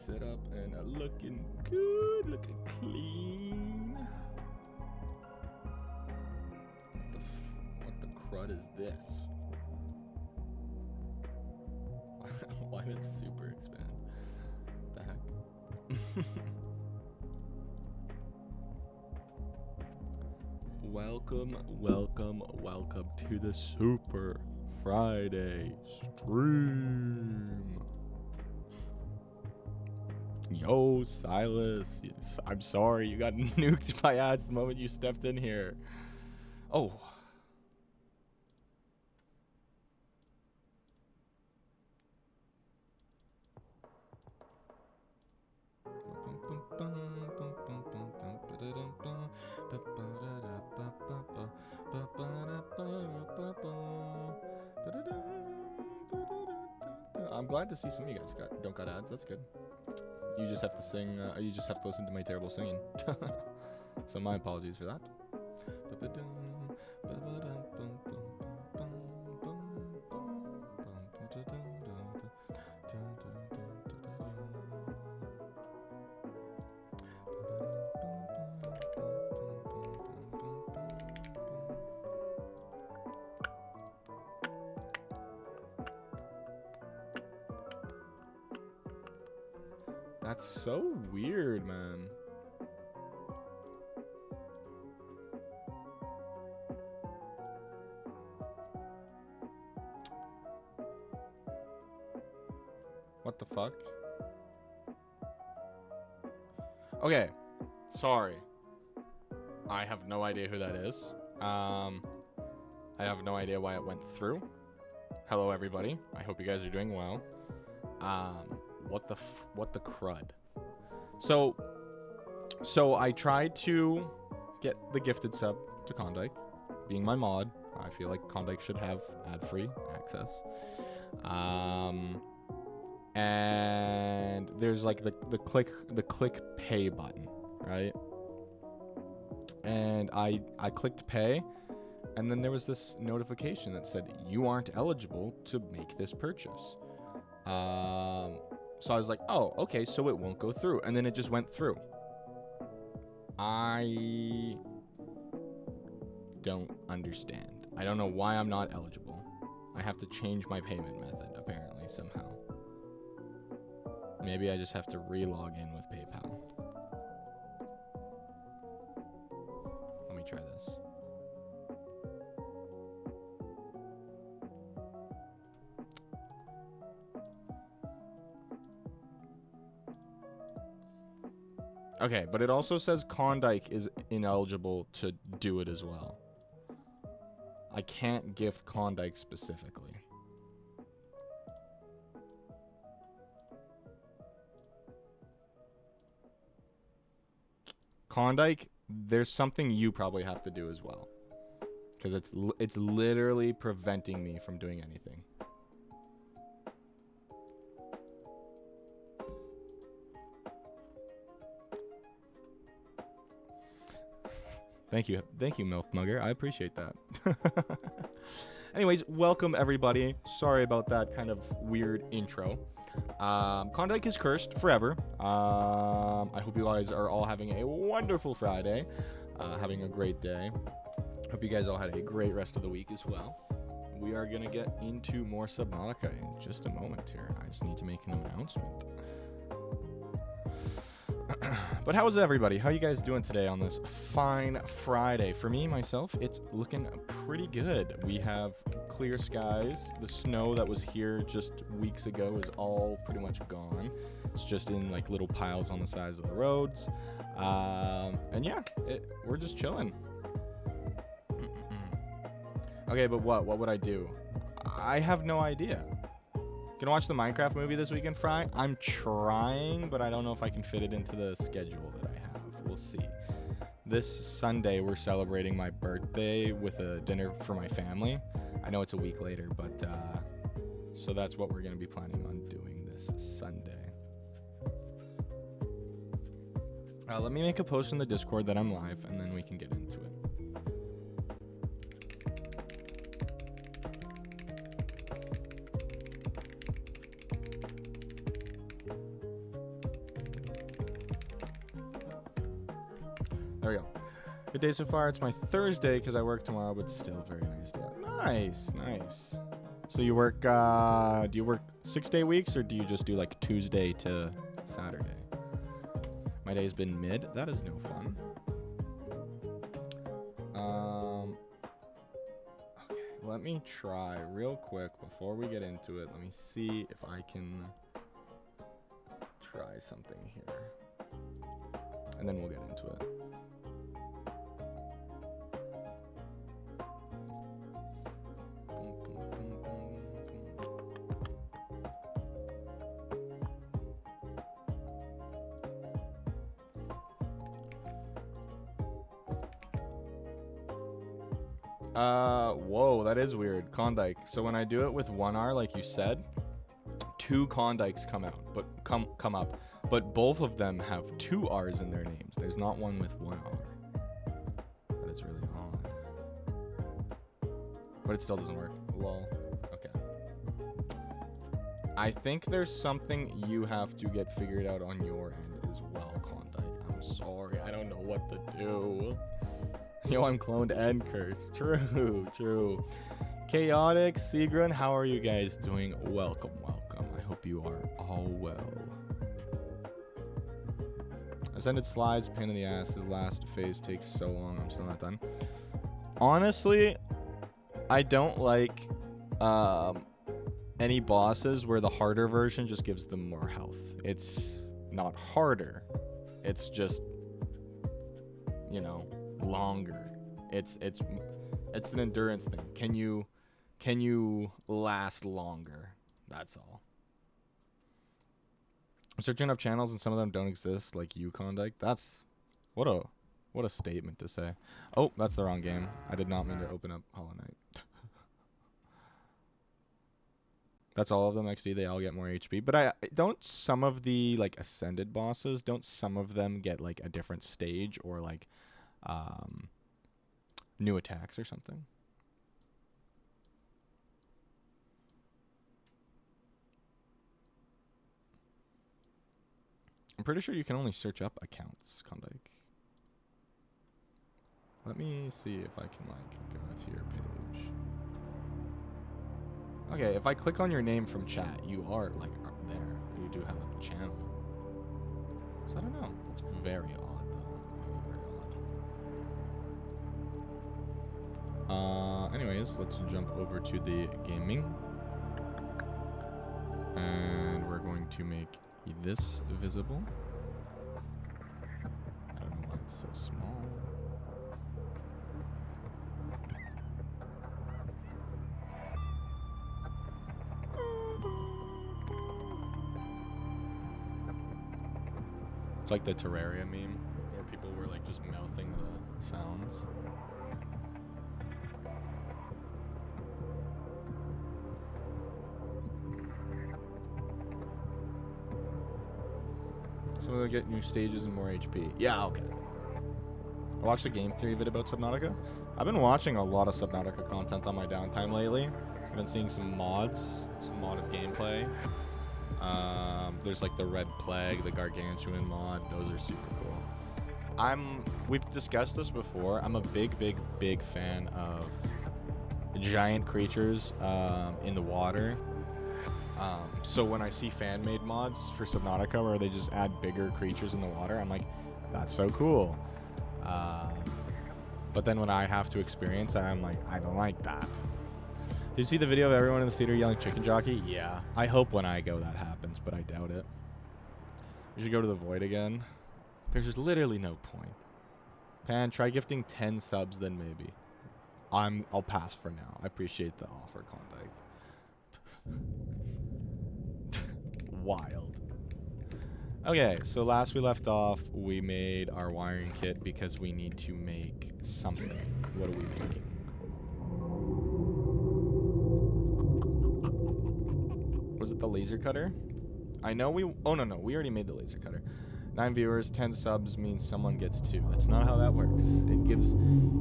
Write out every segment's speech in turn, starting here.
set up and looking good, looking clean. What the crud is this? Why did it super expand? What the heck? Welcome to the Super Friday stream. Yo, Silas. I'm sorry, you got nuked by ads the moment you stepped in here. Oh. I'm glad to see some of you guys don't got ads. That's good. You just have to sing. You just have to listen to my terrible singing. So my apologies for that. That's so weird, man. What the fuck? Okay, sorry. I have no idea who that is. I have no idea why it went through. Hello, everybody. I hope you guys are doing well. What the crud? So I tried to get the gifted sub to Klondike. Being my mod, I feel like Klondike should have ad-free access. And there's like the click pay button, right? And I clicked pay, and then there was this notification that said you aren't eligible to make this purchase. So I was like, oh, okay, so it won't go through. And then it just went through. I don't understand. I don't know why I'm not eligible. I have to change my payment method, apparently, somehow. Maybe I just have to re-log in with PayPal. Let me try this. Okay, but it also says Klondike is ineligible to do it as well. I can't gift Klondike specifically. Klondike, there's something you probably have to do as well. Because it's literally preventing me from doing anything. Thank you, Milk Mugger. I appreciate that. Anyways, welcome everybody. Sorry about that kind of weird intro. Klondike is cursed forever. I hope you guys are all having a wonderful Friday, having a great day. Hope you guys all had a great rest of the week as well. We are gonna get into more Subnautica in just a moment here. I just need to make an announcement. But how is everybody? How you guys doing today on this fine Friday? For me, myself, it's looking pretty good. We have clear skies. The snow that was here just weeks ago is all pretty much gone. It's just in like little piles on the sides of the roads. And yeah, we're just chilling. Okay, but what would I do? I have no idea. Gonna watch the Minecraft movie this weekend, Fry? I'm trying, but I don't know if I can fit it into the schedule that I have. We'll see. This Sunday, we're celebrating my birthday with a dinner for my family. I know it's a week later, but so that's what we're gonna be planning on doing this Sunday. Let me make a post in the Discord that I'm live, and then we can get into it. There we go. Good day so far. It's my Thursday because I work tomorrow, but still very nice day. Nice, nice. So you work, do you work 6-day weeks or do you just do like Tuesday to Saturday? My day's been mid. That is no fun. Okay, let me try real quick before we get into it. Let me see if I can try something here. And then we'll get into it. Whoa, that is weird. Klondike. So when I do it with 1 R, like you said, 2 Klondikes come out, but come up. But both of them have 2 R's in their names. There's not one with 1 R. That is really odd. But it still doesn't work. Lol. Okay. I think there's something you have to get figured out on your end as well, Klondike. I'm sorry. I don't know what to do. Yo, I'm cloned and cursed. True, true. Chaotic, Seagrun, how are you guys doing? Welcome, welcome. I hope you are all well. Ascended slides, pain in the ass. His last phase takes so long. I'm still not done. Honestly, I don't like any bosses where the harder version just gives them more health. It's not harder. It's just, you know, longer. It's an endurance thing. Can you last longer? That's all. I'm searching up channels and some of them don't exist, like you, Klondike. That's what a statement to say. Oh, that's the wrong game. I did not mean to open up Hollow Knight. That's all of them XD. They all get more HP. But I don't some of the like ascended bosses, don't some of them get like a different stage or like new attacks or something? I'm pretty sure you can only search up accounts, Klondike. Let me see if I can like go to your page. Okay, if I click on your name from chat, you are like up there. You do have a channel. So I don't know. That's very odd though. Very, very odd. Anyways, let's jump over to the gaming. And we're going to make this visible. I don't know why it's so small. It's like the Terraria meme where people were like just mouthing the sounds. So we'll get new stages and more HP. Yeah, okay. I watched a game theory vid about Subnautica. I've been watching a lot of Subnautica content on my downtime lately. I've been seeing some mods, some modded gameplay. There's like the Red Plague, the Gargantuan mod. Those are super cool. We've discussed this before. I'm a big fan of giant creatures in the water. So when I see fan-made mods for Subnautica where they just add bigger creatures in the water, I'm like, that's so cool. But then when I have to experience it, I'm like, I don't like that. Did you see the video of everyone in the theater yelling chicken jockey? Yeah. I hope when I go that happens, but I doubt it. We should go to the Void again. There's just literally no point. Pan, try gifting 10 subs, then maybe. I'll pass for now. I appreciate the offer, Klondike. Wild. Okay, so last we left off, we made our wiring kit because we need to make something. What are we making? Was it the laser cutter? I know oh no, we already made the laser cutter. 9 viewers, 10 subs means someone gets 2. That's not how that works.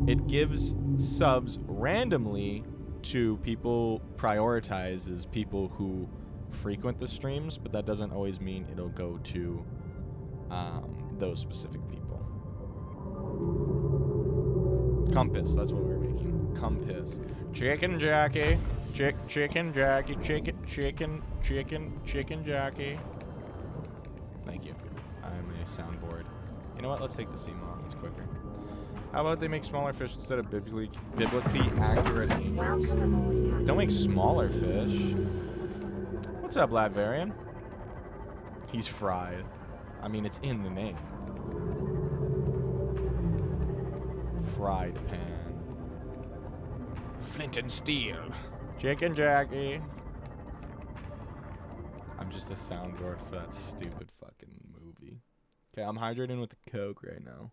It gives subs randomly to people prioritizes people who frequent the streams, but that doesn't always mean it'll go to those specific people. Compass, that's what we're making. Compass. Chicken Jackie. Chicken Jackie. Chicken Jackie. Thank you. I'm a soundboard. You know what? Let's take the sea moth. It's quicker. How about they make smaller fish instead of biblically accurate angels? Don't make smaller fish. What's up, Latvarian? He's fried. I mean, it's in the name. Fried pan. Flint and steel. Chicken Jackie. I'm just a soundboard for that stupid fucking movie. Okay, I'm hydrating with the Coke right now.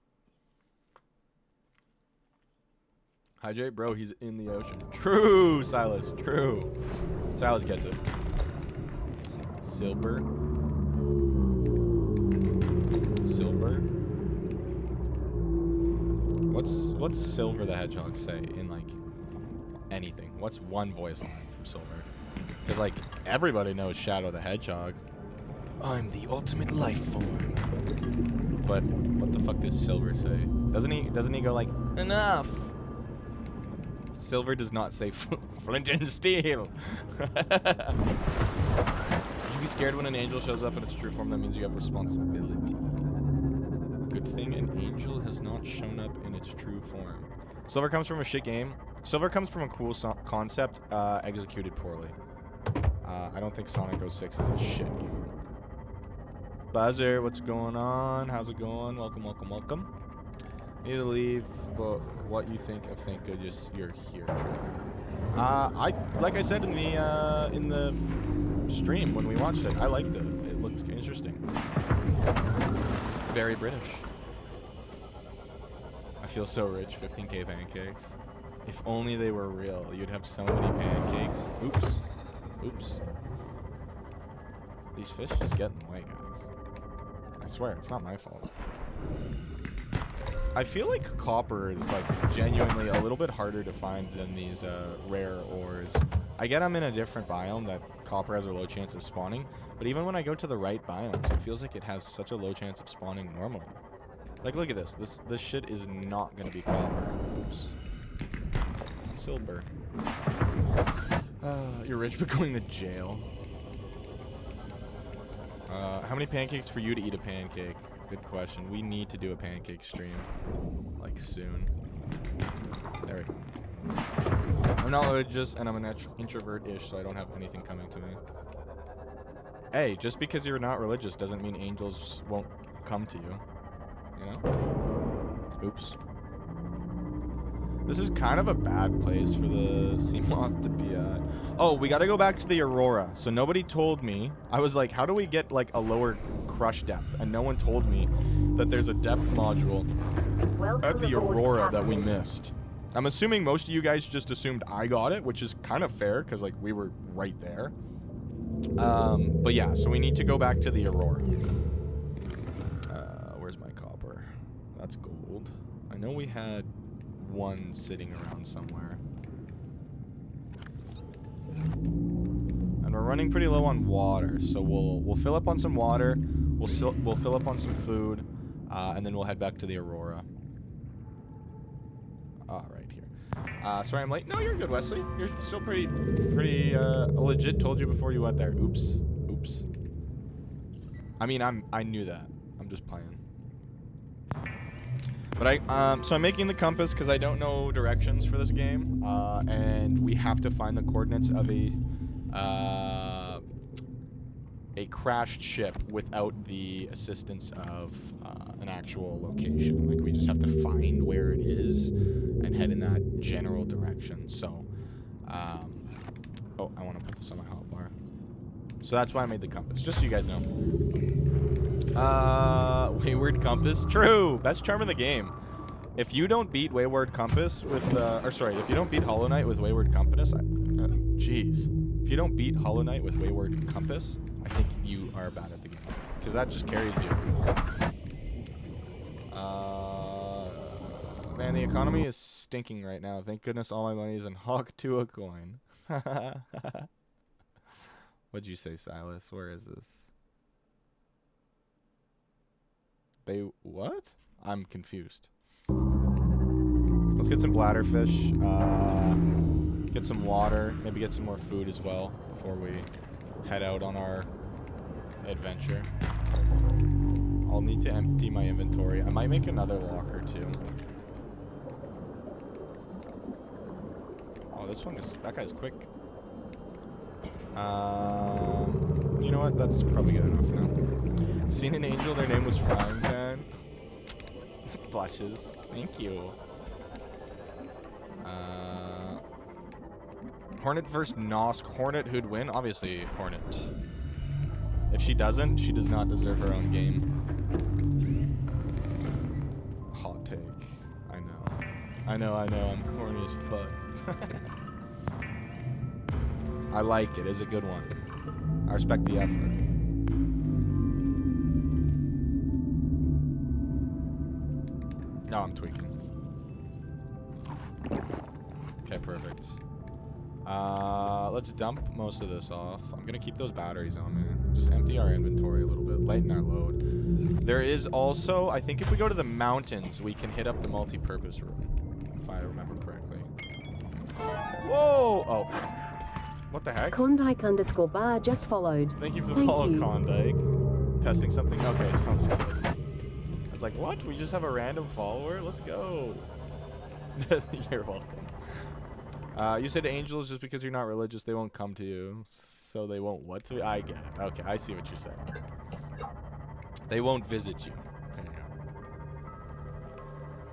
Hydrate, bro. He's in the ocean. True, Silas. True. Silas gets it. Silver. Silver. What's Silver the Hedgehog say in like anything? What's one voice line from Silver? Because like everybody knows Shadow the Hedgehog. I'm the ultimate life form. But what the fuck does Silver say? Doesn't he go like enough? Silver does not say flint and steel. You should be scared when an angel shows up in its true form. That means you have responsibility. Good thing an angel has not shown up in its true form. Silver comes from a shit game. Silver comes from a cool concept, executed poorly. I don't think Sonic 06 is a shit game. Buzzer, what's going on? How's it going? Welcome, welcome, welcome. Need to leave, but what you think of Thank Goodness you're here, Trey. Like I said in the stream when we watched it, I liked it. It looked interesting. Very British. I feel so rich. 15k pancakes. If only they were real, you'd have so many pancakes. Oops. Oops. These fish just get in the way, guys. I swear, it's not my fault. I feel like copper is like genuinely a little bit harder to find than these rare ores. I get I'm in a different biome that copper has a low chance of spawning, but even when I go to the right biomes, it feels like it has such a low chance of spawning normally. Like, look at this. This shit is not gonna be copper. Oops. Silver. You're rich but going to jail. How many pancakes for you to eat a pancake? Good question. We need to do a pancake stream, like, soon. There we go. I'm not religious, and I'm an introvert-ish, so I don't have anything coming to me. Hey, just because you're not religious doesn't mean angels won't come to you. You know? Oops. This is kind of a bad place for the sea moth to be at. Oh, we gotta go back to the Aurora. So nobody told me. I was like, how do we get like a lower crush depth? And no one told me that there's a depth module at the Aurora that we missed. I'm assuming most of you guys just assumed I got it, which is kind of fair because like we were right there. But yeah, so we need to go back to the Aurora. Where's my copper? That's gold. I know we had one sitting around somewhere. And we're running pretty low on water, so we'll fill up on some water. We'll fill up on some food, and then we'll head back to the Aurora. Right here. Sorry I'm late. No, you're good, Wesley. You're still pretty legit. Told you before you went there. Oops. Oops. I mean, I knew that. I'm just playing. But so I'm making the compass because I don't know directions for this game, and we have to find the coordinates of a crashed ship without the assistance of an actual location. Like, we just have to find where it is and head in that general direction. So, oh, I want to put this on my hotbar. So that's why I made the compass, just so you guys know. Wayward Compass. True! Best charm in the game. If you don't beat Wayward Compass with, if you don't beat Hollow Knight with Wayward Compass, jeez. If you don't beat Hollow Knight with Wayward Compass, I think you are bad at the game. Because that just carries you. Man, the economy is stinking right now. Thank goodness all my money is in Hawk to a coin. What'd you say, Silas? Where is this? What? I'm confused. Let's get some bladderfish. Get some water. Maybe get some more food as well before we head out on our adventure. I'll need to empty my inventory. I might make another locker too. Oh, this one is... That guy's quick. You know what? That's probably good enough now. Seen an angel. Their name was Frying Pan. Blushes. Thank you. Hornet versus Nosk. Hornet who'd win? Obviously, Hornet. If she doesn't, she does not deserve her own game. Hot take. I know. I'm corny as fuck. I like it. It's a good one. I respect the effort. No, I'm tweaking. Okay, perfect. Let's dump most of this off. I'm gonna keep those batteries on me. Just empty our inventory a little bit, lighten our load. There is also, I think if we go to the mountains, we can hit up the multi-purpose room, if I remember correctly. Whoa! Oh. What the heck? Klondike_bar just followed. Thank you for the follow, Klondike. Testing something? Okay, sounds good. I was like, what? We just have a random follower? Let's go. You're welcome. You said angels just because you're not religious, they won't come to you. So they won't what to? I get it. Okay, I see what you're saying. They won't visit you. There you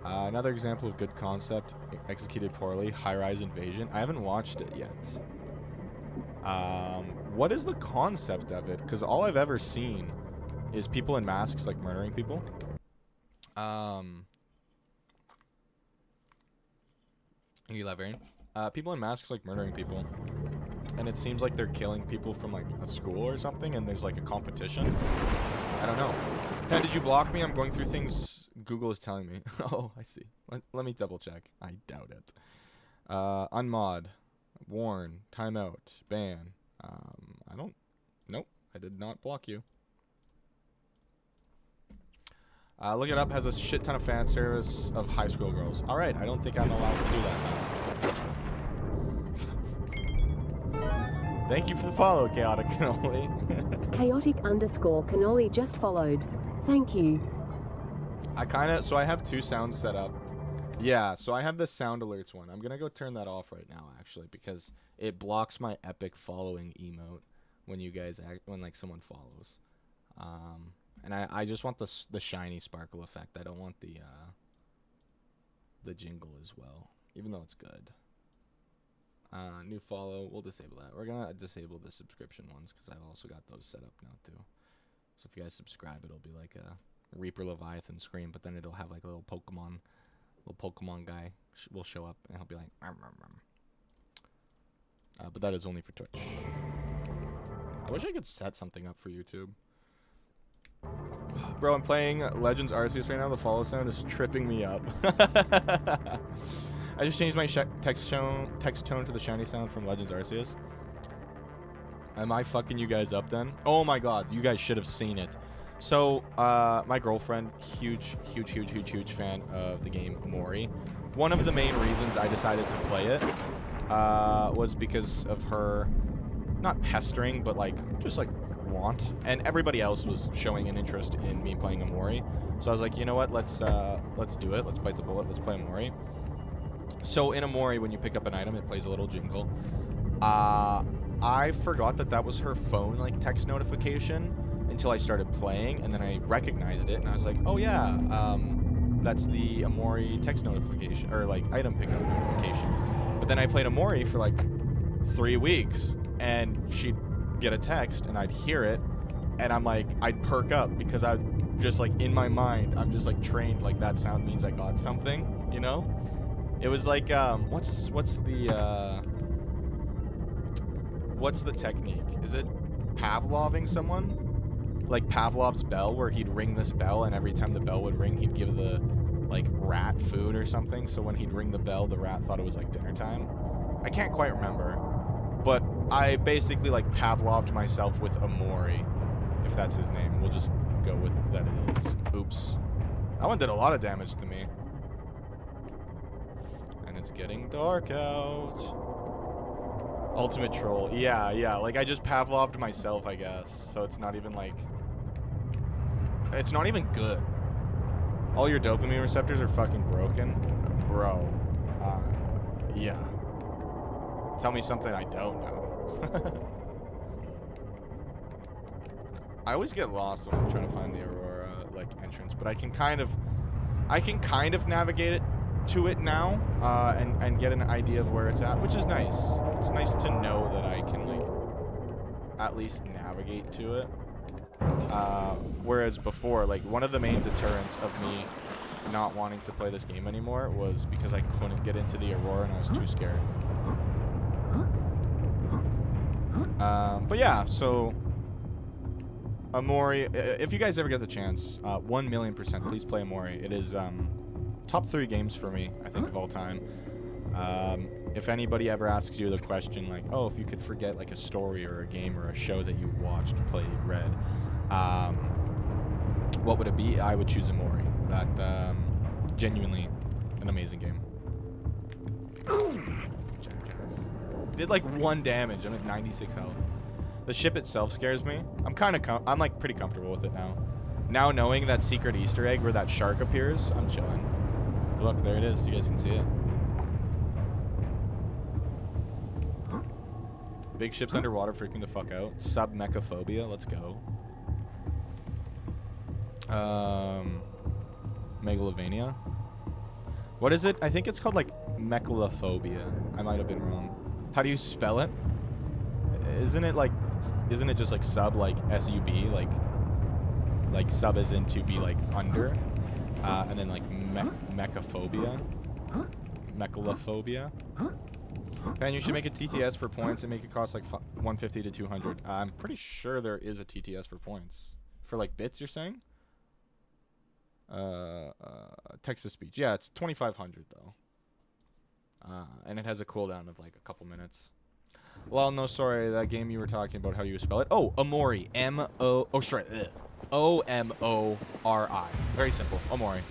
go. Another example of good concept, executed poorly, high-rise invasion. I haven't watched it yet. What is the concept of it? Because all I've ever seen is people in masks, like, murdering people. You librarian? People in masks, like, murdering people. And it seems like they're killing people from, like, a school or something, and there's, like, a competition. I don't know. Hey, did you block me? I'm going through things Google is telling me. Oh, I see. Let me double check. I doubt it. Unmod. Warn. Timeout. Ban. I don't... Nope. I did not block you. Look it up. Has a shit ton of fan service of high school girls. Alright, I don't think I'm allowed to do that now. Thank you for the follow, Chaotic Cannoli. Chaotic_cannoli just followed. Thank you. So I have two sounds set up. Yeah, so I have the sound alerts one. I'm gonna go turn that off right now, actually, because it blocks my epic following emote when you guys when like someone follows. And I just want the shiny sparkle effect. I don't want the jingle as well, even though it's good. New follow, we'll disable that. We're gonna disable the subscription ones because I've also got those set up now too. So if you guys subscribe, it'll be like a Reaper Leviathan scream, but then it'll have like a little Pokemon guy will show up and he'll be like, rum, rum, rum. But that is only for Twitch. I wish I could set something up for YouTube. Bro, I'm playing Legends Arceus right now. The follow sound is tripping me up. I just changed my text tone to the shiny sound from Legends Arceus. Am I fucking you guys up then? Oh my god, you guys should have seen it. So, my girlfriend, huge fan of the game Mori. One of the main reasons I decided to play it was because of her, not pestering, but like, just like want. And everybody else was showing an interest in me playing Mori. So I was like, you know what, let's do it. Let's bite the bullet, let's play Mori. So in Mori, when you pick up an item, it plays a little jingle. I forgot that was her phone, like, text notification until I started playing, and then I recognized it, and I was like, oh yeah, that's the Amori text notification, or like item pickup notification. But then I played Amori for like 3 weeks, and she'd get a text, and I'd hear it, and I'm like, I'd perk up, because I just like, in my mind, I'm just like trained, like that sound means I got something, you know? It was like, what's the technique? Is it Pavloving someone? Like Pavlov's bell, where he'd ring this bell, and every time the bell would ring, he'd give the, like, rat food or something. So when he'd ring the bell, the rat thought it was, like, dinner time. I can't quite remember. But I basically, like, Pavloved myself with Amori, if that's his name. We'll just go with that it is. Oops. That one did a lot of damage to me. It's getting dark out. Ultimate troll. Yeah, yeah. Like, I just Pavloved myself, I guess. So it's not even, like... It's not even good. All your dopamine receptors are fucking broken. Bro. Yeah. Tell me something I don't know. I always get lost when I'm trying to find the Aurora, like, entrance. But I can kind of navigate it to it now, and get an idea of where it's at, which is nice. It's nice to know that I can, like, at least navigate to it. Whereas before, like, one of the main deterrents of me not wanting to play this game anymore was because I couldn't get into the Aurora and I was too scared. But yeah, so Amori, if you guys ever get the chance, 1,000,000%, please play Amori. It is top 3 games for me, I think, of all time. If anybody ever asks you the question, like, oh, if you could forget, like, a story or a game or a show that you watched, played, read, what would it be? I would choose Amori. That, genuinely an amazing game. Jackass. Did, like, 1 damage. I'm at 96 health. The ship itself scares me. I'm like, pretty comfortable with it now. Now knowing that secret Easter egg where that shark appears, I'm chilling. Look, there it is. You guys can see it. Big ships underwater freaking the fuck out. Submechaphobia. Let's go. Megalovania. What is it? I think it's called, like, mechalophobia. I might have been wrong. How do you spell it? Isn't it just like sub, like S-U-B, like sub as in to be, like, under, and then, like, mechaphobia, mechalophobia. And you should make a TTS for points and make it cost, like, 150 to 200. I'm pretty sure there is a TTS for points. For, like, bits, you're saying? Text-to-speech. Yeah, it's 2,500, though. And it has a cooldown of, like, a couple minutes. Well, no, sorry, that game you were talking about, how do you spell it? Oh, Amori. M-O... Oh, sorry. O-M-O-R-I. Very simple. Amori.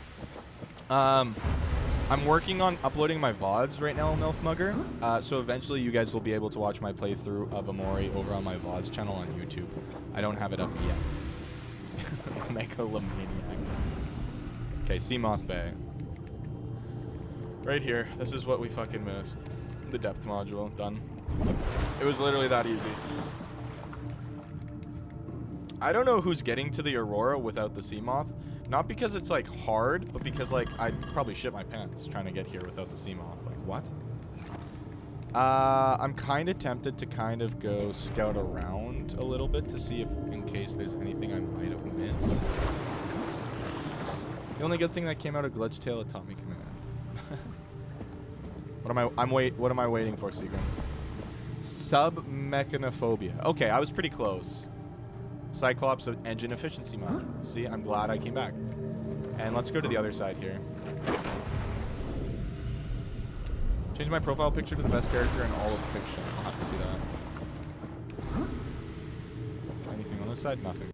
I'm working on uploading my VODs right now, Milf Mugger. So eventually you guys will be able to watch my playthrough of Amori over on my VODs channel on YouTube. I don't have it up yet. Megalomaniac. Okay, Seamoth Bay. Right here. This is what we fucking missed. The depth module. Done. It was literally that easy. I don't know who's getting to the Aurora without the Seamoth. Not because it's, like, hard, but because, like, I'd probably shit my pants trying to get here without the Seamoth. Like, what? I'm kind of tempted to kind of go scout around a little bit to see if, in case there's anything I might have missed. The only good thing that came out of Glitch Tail taught me command. What am I waiting for, Seagram? Submechanophobia. Okay, I was pretty close. Cyclops of engine efficiency mod. See, I'm glad I came back. And let's go to the other side here. Change my profile picture to the best character in all of fiction. I'll have to see that. Anything on this side? Nothing.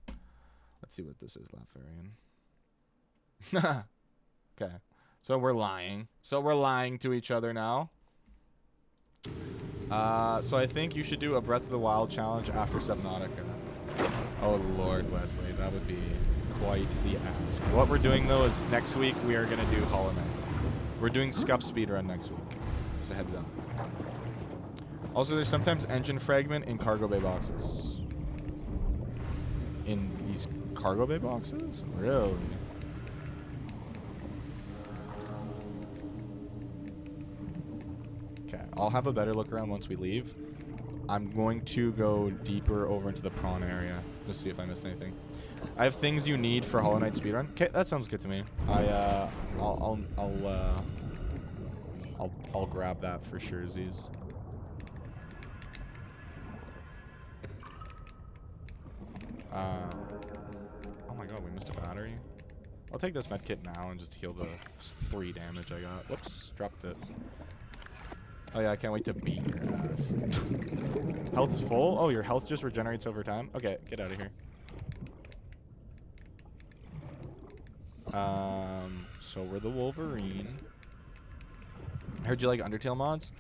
Let's see what this is, Latvarian. Okay. So we're lying. So we're lying to each other now. So I think you should do a Breath of the Wild challenge after Subnautica. Oh, Lord, Wesley. That would be quite the ask. What we're doing, though, is next week we are going to do Hollow Knight. We're doing Scuff Speedrun next week. Just a heads up. Also, there's sometimes engine fragment in cargo bay boxes. In these cargo bay boxes? Really? Okay, I'll have a better look around once we leave. I'm going to go deeper over into the prawn area. Just see if I missed anything. I have things you need for Hollow Knight speedrun. Okay, that sounds good to me. I'll grab that for sure, Z's. Oh my god, we missed a battery. I'll take this med kit now and just heal the 3 damage I got. Whoops, dropped it. Oh yeah, I can't wait to beat your ass. Health's full? Oh, your health just regenerates over time? Okay, get out of here. So we're the Wolverine. Heard you like Undertale mods?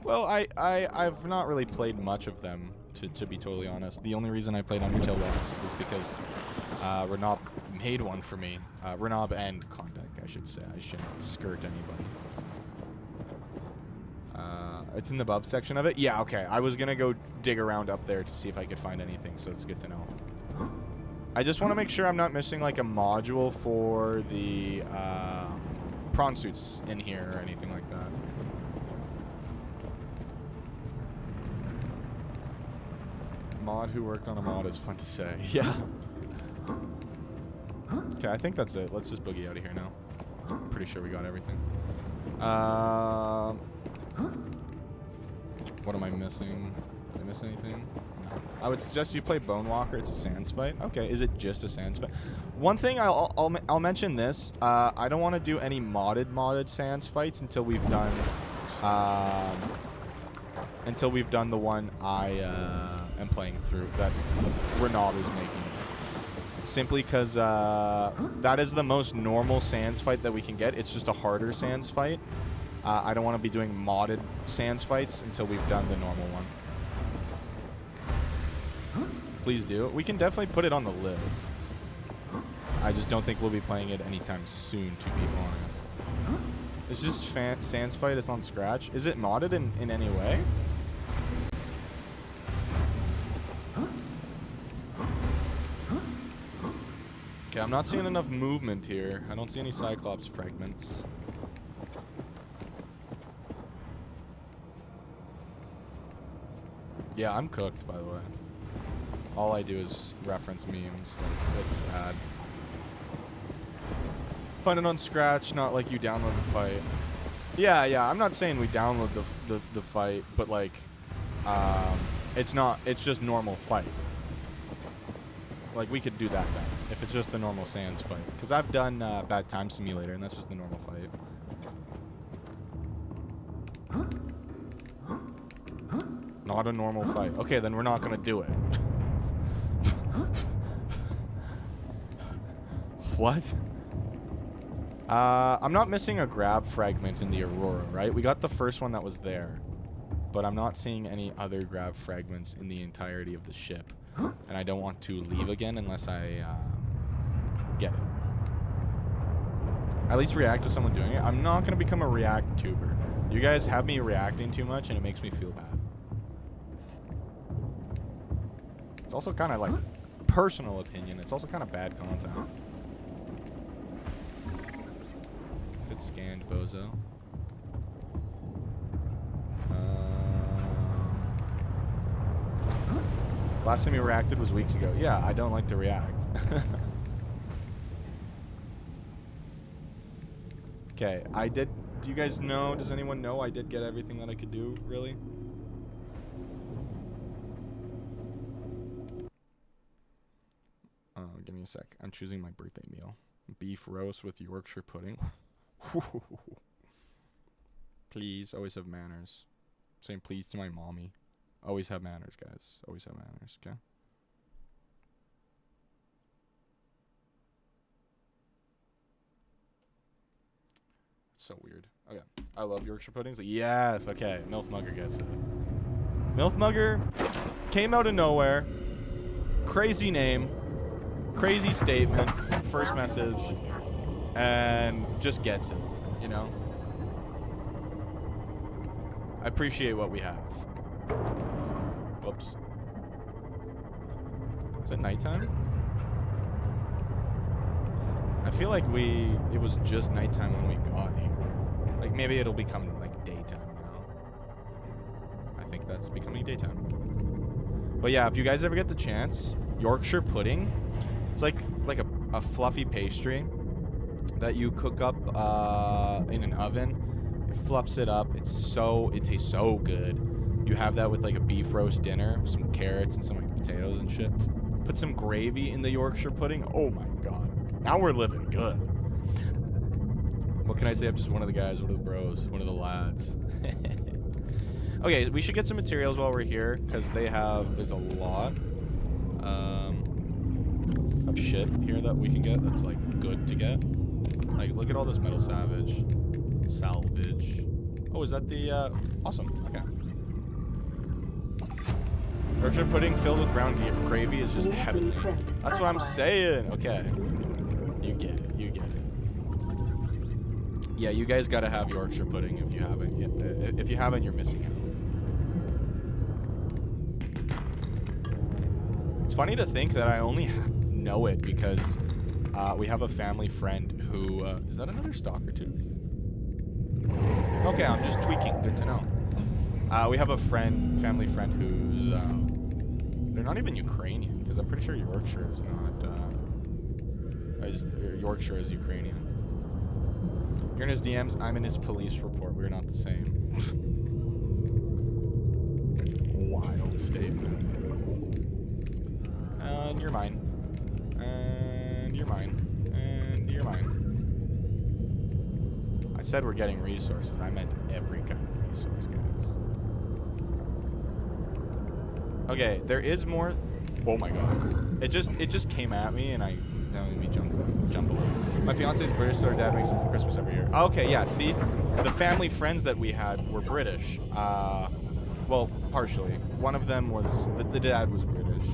Well, I've not really played much of them, to be totally honest. The only reason I played Undertale once was because Renob made one for me. Renob and Klondike, I should say. I shouldn't skirt anybody. It's in the bub section of it? Yeah, okay. I was gonna go dig around up there to see if I could find anything, so it's good to know. I just want to make sure I'm not missing, like, a module for the prawn suits in here or anything like that. Mod who worked on a mod is fun to say. Yeah. Okay, I think that's it. Let's just boogie out of here now. I'm pretty sure we got everything. What am I missing? Did I miss anything? No. I would suggest you play Bone Walker. It's a Sans fight. Okay, is it just a Sans fight? One thing I'll mention this. I don't want to do any modded Sans fights until we've done the one I am playing through that Renaud is making. Simply because that is the most normal Sans fight that we can get. It's just a harder Sans fight. I don't want to be doing modded Sans fights until we've done the normal one. Please do. We can definitely put it on the list. I just don't think we'll be playing it anytime soon, to be honest. It's just Sans fight. It's on Scratch. Is it modded in any way? Okay, I'm not seeing enough movement here. I don't see any Cyclops fragments. Yeah, I'm cooked, by the way. All I do is reference memes. Like, it's bad. Find it on Scratch, not like you download the fight. Yeah, I'm not saying we download the fight, but like, it's just normal fight. Like, we could do that then, if it's just the normal Sans fight. Because I've done Bad Time Simulator, and that's just the normal fight. Not a normal fight. Okay, then we're not going to do it. What? I'm not missing a grab fragment in the Aurora, right? We got the first one that was there. But I'm not seeing any other grab fragments in the entirety of the ship. And I don't want to leave again unless I get it. At least react to someone doing it. I'm not going to become a react tuber. You guys have me reacting too much and it makes me feel bad. It's also kind of like personal opinion. It's also kind of bad content. Good scanned, bozo. Last time you reacted was weeks ago. Yeah, I don't like to react. Okay, I did. Do you guys know? Does anyone know I did get everything that I could do, really? Give me a sec. I'm choosing my birthday meal. Beef roast with Yorkshire pudding. Please, always have manners. Saying please to my mommy. Always have manners, guys. Always have manners, okay? It's so weird. Okay. I love Yorkshire puddings. Yes, okay. MILF Mugger gets it. MILF Mugger came out of nowhere. Crazy name. Crazy statement. First message. And just gets it, you know? I appreciate what we have. Whoops. Is it nighttime? I feel like it was just nighttime when we got here. Like, maybe it'll become, like, daytime now. I think that's becoming daytime. But yeah, if you guys ever get the chance, Yorkshire pudding, it's like a fluffy pastry that you cook up in an oven. It fluffs it up. It tastes so good. You have that with like a beef roast dinner, some carrots and some like potatoes and shit. Put some gravy in the Yorkshire pudding. Oh my god. Now we're living good. What can I say? I'm just one of the guys, one of the bros, one of the lads. Okay, we should get some materials while we're here, because there's a lot of shit here that we can get that's like good to get. Like, look at all this metal salvage. Oh, is that the, awesome. Okay. Yorkshire pudding filled with brown gravy is just heavenly. That's what I'm saying. Okay. You get it. You get it. Yeah, you guys gotta have Yorkshire pudding if you haven't yet. If you haven't, you're missing out. It's funny to think that I only know it because we have a family friend who... is that another stalker too? Okay, I'm just tweaking. Good to know. We have a family friend who's... they're not even Ukrainian, because I'm pretty sure Yorkshire is not... Yorkshire is Ukrainian. You're in his DMs, I'm in his police report. We're not the same. Wild statement. And you're mine. And you're mine. And you're mine. I said we're getting resources. I meant every kind of resource, guys. Okay, there is more. Oh my god. It just came at me and now let me jump away. My fiance's British, so her dad makes them for Christmas every year. Okay, yeah, see? The family friends that we had were British. Well, partially. One of them was, the dad was British.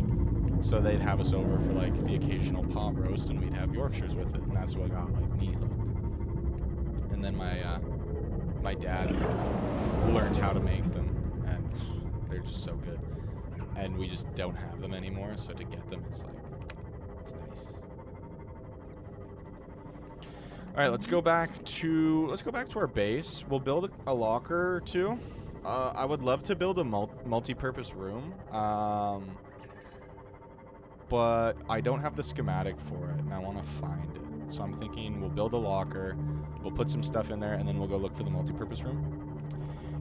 So they'd have us over for like the occasional pot roast and we'd have Yorkshires with it. And that's what got like me hooked. And then my dad learned how to make them and they're just so good. And we just don't have them anymore, so to get them, it's like, it's nice. All right, let's go back to our base. We'll build a locker or two. I would love to build a multi-purpose room, but I don't have the schematic for it, and I want to find it. So I'm thinking we'll build a locker, we'll put some stuff in there, and then we'll go look for the multi-purpose room.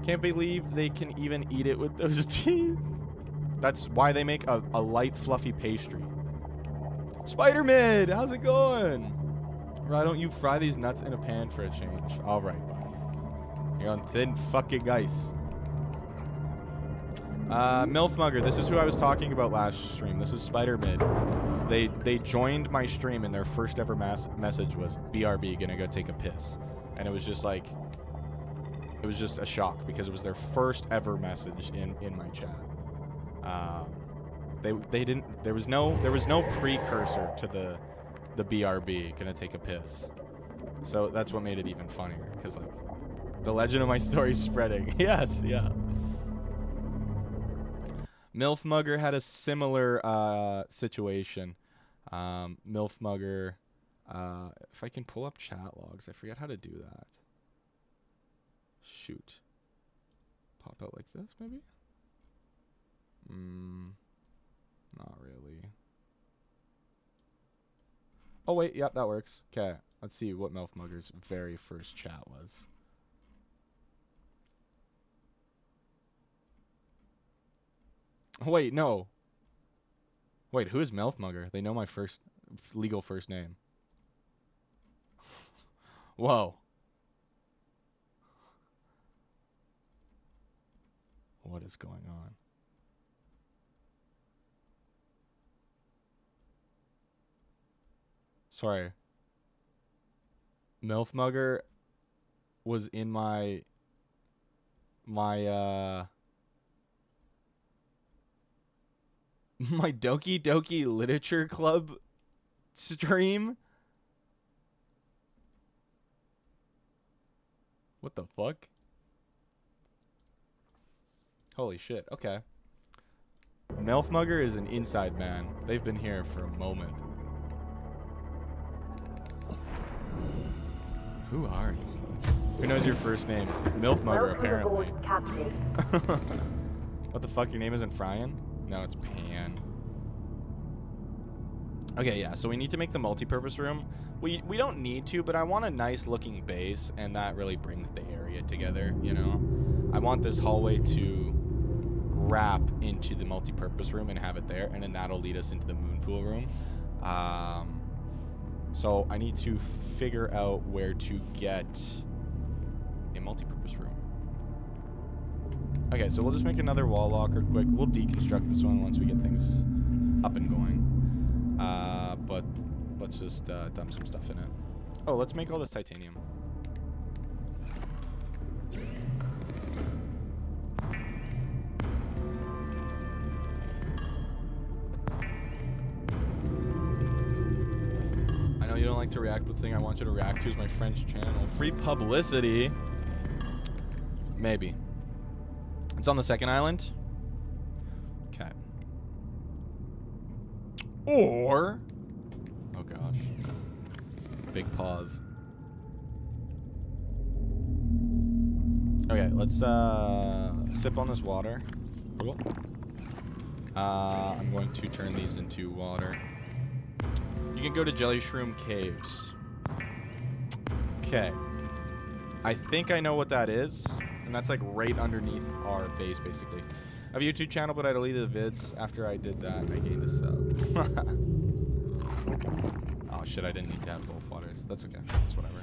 Can't believe they can even eat it with those teeth. That's why they make a light, fluffy pastry. Spider-Man, how's it going? Why don't you fry these nuts in a pan for a change? All right, buddy. You're on thin fucking ice. Milf Mugger, this is who I was talking about last stream. This is Spider-Man. They joined my stream and their first ever message was, BRB, gonna go take a piss. And it was just like, it was just a shock because it was their first ever message in my chat. They didn't, there was no precursor to the BRB, gonna take a piss. So that's what made it even funnier, because like, the legend of my story is spreading. Yes, yeah. Milf Mugger had a similar situation. Milf Mugger, if I can pull up chat logs, I forget how to do that. Shoot. Pop out like this, maybe? Not really. Oh wait, yep, that works. Okay, let's see what Milf Mugger's very first chat was. Oh, wait, no. Wait, who is Milf Mugger? They know my legal first name. Whoa. What is going on? Sorry. Milf Mugger was in my my Doki Doki Literature Club stream? What the fuck? Holy shit, okay. Milf Mugger is an inside man. They've been here for a moment. Who are you? Who knows your first name? Milf Mugger, apparently. Captain. What the fuck? Your name isn't Fryan? No, it's Pan. Okay, yeah, so we need to make the multi-purpose room. We don't need to, but I want a nice looking base, and that really brings the area together, you know? I want this hallway to wrap into the multi-purpose room and have it there, and then that'll lead us into the moon pool room. So I need to figure out where to get a multi-purpose room. Okay, so we'll just make another wall locker quick. We'll deconstruct this one once we get things up and going. But let's just dump some stuff in it. Oh, let's make all this titanium. like to react, but the thing I want you to react to is my French channel. Free publicity. Maybe. It's on the second island. Okay. Or... Oh gosh. Big pause. Okay, let's sip on this water. Cool. I'm going to turn these into water. You can go to Jelly Shroom Caves. Okay. I think I know what that is. And that's like right underneath our base, basically. I have a YouTube channel, but I deleted the vids. After I did that, I gained a sub. Oh shit, I didn't need to have both waters. That's okay. That's whatever.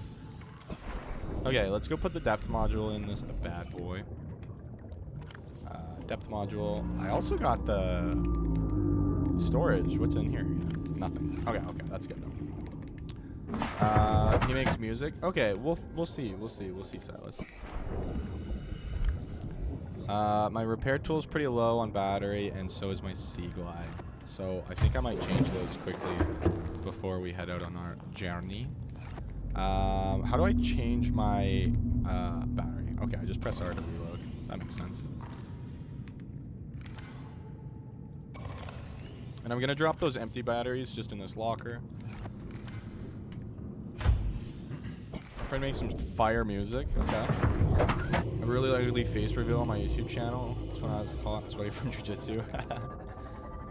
Okay, let's go put the depth module in this bad boy. Depth module. I also got the storage. What's in here? Yeah, nothing. Okay, that's good though. He makes music. Okay, we'll see. We'll see, Silas. My repair tool is pretty low on battery, and so is my Sea Glide. So I think I might change those quickly before we head out on our journey. How do I change my battery? Okay, I just press R to reload. That makes sense. And I'm gonna drop those empty batteries just in this locker. Trying to make some fire music. Okay. A really ugly face reveal on my YouTube channel. That's when I was hot, sweaty from jiu-jitsu.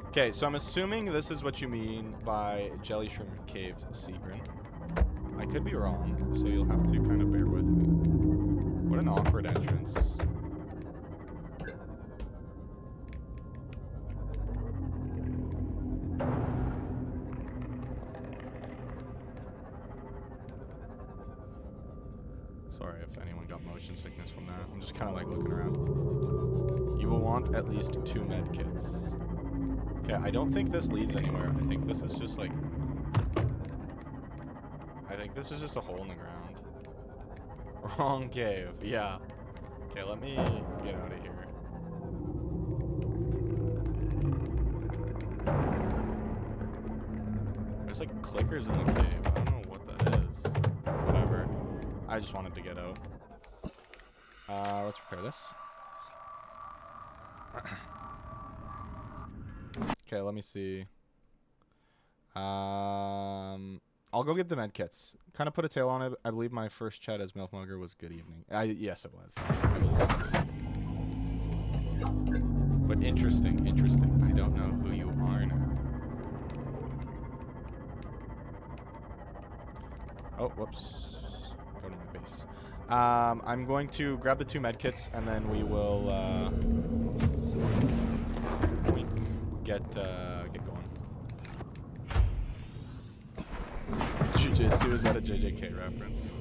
Okay, so I'm assuming this is what you mean by Jelly Shroom Caves, Seagrin. I could be wrong, so you'll have to kind of bear with me. What an awkward entrance. Sorry if anyone got motion sickness from that. I'm just kind of like looking around. You will want at least 2 med kits. Okay, I don't think this leads anywhere. I think this is just like... I think this is just a hole in the ground. Wrong cave. Yeah. Okay, let me get out of here. There's like clickers in the cave. I don't know what that is. Whatever. I just wanted to get out. Let's repair this. Okay, let me see. I'll go get the med kits. Kind of put a tail on it. I believe my first chat as Milk Mugger was good evening. Yes, it was. I believe so. But interesting. I don't know who you are now. Oh, whoops. Go to my base. I'm going to grab the 2 med kits, and then we will get going. Jiu-jitsu, is that a JJK reference?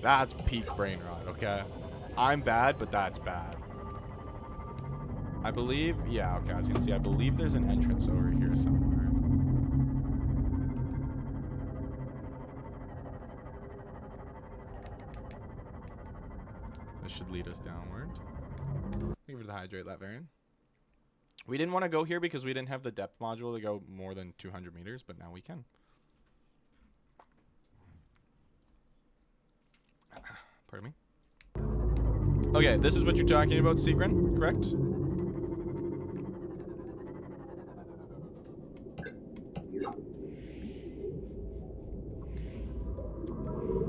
That's peak brain rot, okay? I'm bad, but that's bad. I believe, yeah, okay, I was gonna see, I believe there's an entrance over here somewhere. This should lead us downward. Thank you for the hydrate, Latvarian. We didn't want to go here because we didn't have the depth module to go more than 200 meters, but now we can. Pardon me. Okay, this is what you're talking about, Seagrin, correct?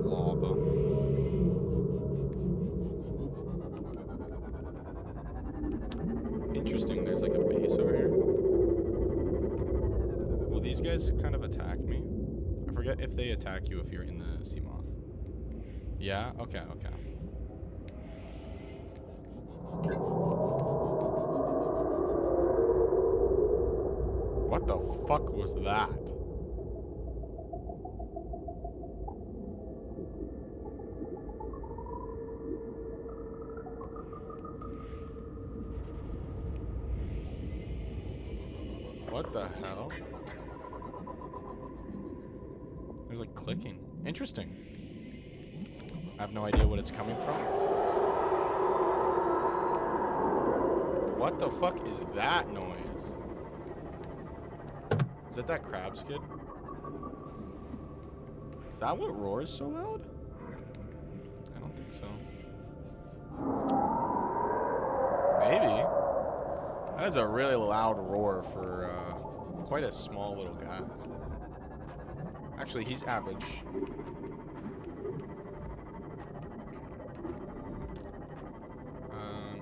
Lava. Interesting, there's like a base over here. Will these guys kind of attack me? I forget if they attack you if you're in the sea moth. Yeah? Okay. What the fuck was that? What the hell? There's like clicking. Interesting. I have no idea what it's coming from. What the fuck is that noise? Is that crab skid? Is that what roars so loud? I don't think so. Maybe. That is a really loud roar for quite a small little guy. Actually, he's average.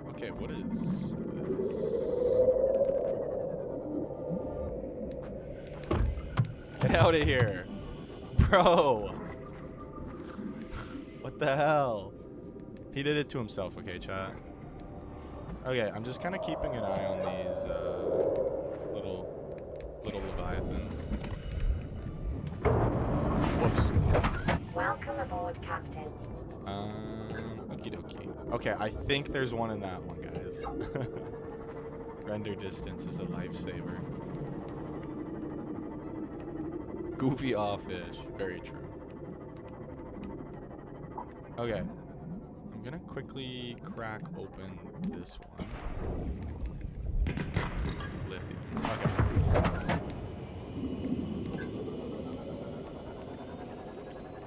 Okay, what is this? Get out of here. Bro. What the hell? He did it to himself, okay, chat? Okay, I'm just kind of keeping an eye on these little leviathans. Whoops. Welcome aboard, Captain. Okie dokie. Okay, I think there's one in that one, guys. Render distance is a lifesaver. Goofy off-ish. Very true. Okay. I'm gonna quickly crack open this one. Lithium. Okay.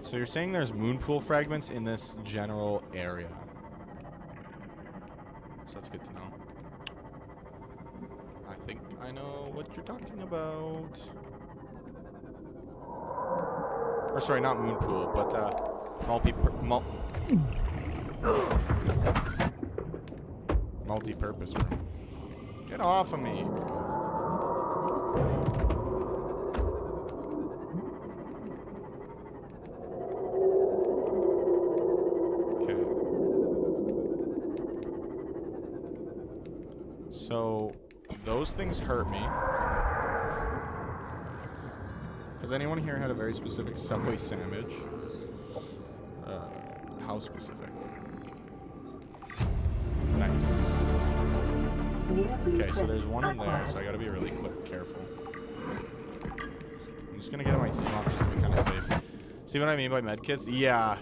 So you're saying there's moon pool fragments in this general area. So that's good to know. I think I know what you're talking about. Or sorry, not moon pool, but multi-purpose room. Get off of me. Okay. So those things hurt me. Has anyone here had a very specific Subway sandwich? How specific? Nice. Okay, so there's one in there, so I gotta be really careful. I'm just gonna get on my CMOP just to be kind of safe. See what I mean by medkits? Yeah.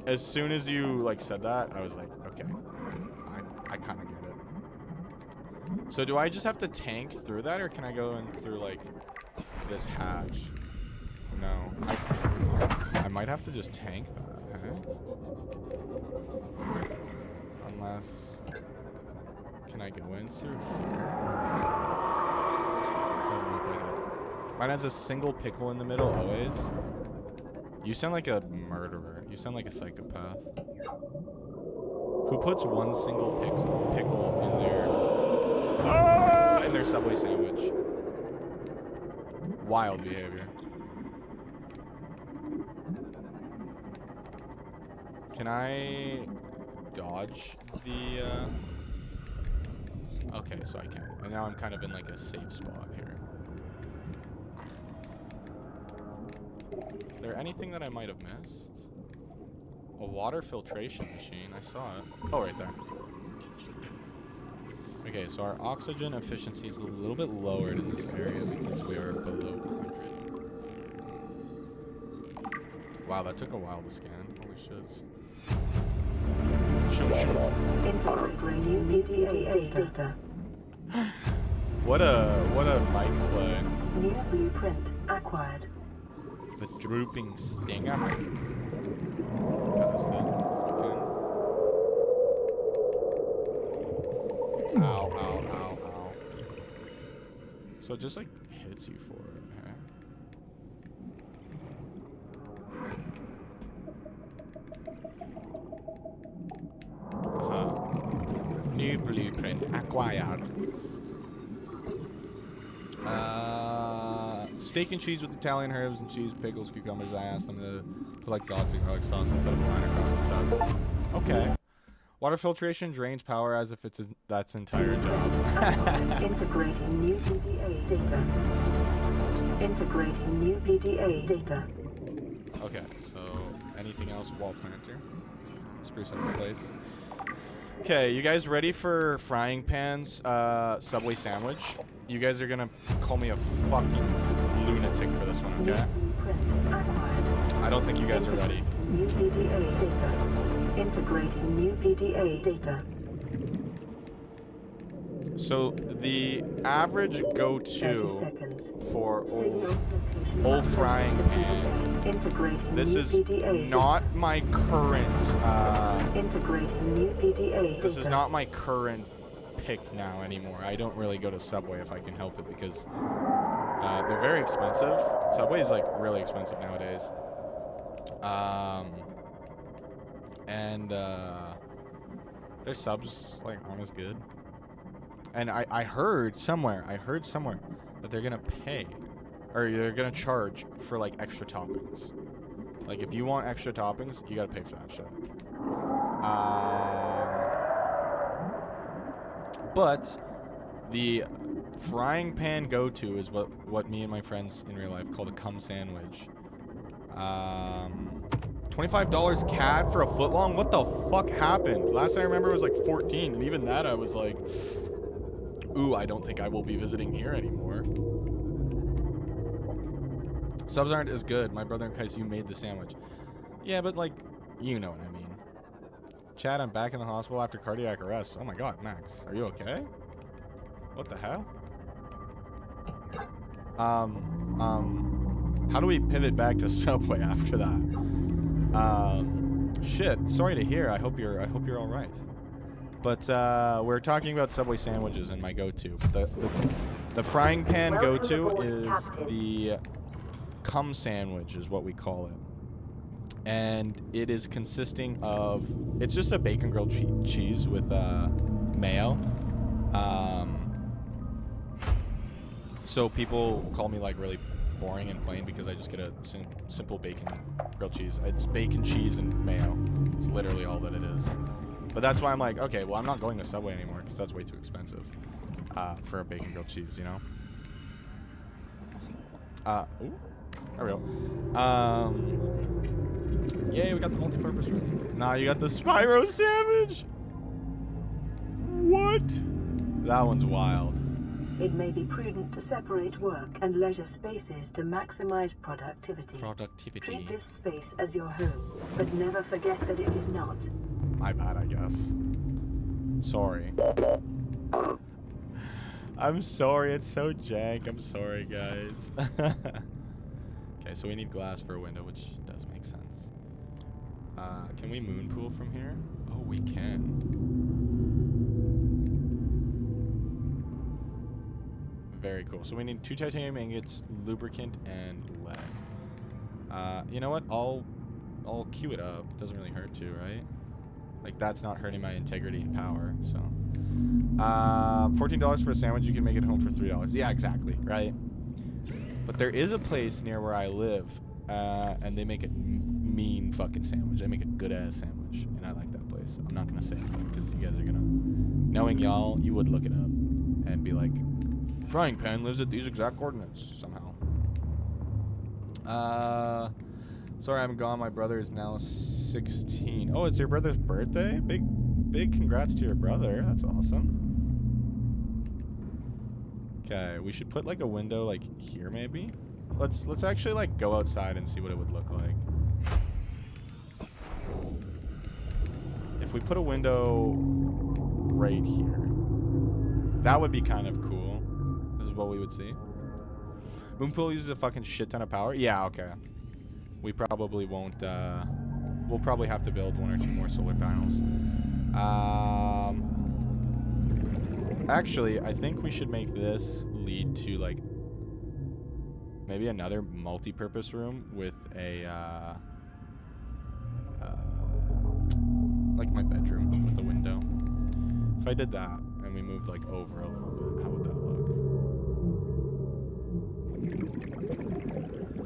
As soon as you like said that, I was like, okay, I kind of get it. So do I just have to tank through that, or can I go in through like this hatch? No, I might have to just tank that. Unless, can I go in through here? Doesn't look like it. Mine has a single pickle in the middle always. You sound like a murderer. You sound like a psychopath. Who puts one single pickle in their Subway sandwich? Wild behavior. Can I dodge the, okay, so I can. And now I'm kind of in like a safe spot here. Is there anything that I might have missed? A water filtration machine, I saw it. Oh, right there. Okay, so our oxygen efficiency is a little bit lowered in this area because we are below 100. Wow, that took a while to scan. Holy shiz. Integrating new PDA data. What a mic play. New blueprint acquired. The drooping stinger. Past it. Okay. Ow. So it just like hits you for it, huh? New blueprint acquired. Steak and cheese with Italian herbs and cheese, pickles, cucumbers. I asked them to put like dogs and garlic sauce instead of a line across the sub. Okay. Water filtration drains power as if it's that's entire job. Integrating new PDA data. Integrating new PDA data. Okay, so anything else? Wall planter. Spruce up the place. Okay, you guys ready for frying pans Subway sandwich? You guys are gonna call me a fucking lunatic for this one, okay? I don't think you guys are ready. New PDA data. Integrating new PDA data. So the average 30 go-to seconds. for Signal location old updated frying to pan. PDA. Integrating This new is PDA not data. my current. Integrating new PDA This is data. not my current pick now anymore. I don't really go to Subway if I can help it because they're very expensive. Subway is like really expensive nowadays. And their subs like aren't as good. And I heard somewhere that they're gonna pay, or they're gonna charge for like extra toppings. Like if you want extra toppings, you gotta pay for that shit. But the frying pan go-to is what me and my friends in real life call the cum sandwich. $25 CAD for a foot long? What the fuck happened? Last I remember it was like 14, and even that I was like, ooh, I don't think I will be visiting here anymore. Subs aren't as good. My brother and Kaisu made the sandwich. Yeah, but like, you know what I mean. Chad, I'm back in the hospital after cardiac arrest. Oh my god, Max. Are you okay? What the hell? How do we pivot back to Subway after that? Shit. Sorry to hear. I hope you're all right. But we're talking about Subway sandwiches and my go-to. The frying pan Welcome go-to aboard, is Captain. the cum sandwich is what we call it. And it is consisting of, it's just a bacon grilled cheese with mayo. So people call me like really boring and plain because I just get a simple bacon grilled cheese. It's bacon, cheese, and mayo. It's literally all that it is. But that's why I'm like, okay, well, I'm not going to Subway anymore because that's way too expensive for a bacon grilled cheese, you know? Ooh, there we go. Yay, we got the multi-purpose room. Nah, you got the Spyro sandwich. What? That one's wild. It may be prudent to separate work and leisure spaces to maximize productivity. Treat this space as your home, but never forget that it is not. My bad, I guess. Sorry. I'm sorry, it's so jank. I'm sorry, guys. Okay, so we need glass for a window, which does make sense. Can we moon pool from here? Oh, we can. Very cool. So we need 2 titanium ingots, lubricant, and lead. You know what? I'll queue it up. Doesn't really hurt to, right? Like, that's not hurting my integrity and power, so. $14 for a sandwich. You can make it home for $3. Yeah, exactly, right? But there is a place near where I live, and they make a mean fucking sandwich. They make a good-ass sandwich, and I like that place. I'm not going to say it because you guys are going to... Knowing y'all, you would look it up and be like, frying pan lives at these exact coordinates somehow. Sorry I'm gone. My brother is now 16. Oh, it's your brother's birthday? Big congrats to your brother. That's awesome. Okay, we should put like a window like here maybe. Let's actually like go outside and see what it would look like. If we put a window right here, that would be kind of cool. This is what we would see. Moonpool uses a fucking shit ton of power. Yeah, okay. We probably won't. We'll probably have to build 1 or 2 more solar panels. Actually, I think we should make this lead to like maybe another multi-purpose room with a like my bedroom with a window. If I did that and we moved like over a little bit, how would that look?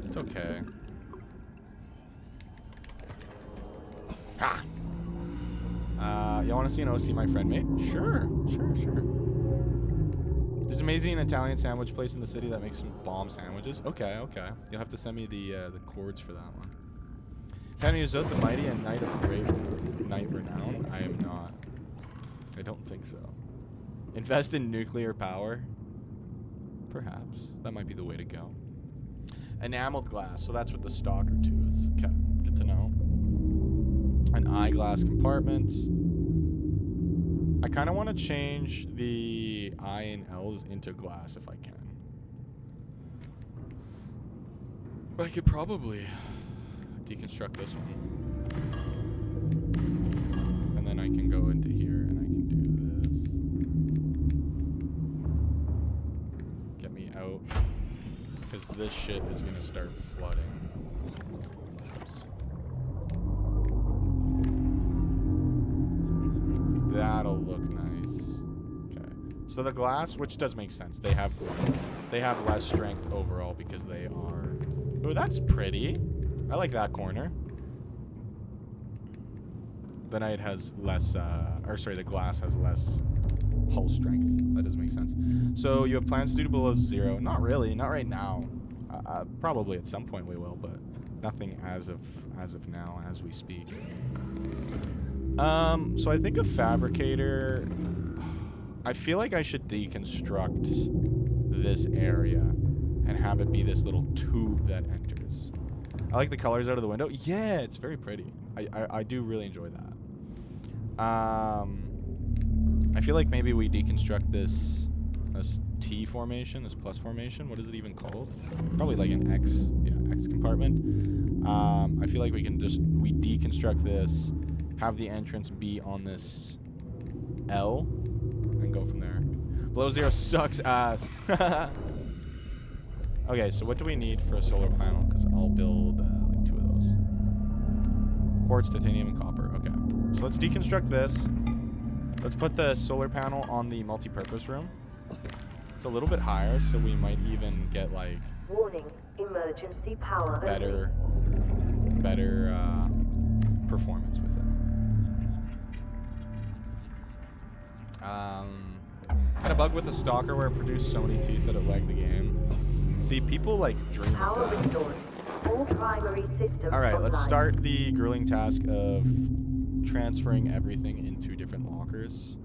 It's okay. Ah. Y'all want to see an OC my friend made? Sure. There's an amazing Italian sandwich place in the city that makes some bomb sandwiches. Okay. You'll have to send me the chords for that one. Can you Zot the Mighty and Knight of Great Knight Renown? I am not. I don't think so. Invest in nuclear power? Perhaps. That might be the way to go. Enameled glass. So that's with the stalker tooth. Okay. Good to know. An eyeglass compartment. I kind of want to change the I and L's into glass if I can. I could probably deconstruct this one. And then I can go into here and I can do this. Get me out. Because this shit is going to start flooding. Oops. That'll look nice. Okay. So the glass, which does make sense. They have less strength overall because they are... Oh, that's pretty. I like that corner. The knight has less, the glass has less hull strength. That does make sense. So you have plans to do below 0? Not really. Not right now. Probably at some point we will, but nothing as of now, as we speak. So I think a fabricator... I feel like I should deconstruct this area and have it be this little tube that enters. I like the colors out of the window. Yeah, it's very pretty. I do really enjoy that. I feel like maybe we deconstruct this T formation, this plus formation. What is it even called? Probably like an X compartment. I feel like we deconstruct this, have the entrance be on this L, and go from there. Below 0 sucks ass. Okay, so what do we need for a solar panel? Because I'll build like 2 of those. Quartz, titanium, and copper. Okay, so let's deconstruct this. Let's put the solar panel on the multi-purpose room. It's a little bit higher, so we might even get like... Warning, emergency power better performance with it. Had a bug with the Stalker where it produced so many teeth that it lagged the game. See, people like dream power of that. Restored. All primary systems Alright, let's online. start the grueling task of transferring everything into different lockers.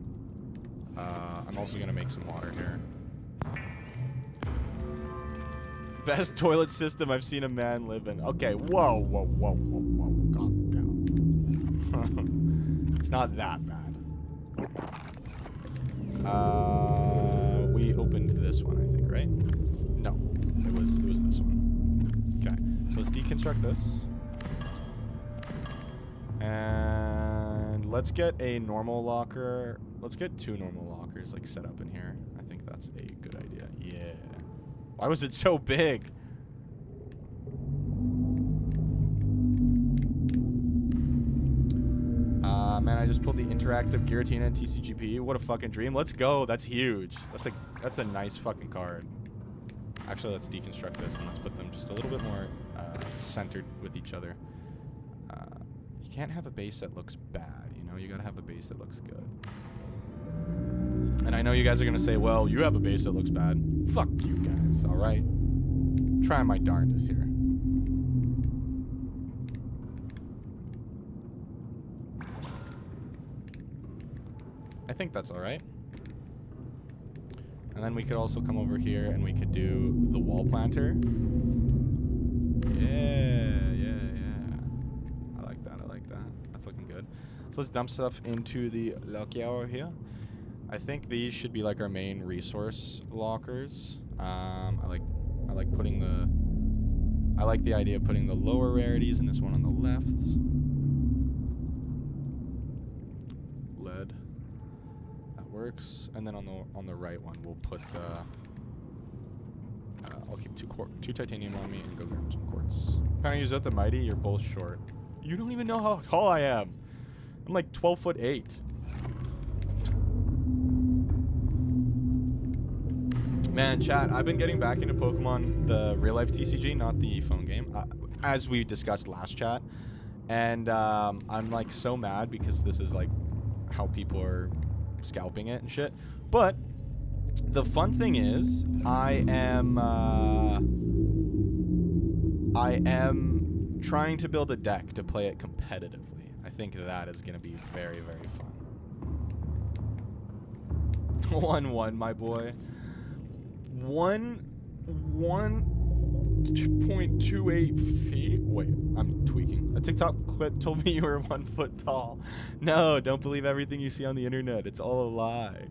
I'm also going to make some water here. Best toilet system I've seen a man live in. Okay, whoa. Calm down. It's not that bad. We opened this one, I think, right? No, it was this one. Okay, so let's deconstruct this. And let's get a normal locker. Let's get 2 normal lockers, like, set up in here. I think that's a good idea. Yeah. Why was it so big? Man, I just pulled the interactive Giratina and TCGP. What a fucking dream. Let's go. That's huge. That's a nice fucking card. Actually, let's deconstruct this and let's put them just a little bit more centered with each other. You can't have a base that looks bad, you know? You gotta have a base that looks good. And I know you guys are gonna say, well, you have a base that looks bad. Fuck you guys, alright? Trying my darndest here. I think that's alright. And then we could also come over here and we could do the wall planter. Yeah. I like that. That's looking good. So let's dump stuff into the locker here. I think these should be like our main resource lockers. I like the idea of putting the lower rarities in this one on the left. Lead. That works. And then on the right one we'll put I'll keep 2 titanium on me and go grab some quartz. Can I use out the mighty? You're both short. You don't even know how tall I am. I'm like 12'8". Man, chat, I've been getting back into Pokemon, the real-life TCG, not the phone game, as we discussed last chat. And I'm like so mad because this is like how people are scalping it and shit. But the fun thing is, I am trying to build a deck to play it competitively. I think that is going to be very, very fun. 1-1, my boy. 1.28 feet. Wait, I'm tweaking. TikTok clip told me you were 1 foot tall. No, don't believe everything you see on the internet. It's all a lie.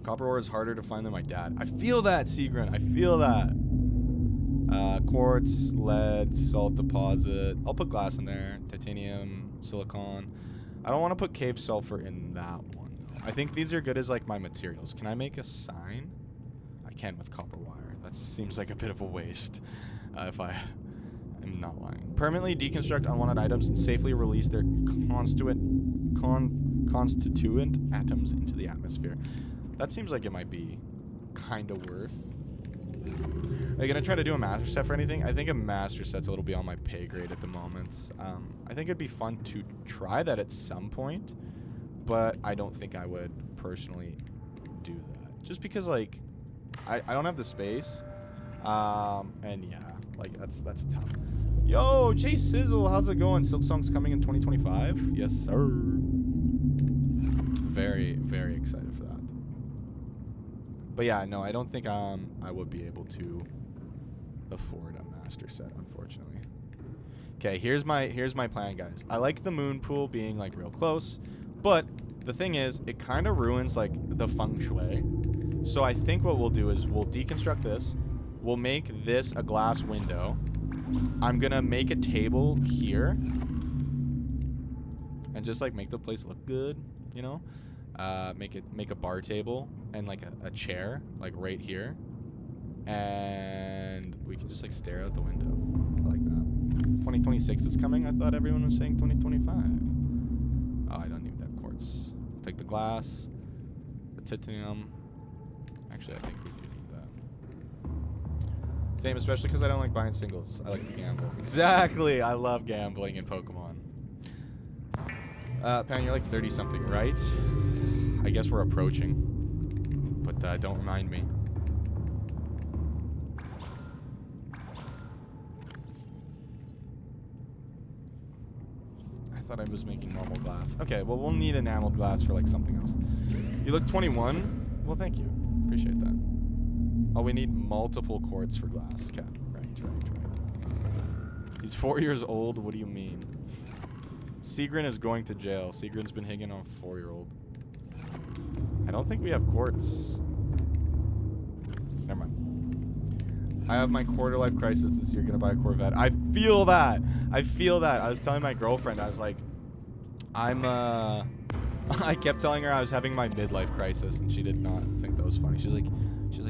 Copper ore is harder to find than my dad. I feel that, Seagrin. I feel that. Quartz, lead, salt deposit. I'll put glass in there. Titanium, silicon. I don't want to put cave sulfur in that one. I think these are good as like my materials. Can I make a sign? I can with copper wire. That seems like a bit of a waste. If I am not lying. Permanently deconstruct unwanted items and safely release their constituent atoms into the atmosphere. That seems like it might be kind of worth. Are you gonna try to do a master set for anything? I think a master set's a little beyond my pay grade at the moment. I think it'd be fun to try that at some point, but I don't think I would personally do that. Just because, like, I don't have the space. And yeah, like, that's tough. Yo, Chase Sizzle, how's it going? Silksong's coming in 2025? Yes, sir. Very, very excited for that. But yeah, no, I don't think I would be able to afford a master set, unfortunately. Okay, here's my plan, guys. I like the moon pool being like real close, but the thing is, it kind of ruins like the feng shui. So I think what we'll do is we'll deconstruct this. We'll make this a glass window. I'm gonna make a table here and just like make the place look good, you know? Make a bar table and like a chair like right here, and we can just like stare out the window. I like that. 2026 is coming. I thought everyone was saying 2025. Oh, I don't need that quartz. Take the glass, the titanium. Actually, I think we do need that. Same, especially because I don't like buying singles. I like to gamble. Exactly. I love gambling in Pokemon. Pan, you're like 30 something, right? I guess we're approaching, but don't remind me. I thought I was making normal glass. Okay, well, we'll need enameled glass for like something else. You look 21? Well, thank you. Appreciate that. Oh, we need multiple quartz for glass. Okay, right. He's 4 years old? What do you mean? Seagrin is going to jail. Seagrin's been hanging on a 4-year-old. I don't think we have quartz. Never mind. I have my quarter life crisis this year. Gonna buy a Corvette. I feel that. I was telling my girlfriend, I was like, I kept telling her I was having my midlife crisis, and she did not think that was funny. She's like,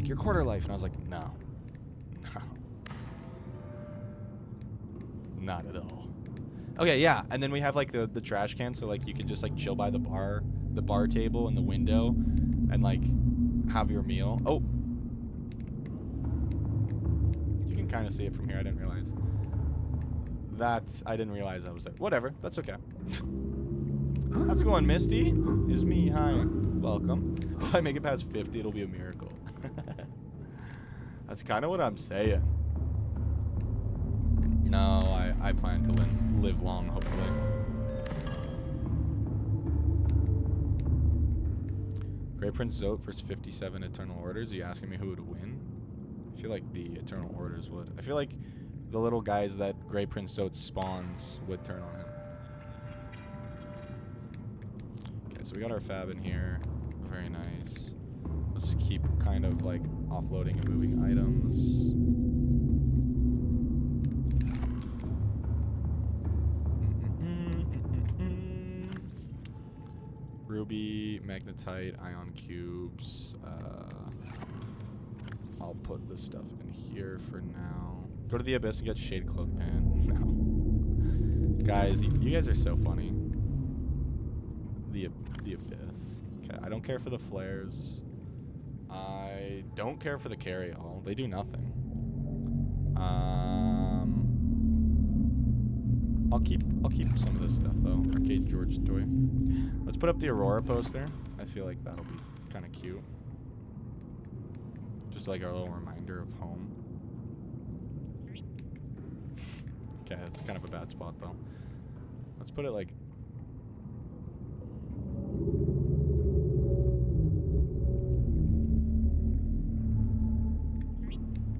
your quarter life, and I was like, no, not at all. Okay, yeah, and then we have like the trash can, so like you can just like chill by the bar table in the window and like have your meal. Oh, you can kind of see it from here. I didn't realize I was there. Whatever, that's okay. How's it going, Misty? Is me. Hi, welcome. If I make it past 50, it'll be a miracle. That's kind of what I'm saying. No, I plan to live long, hopefully. Grey Prince Zote versus 57 Eternal Orders. Are you asking me who would win? I feel like the Eternal Orders would. I feel like the little guys that Grey Prince Zote spawns would turn on him. Okay, so we got our fab in here. Very nice. Let's keep kind of like offloading and moving items. Ruby, magnetite, ion cubes. I'll put this stuff in here for now. Go to the abyss and get shade cloak pan. No. Guys, you guys are so funny. The abyss. Okay, I don't care for the flares. I don't care for the carry-all. They do nothing. I'll keep some of this stuff though. Arcade George toy. Let's put up the Aurora poster. I feel like that'll be kind of cute. Just like our little reminder of home. Okay, that's kind of a bad spot though. Let's put it like...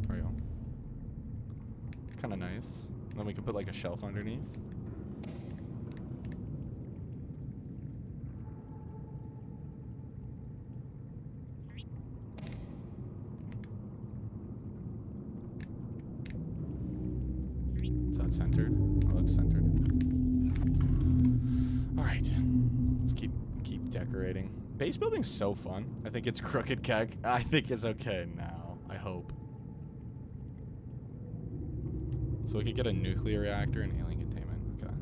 There we go. kind of nice. And then we could put like a shelf underneath. Is that centered? That looks centered. All right, let's keep decorating. Base building's so fun. I think it's crooked keg. I think it's okay now. I hope. So we could get a nuclear reactor and alien containment. Okay.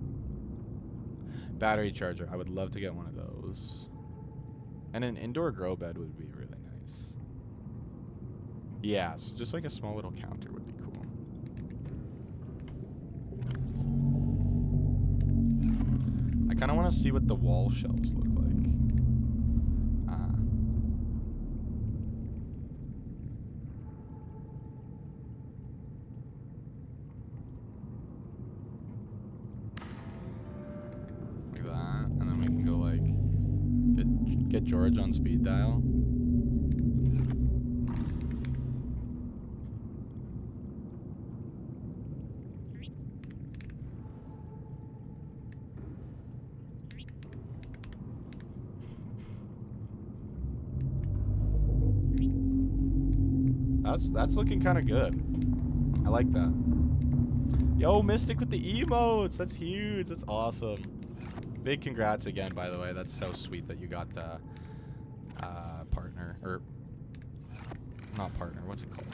Battery charger. I would love to get one of those. And an indoor grow bed would be really nice. Yeah, so just like a small little counter would be cool. I kind of want to see what the wall shelves look like. Like that, and then we can go like get George on speed dial. That's looking kind of good. I like that. Yo, Mystic with the emotes. That's huge. That's awesome. Big congrats again, by the way. That's so sweet that you got partner, or not partner. What's it called?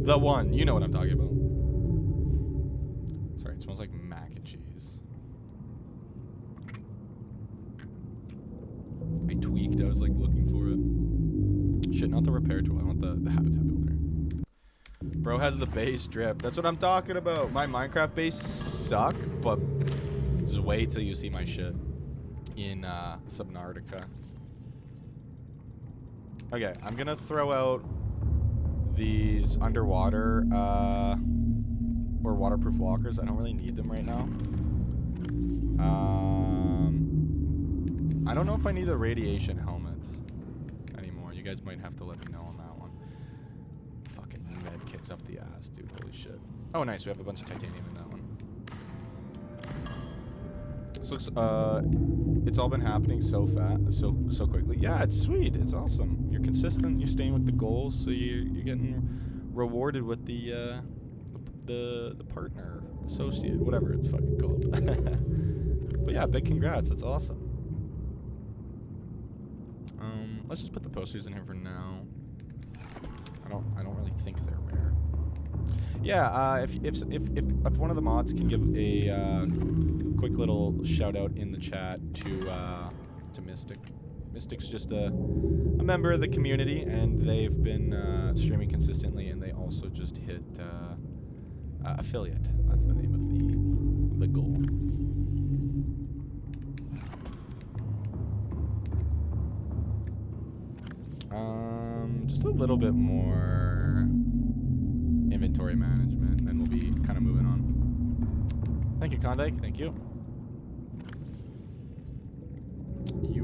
The one. You know what I'm talking about. Sorry, it smells like mac and cheese. I tweaked. I was like looking for it. Shit, not the repair tool. I want the habitat builder. Bro has the base drip. That's what I'm talking about. My Minecraft base suck, but just wait till you see my shit in Subnautica. Okay, I'm gonna throw out these underwater or waterproof lockers. I don't really need them right now. I don't know if I need a radiation helmet anymore. You guys might have to let me know on that one. Fucking med kits up the ass, dude. Holy shit. Oh, nice. We have a bunch of titanium in that one. This looks, it's all been happening so so quickly. Yeah, it's sweet. It's awesome. You're consistent. You're staying with the goals, so you're getting rewarded with the partner, associate, whatever it's fucking called. But yeah, big congrats. That's awesome. Let's just put the posters in here for now. I don't really think they're rare. Yeah, if one of the mods can give a quick little shout out in the chat to Mystic. Mystic's just a member of the community, and they've been streaming consistently, and they also just hit affiliate. That's the name of the goal. Just a little bit more inventory management, and then we'll be kind of moving on. Thank you, Kondike. Thank you. You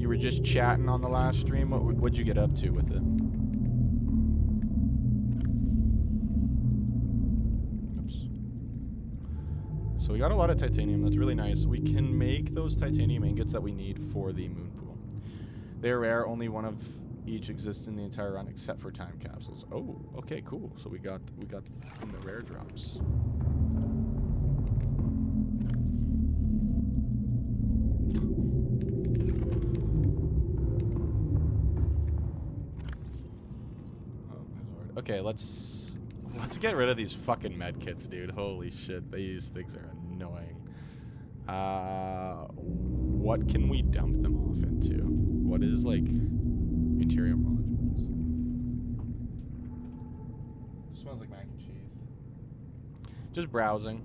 were just chatting on the last stream. What'd you get up to with it? Oops. So we got a lot of titanium. That's really nice. We can make those titanium ingots that we need for the moon pool. They're rare. Only one of each exists in the entire run except for time capsules. Oh, okay, cool. So we got in the rare drops. Oh my lord. Okay, let's get rid of these fucking med kits, dude. Holy shit, these things are annoying. What can we dump them off into? What is like interior modules? Smells like mac and cheese. Just browsing.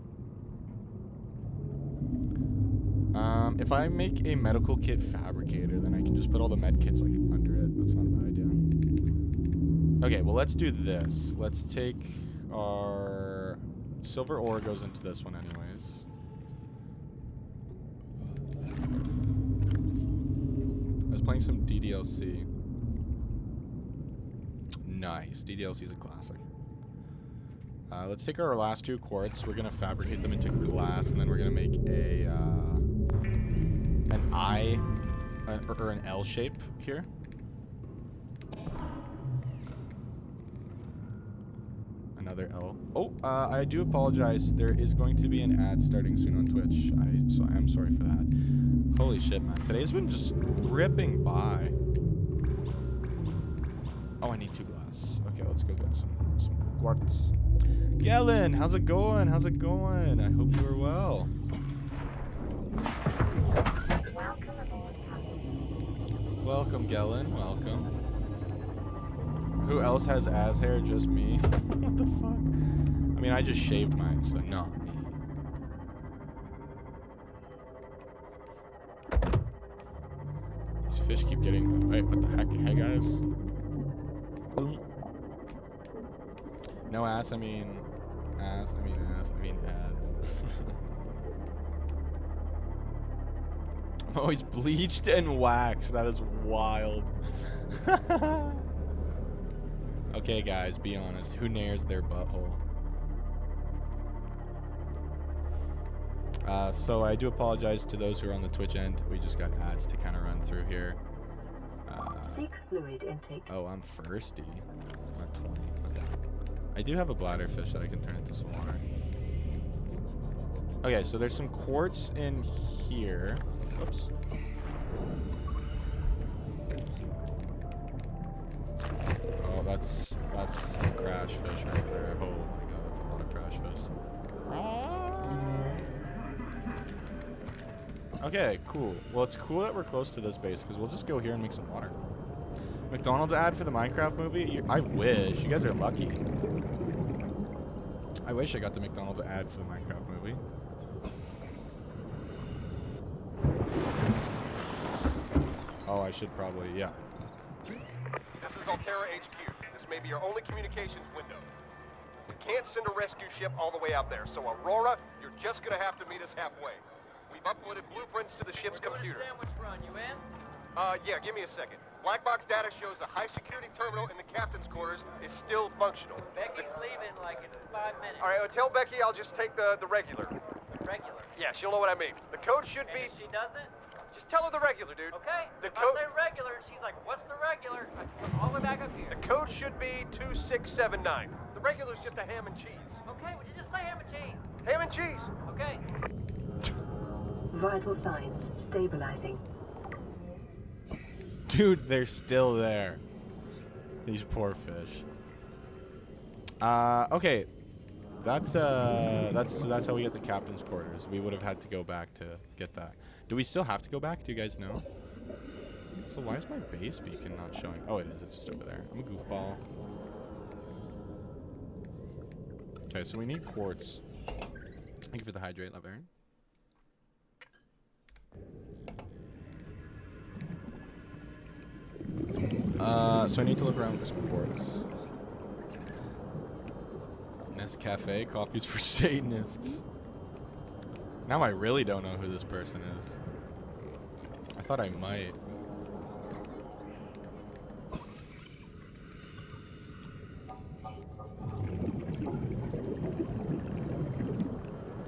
If I make a medical kit fabricator, then I can just put all the med kits like under it. That's not a bad idea. Okay, well let's do this. Let's take our silver ore goes into this one anyways. I was playing some DDLC. Nice. DDLC is a classic. Let's take our last 2 quartz. We're gonna fabricate them into glass, and then we're gonna make a an I or an L shape here. Another L. Oh, I do apologize. There is going to be an ad starting soon on Twitch. So I am sorry for that. Holy shit, man. Today's been just ripping by. Oh, I need 2 glass. Okay, let's go get some quartz. Gellin, how's it going? How's it going? I hope you are well. Welcome, Gellin. Welcome. Who else has ass hair? Just me? What the fuck? I mean, I just shaved mine, so not me. These fish keep getting... Wait, what the heck? Hey, guys. No ass, I mean... Ass, I mean ads. I'm always bleached and waxed. That is wild. Okay, guys, be honest. Who nares their butthole? So I do apologize to those who are on the Twitch end. We just got ads to kind of run through here. Seek fluid intake. Oh, I'm thirsty. Not 20. Okay. I do have a bladderfish that I can turn into some water. Okay, so there's some quartz in here. Whoops. Oh, that's some crash fish right there. Oh my god, that's a lot of crash fish. Okay, cool. Well, it's cool that we're close to this base because we'll just go here and make some water. McDonald's ad for the Minecraft movie? I wish. You guys are lucky. I wish I got the McDonald's ad for the Minecraft movie. Oh, I should probably, yeah. This is Altera HQ. This may be your only communications window. We can't send a rescue ship all the way out there, so Aurora, you're just gonna have to meet us halfway. We've uploaded blueprints to the ship's computer. Sandwich run, you in? Yeah, give me a second. Black box data shows the high security terminal in the captain's quarters is still functional. Becky's leaving like in 5 minutes. All right, tell Becky I'll just take the regular. Regular. Yeah, she'll know what I mean. The code should And be... if she doesn't? Just tell her the regular, dude. Okay. The If I code... say regular, she's like, what's the regular? I come all the way back up here. The code should be 2679. The regular's just a ham and cheese. Okay, would you just say ham and cheese? Ham and cheese. Okay. Vital signs stabilizing. Dude, they're still there. These poor fish. Okay. That's how we get the captain's quarters. We would have had to go back to get that. Do we still have to go back? Do you guys know? So why is my base beacon not showing? Oh, it is. It's just over there. I'm a goofball. Okay, so we need quartz. Thank you for the hydrate, Laverne. So I need to look around for some quartz. Nescafe, coffees for Satanists. Now I really don't know who this person is. I thought I might.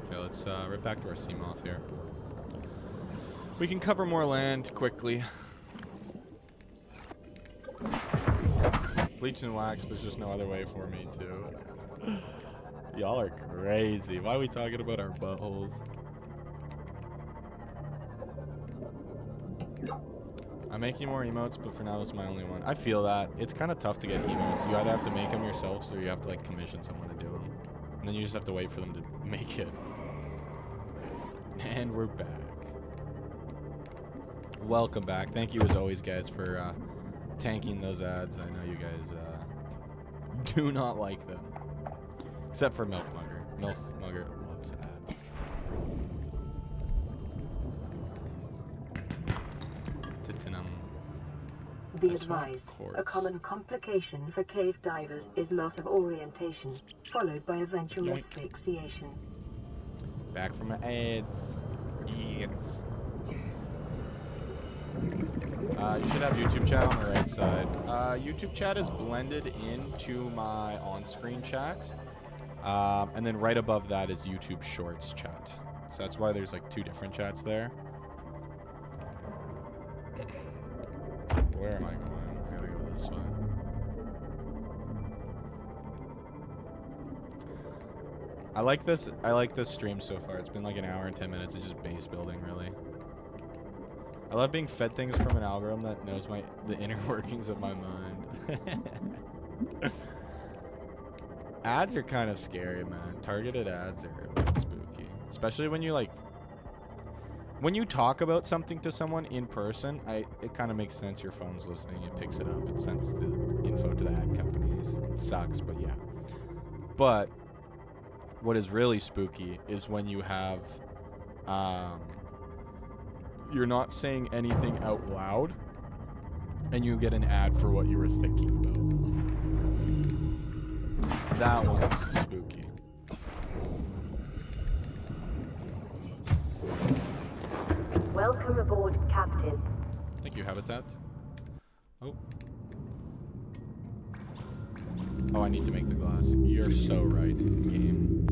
Okay, let's right back to our Seamoth here. We can cover more land quickly. Bleach and wax, there's just no other way for me to. Y'all are crazy. Why are we talking about our buttholes? I'm making more emotes, but for now this is my only one. I feel that. It's kind of tough to get emotes. You either have to make them yourself, or you have to like commission someone to do them. And then you just have to wait for them to make it. And we're back. Welcome back. Thank you as always, guys, for tanking those ads. I know you guys do not like them. Except for Milf Mugger. Milf Mugger loves ads. Titanum. Be advised, a common complication for cave divers is loss of orientation, followed by eventual asphyxiation. Back from my ads. Yes. You should have YouTube chat on the right side. YouTube chat is blended into my on-screen chat. And then right above that is YouTube Shorts chat. So that's why there's like 2 different chats there. Where am I going? I gotta go this way. I like this stream so far. It's been like an hour and 10 minutes of just base building, really. I love being fed things from an algorithm that knows the inner workings of my mind. Ads are kind of scary, man. Targeted ads are really spooky. Especially when you when you talk about something to someone in person, it kind of makes sense. Your phone's listening, it picks it up, it sends the info to the ad companies. It sucks, but yeah. But what is really spooky is when you have you're not saying anything out loud and you get an ad for what you were thinking about. That one's spooky. Welcome aboard, Captain. Thank you, Habitat. Oh. Oh, I need to make the glass. You're so right, game.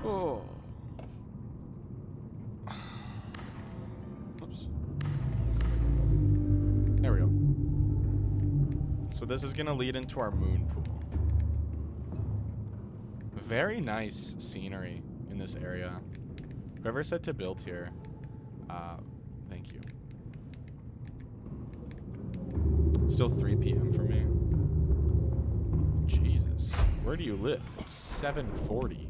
Oh. Oops. There we go. So this is gonna lead into our moon pool. Very nice scenery in this area. Whoever said to build here, thank you. Still 3 p.m. for me. Jesus. Where do you live? 7:40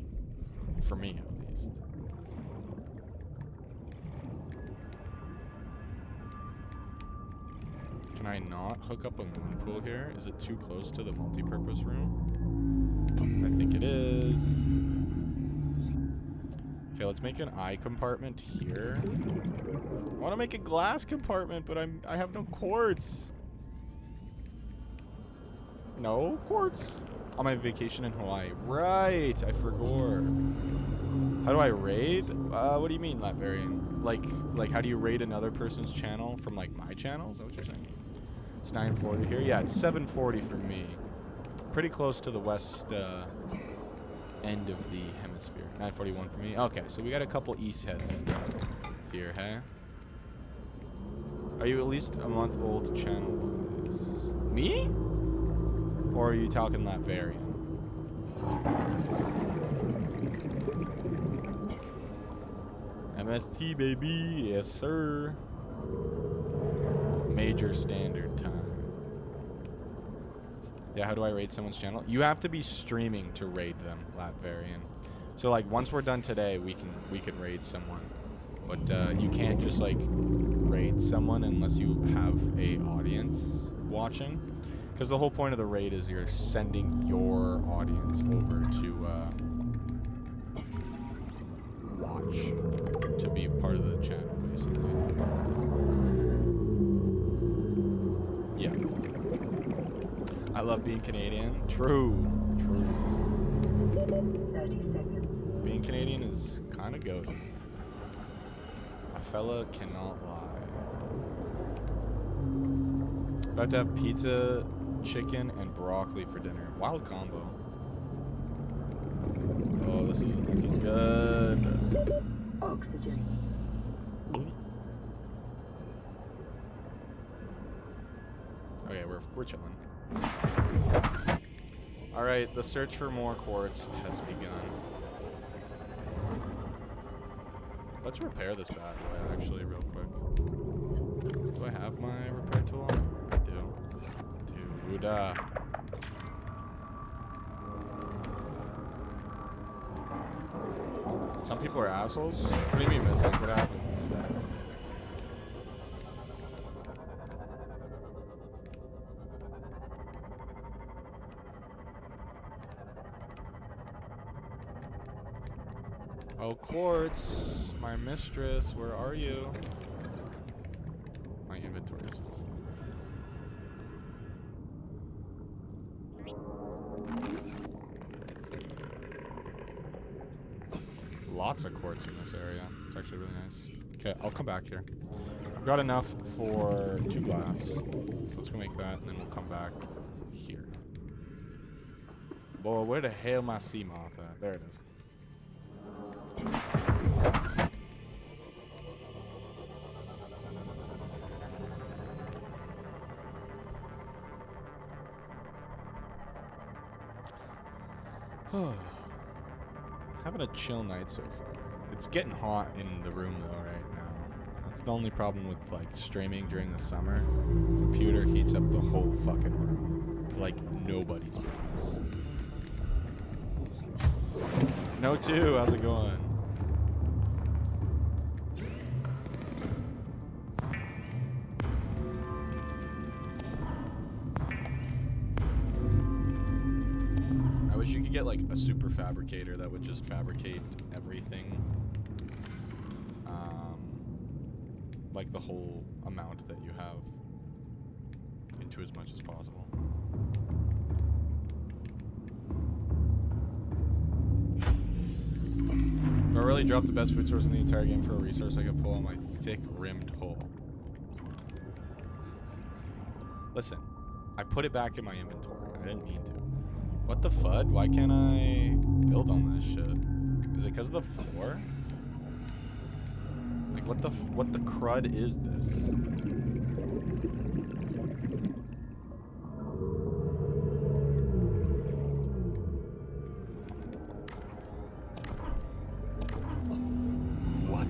for me, at least. Can I not hook up a moon pool here? Is it too close to the multi-purpose room? I think it is. Okay, let's make an eye compartment here. I want to make a glass compartment, but I have no quartz. No quartz? On my vacation in Hawaii. Right, I forgot. How do I raid? What do you mean, Latvarian? Like how do you raid another person's channel from like my channel? Is that what you're saying? It's 9:40 here. Yeah, it's 7:40 for me. Pretty close to the west end of the hemisphere. 9:41 for me. Okay, so we got a couple east heads here, hey? Are you at least a month old channel-wise? Me? Or are you talking Latvarian? MST, baby. Yes, sir. Major Standard Time. Yeah, how do I raid someone's channel? You have to be streaming to raid them, Latvarian. So like once we're done today, we can raid someone. But you can't just like raid someone unless you have a audience watching. Because the whole point of the raid is you're sending your audience over to watch, to be part of the channel, basically. Yeah. I love being Canadian. True. 30 seconds. Being Canadian is kind of goated. A fella cannot lie. About to have pizza, chicken, and broccoli for dinner. Wild combo. Oh, this is looking good. Oxygen. Okay, we're chilling. Alright, the search for more quartz has begun. Let's repair this bad boy, actually, real quick. Do I have my repair tool on? I do. Dude. Some people are assholes? What do you mean, Mystic? What happened? Oh, quartz, my mistress, where are you? My inventory is full. Lots of quartz in this area. It's actually really nice. Okay, I'll come back here. I've got enough for 2 glass. So let's go make that, and then we'll come back here. Boy, where the hell my sea moth at? There it is. Having a chill night so far. It's getting hot in the room though right now. That's the only problem with like streaming during the summer. Computer heats up the whole fucking room. Like nobody's business. No 2, how's it going? I wish you could get like a super fabricator that would just fabricate everything. Like the whole amount that you have into as much as possible. I really dropped the best food source in the entire game for a resource I could pull on my thick-rimmed hole. Listen, I put it back in my inventory. I didn't mean to. What the FUD? Why can't I build on this shit? Is it because of the floor? Like, what the crud is this? What?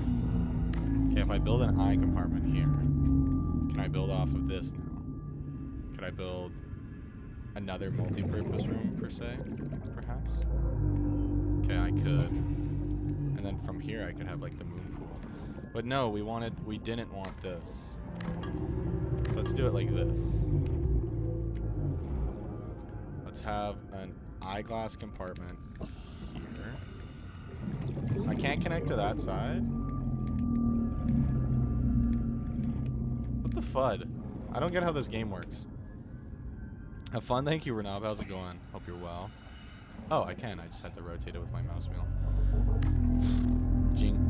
Okay, if I build an eye compartment here, can I build off of this now? Could I build another multi-purpose room, per se? Perhaps? Okay, I could. And then from here, I could have, like, the moon pool. But no, we didn't want this. So let's do it like this. Let's have an eyeglass compartment here. I can't connect to that side. What the FUD? I don't get how this game works. Have fun, thank you, Renab. How's it going? Hope you're well. Oh, I can. I just had to rotate it with my mouse wheel.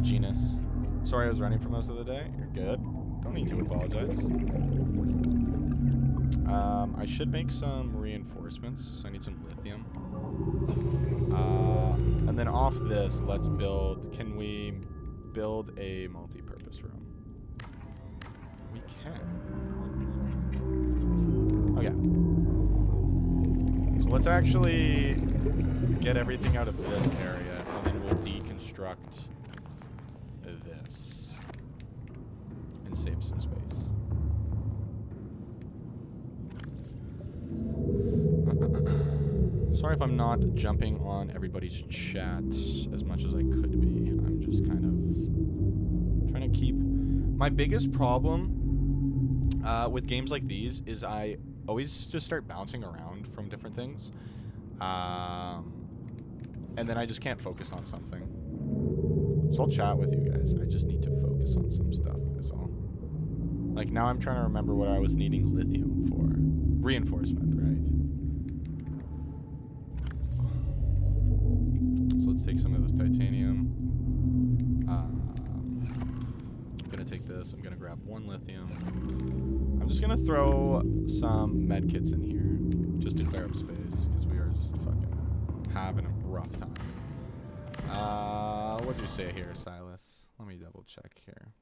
Genus. Sorry I was running for most of the day. You're good. Don't need to apologize. I should make some reinforcements, so I need some lithium. And then off this, let's build... Can we build a multi-purpose room? We can. Okay. So let's actually get everything out of this area, and then we'll deconstruct this and save some space. Sorry if I'm not jumping on everybody's chat as much as I could be. I'm just kind of trying to keep... My biggest problem with games like these is I always just start bouncing around from different things. And then I just can't focus on something. So I'll chat with you guys. I just need to focus on some stuff, is all. Like, now I'm trying to remember what I was needing lithium for. Reinforcement, right? So let's take some of this titanium. I'm gonna take this. I'm gonna grab 1 lithium. I'm just gonna throw some med kits in here just to clear up space, because we are just fucking having a rough time. What'd you say here, Silas? Let me double check here.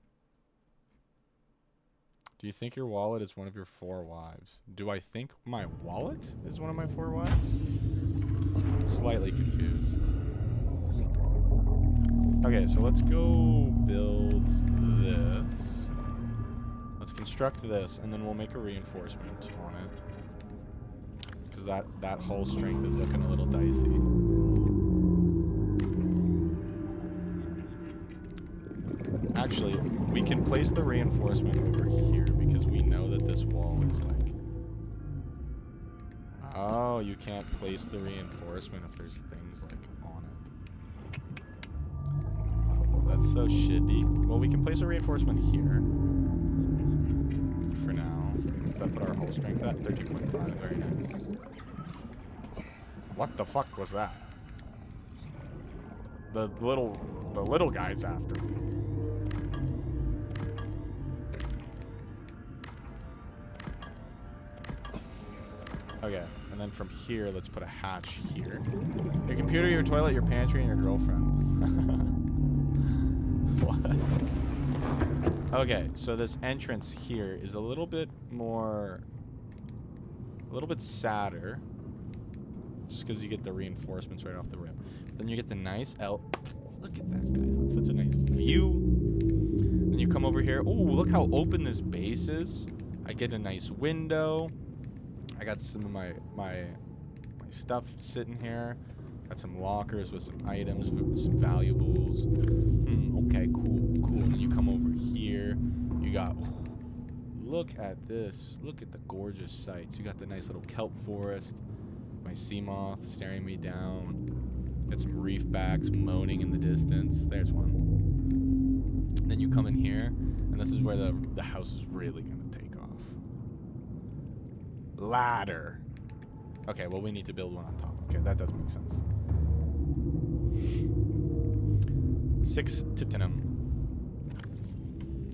Do you think your wallet is one of your 4 wives? Do I think my wallet is one of my 4 wives? Slightly confused. Okay, so let's go build this. Let's construct this, and then we'll make a reinforcement on it. Because that hull strength is looking a little dicey. Actually, we can place the reinforcement over here because we know that this wall is like... Oh, you can't place the reinforcement if there's things like on it. That's so shitty. Well, we can place a reinforcement here. For now. Does that put our hull strength at 13.5? Very nice. What the fuck was that? The little guy's after me. Okay, and then from here, let's put a hatch here. Your computer, your toilet, your pantry, and your girlfriend. What? Okay, so this entrance here is a little bit more... a little bit sadder. Just because you get the reinforcements right off the rip. Then you get the nice Look at that, guys. That's such a nice view. Then you come over here. Oh, look how open this base is. I get a nice window. I got some of my stuff sitting here. Got some lockers with some items, some valuables. Okay, cool. And then you come over here. You got... look at this. Look at the gorgeous sights. You got the nice little kelp forest. My sea moth staring me down. Got some reef backs moaning in the distance. There's one. Then you come in here, and this is where the house is really gonna take off. Ladder. Okay, well we need to build one on top. Okay, that does make sense. 6 titanium.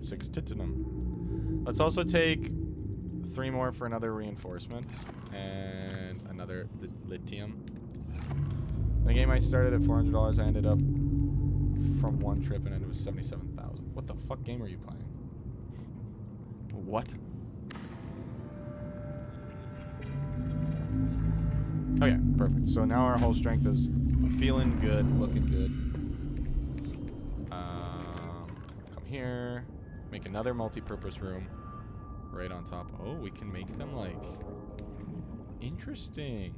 6 titanium. Let's also take 3 more for another reinforcement and another lithium. The game I started at $400. I ended up from one trip and it was 77,000. What the fuck game are you playing? What? Okay, perfect. So now our whole strength is feeling good, looking good. Come here, make another multi-purpose room right on top. Oh, we can make them like interesting.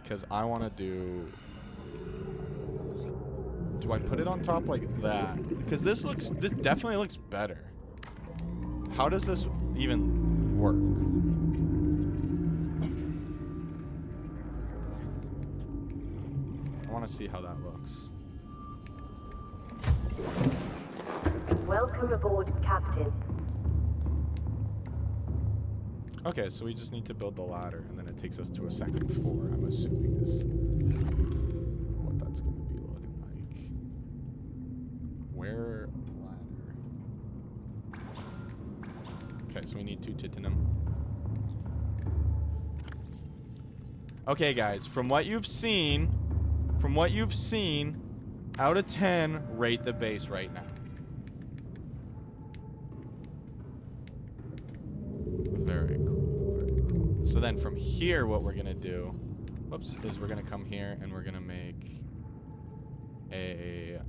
Because I want to do I put it on top like that? Because this definitely looks better. How does this even work? I want to see how that looks. Welcome aboard, Captain. Okay, so we just need to build the ladder, and then it takes us to a second floor, I'm assuming is what that's going to be looking like. Where ladder? Okay, so we need 2 titanium. Okay, guys, from what you've seen, out of 10, rate the base right now. Very cool, very cool. So then from here, what we're gonna do, whoops, is we're gonna come here and we're gonna make a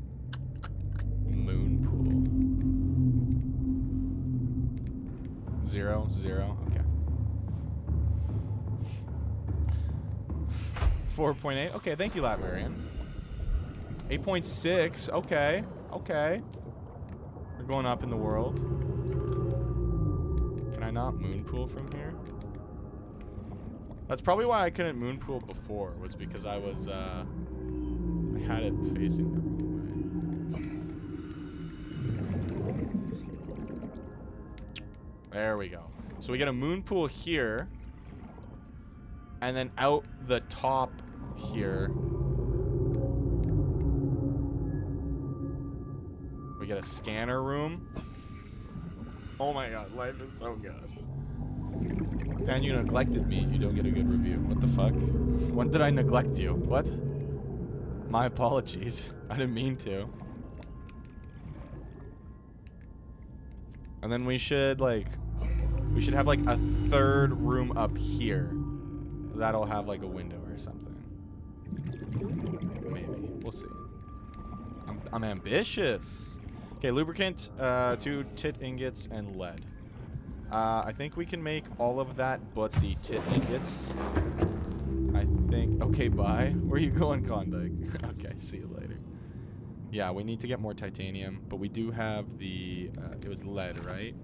moon pool. 0, 0, okay. 4.8, okay, thank you, Latmarian. 8.6, okay, okay. We're going up in the world. Can I not moonpool from here? That's probably why I couldn't moonpool before, was because I was, I had it facing the wrong way. There we go. So we get a moonpool here, and then out the top here, we get a scanner room. Oh my god, life is so good. Fan, you neglected me. You don't get a good review. What the fuck? When did I neglect you? What? My apologies. I didn't mean to. And then we should have like a third room up here. That'll have like a window or something. Maybe. We'll see. I'm ambitious. Okay, lubricant, 2 tit ingots, and lead. I think we can make all of that but the tit ingots. I think. Okay, bye. Where are you going, Klondike? Okay, see you later. Yeah, we need to get more titanium, but we do have the... it was lead, right?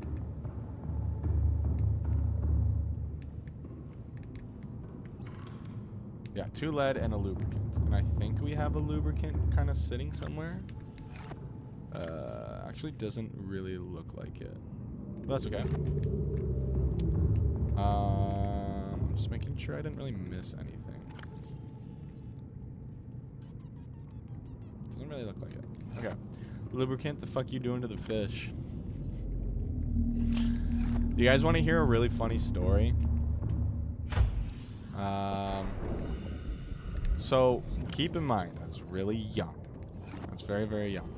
Yeah, 2 lead and a lubricant. And I think we have a lubricant kind of sitting somewhere. Actually doesn't really look like it. But that's okay. Just making sure I didn't really miss anything. Doesn't really look like it. Okay. Lubricant, the fuck you doing to the fish? Do you guys want to hear a really funny story? So keep in mind, I was really young. I was very, very young.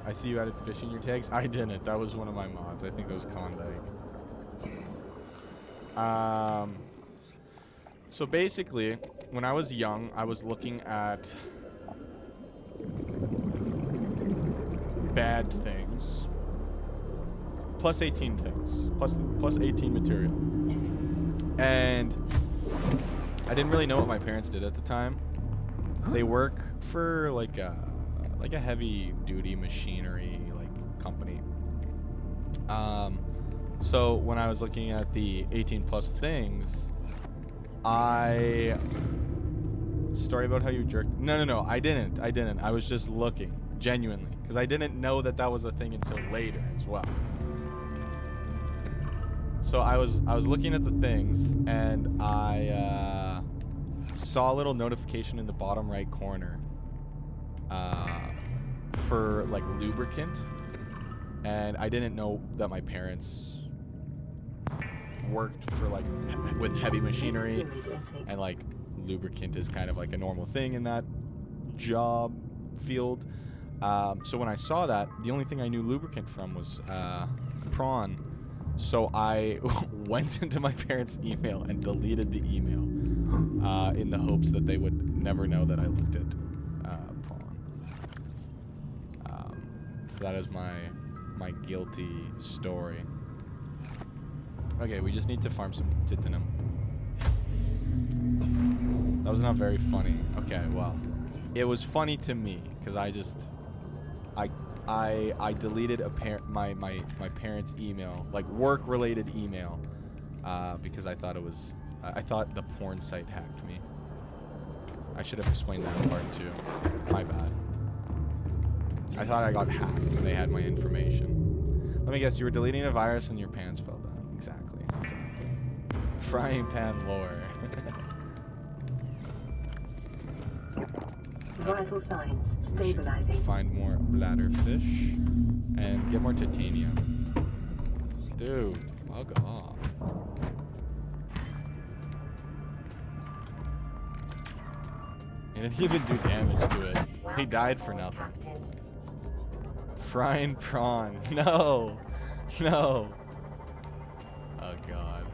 I see you added fish in your tags. I didn't. That was one of my mods. I think that was Klondike. So basically, when I was young, I was looking at bad things. Plus 18 things. Plus 18 material. And I didn't really know what my parents did at the time. They work for like a heavy duty machinery like company. So when I was looking at the 18 plus things, story about how you jerked. No, I didn't. I was just looking genuinely because I didn't know that that was a thing until later as well. So I was looking at the things, and I saw a little notification in the bottom right corner for like lubricant, and I didn't know that my parents worked for like with heavy machinery, and like lubricant is kind of like a normal thing in that job field. So when I saw that, the only thing I knew lubricant from was prawn. So I went into my parents' email and deleted the email in the hopes that they would never know that I looked at prawn. So that is my guilty story. Okay, we just need to farm some titanium. That was not very funny. Okay, well, it was funny to me because I deleted my parents' email, like work-related email, because I thought it was I thought the porn site hacked me. I should have explained that part too. My bad. I thought I got hacked and they had my information. Let me guess, you were deleting a virus and your pants fell down. Exactly. Frying pan lore. Vital signs stabilizing. Find more bladder fish and get more titanium. Dude, bug off. He didn't even do damage to it. He died for nothing. Frying prawn. No. No. Oh god.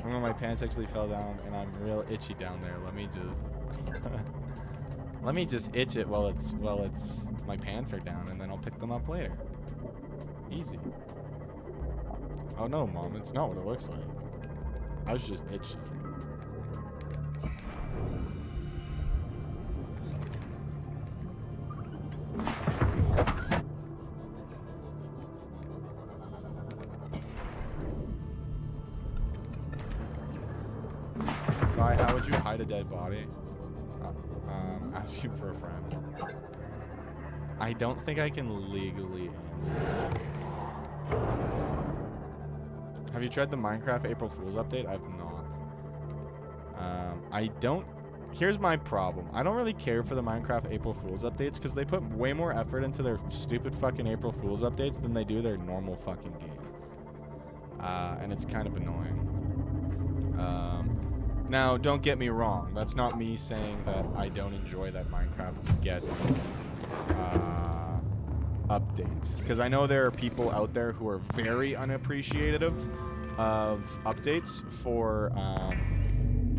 One of my pants actually fell down and I'm real itchy down there. Let me just let me just itch it while it's my pants are down, and then I'll pick them up later. Easy. Oh no, Mom, it's not what it looks like. I was just itchy. Why? How would you hide a dead body? Asking for a friend. I don't think I can legally answer. Have you tried the Minecraft April Fool's update? I've not. I don't. Here's my problem. I don't really care for the Minecraft April Fool's updates because they put way more effort into their stupid fucking April Fool's updates than they do their normal fucking game. And it's kind of annoying. Now, don't get me wrong. That's not me saying that I don't enjoy that Minecraft gets updates. Because I know there are people out there who are very unappreciative of updates for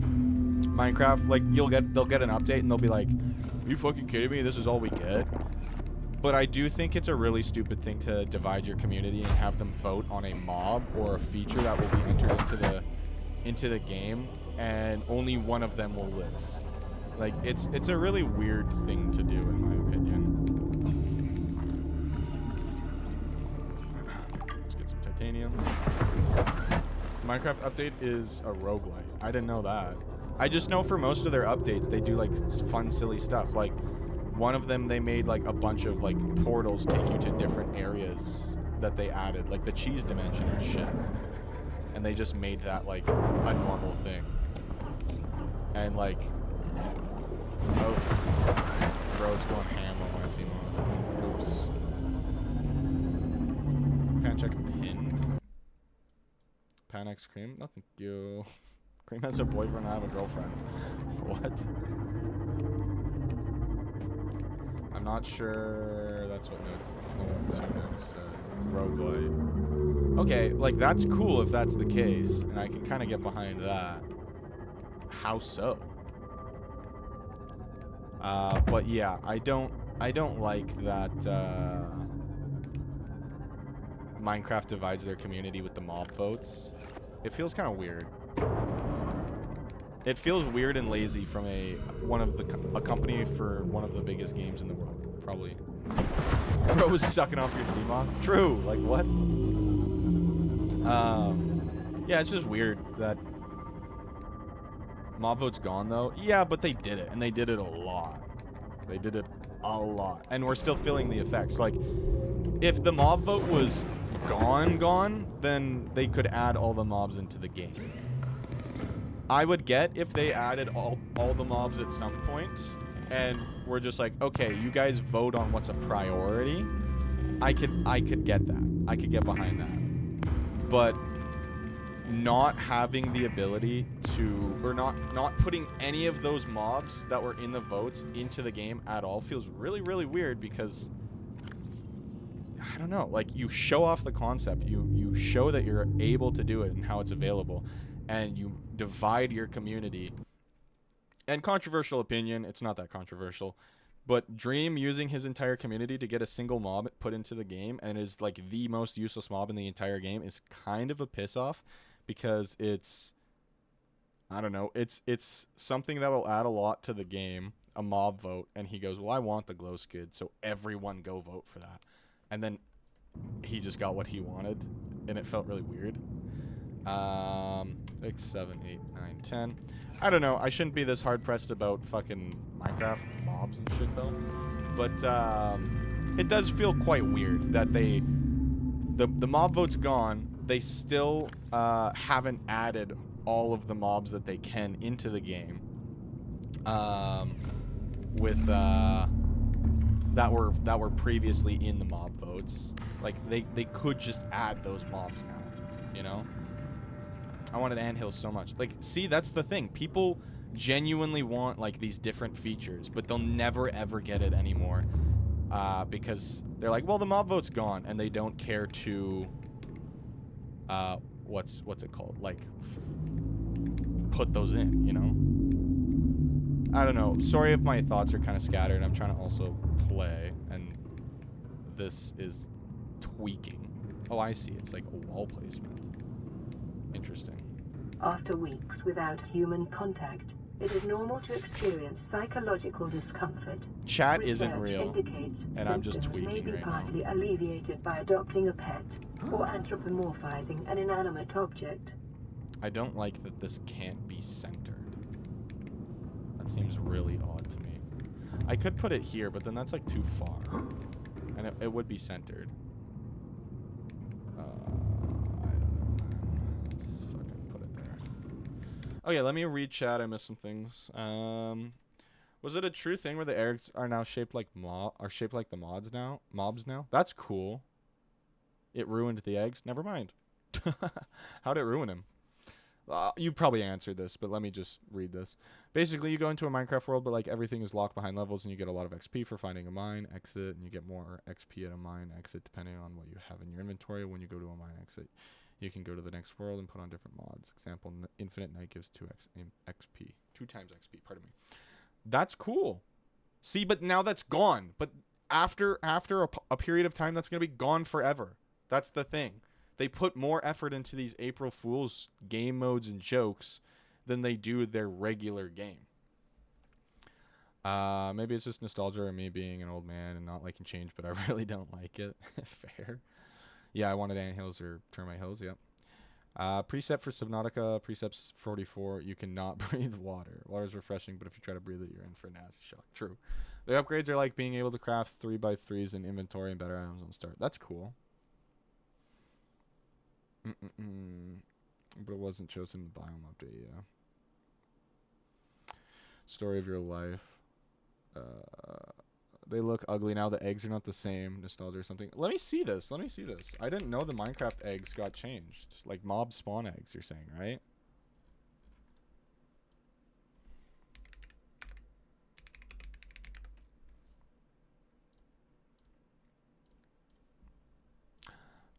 Minecraft. Like, they'll get an update and they'll be like, "Are you fucking kidding me? This is all we get?" But I do think it's a really stupid thing to divide your community and have them vote on a mob or a feature that will be entered into the game, and only one of them will live. Like, it's a really weird thing to do, in my opinion. Let's get some titanium. Minecraft update is a roguelite. I didn't know that. I just know for most of their updates, they do like fun, silly stuff. Like, one of them, they made like a bunch of like portals take you to different areas that they added, like the cheese dimension and shit. And they just made that like a normal thing. And like, oh, bro's going ham on my Oops. Pan check pinned. Panex Cream? No, thank you. Cream has a boyfriend, I have a girlfriend. What? I'm not sure that's what notes said. Roguelite. Okay, like that's cool if that's the case, and I can kind of get behind that. How so? But yeah, I don't like that Minecraft divides their community with the mob votes. It feels kind of weird. It feels weird and lazy from a company for one of the biggest games in the world, probably. Bro was sucking off your CMOC. True. Like what? Yeah, it's just weird that mob vote's gone though. Yeah, but they did it, and they did it a lot. They did it a lot, and we're still feeling the effects. Like, if the mob vote was gone, then they could add all the mobs into the game. I would get if they added all the mobs at some point, and we're just like, okay, you guys vote on what's a priority. I could get that. I could get behind that. But not having the ability to, or not putting any of those mobs that were in the votes into the game at all feels really, really weird, because I don't know, like, you show off the concept, you show that you're able to do it and how it's available, and you divide your community. And controversial opinion, it's not that controversial, but Dream using his entire community to get a single mob put into the game and is like the most useless mob in the entire game is kind of a piss off, because it's, I don't know, it's something that will add a lot to the game, a mob vote, and he goes, well, I want the glow skid, so everyone go vote for that. And then he just got what he wanted, and it felt really weird. 6, 7, 8, 9, 10. I don't know. I shouldn't be this hard pressed about fucking Minecraft mobs and shit though. But it does feel quite weird that the mob vote's gone. They still haven't added all of the mobs that they can into the game. With that were previously in the mob votes. Like they could just add those mobs now, you know? I wanted anthills so much. Like, see, that's the thing. People genuinely want like these different features, but they'll never ever get it anymore. Because they're like, well, the mob vote's gone, and they don't care to what's it called? Like put those in, you know? I don't know. Sorry if my thoughts are kind of scattered. I'm trying to also play, and this is tweaking. Oh, I see. It's like a wall placement. Interesting. After weeks without human contact, it is normal to experience psychological discomfort. Chat Research isn't real, indicates and I'm just symptoms may tweaking be right partly now. alleviated by adopting a pet or anthropomorphizing an inanimate object. I don't like that this can't be centered. That seems really odd to me. I could put it here, but then that's like too far. And it would be centered. I don't know. Let's fucking put it there. Okay, let me read chat. I missed some things. Was it a true thing where the eggs are now shaped like the mobs now? That's cool. It ruined the eggs. Never mind. How'd it ruin him? You probably answered this, but let me just read this. Basically, you go into a Minecraft world, but like everything is locked behind levels, and you get a lot of XP for finding a mine, exit, and you get more XP at a mine, exit, depending on what you have in your inventory. When you go to a mine, exit, you can go to the next world and put on different mods. Example, infinite night gives 2x XP. 2 times XP, pardon me. That's cool. See, but now that's gone. But after a period of time, that's going to be gone forever. That's the thing. They put more effort into these April Fool's game modes and jokes than they do their regular game. Maybe it's just nostalgia or me being an old man and not liking change, but I really don't like it. Fair. Yeah, I wanted anthills or termite hills, yep. Preset for Subnautica, precepts 44, you cannot breathe water. Water's refreshing, but if you try to breathe it, you're in for a nasty shock. True. The upgrades are like being able to craft 3x3s in inventory and better items on start. That's cool. But it wasn't chosen in the biome update, yeah. Story of your life. They look ugly now. The eggs are not the same. Nostalgia or something. Let me see this. Let me see this. I didn't know the Minecraft eggs got changed. Like mob spawn eggs, you're saying, right?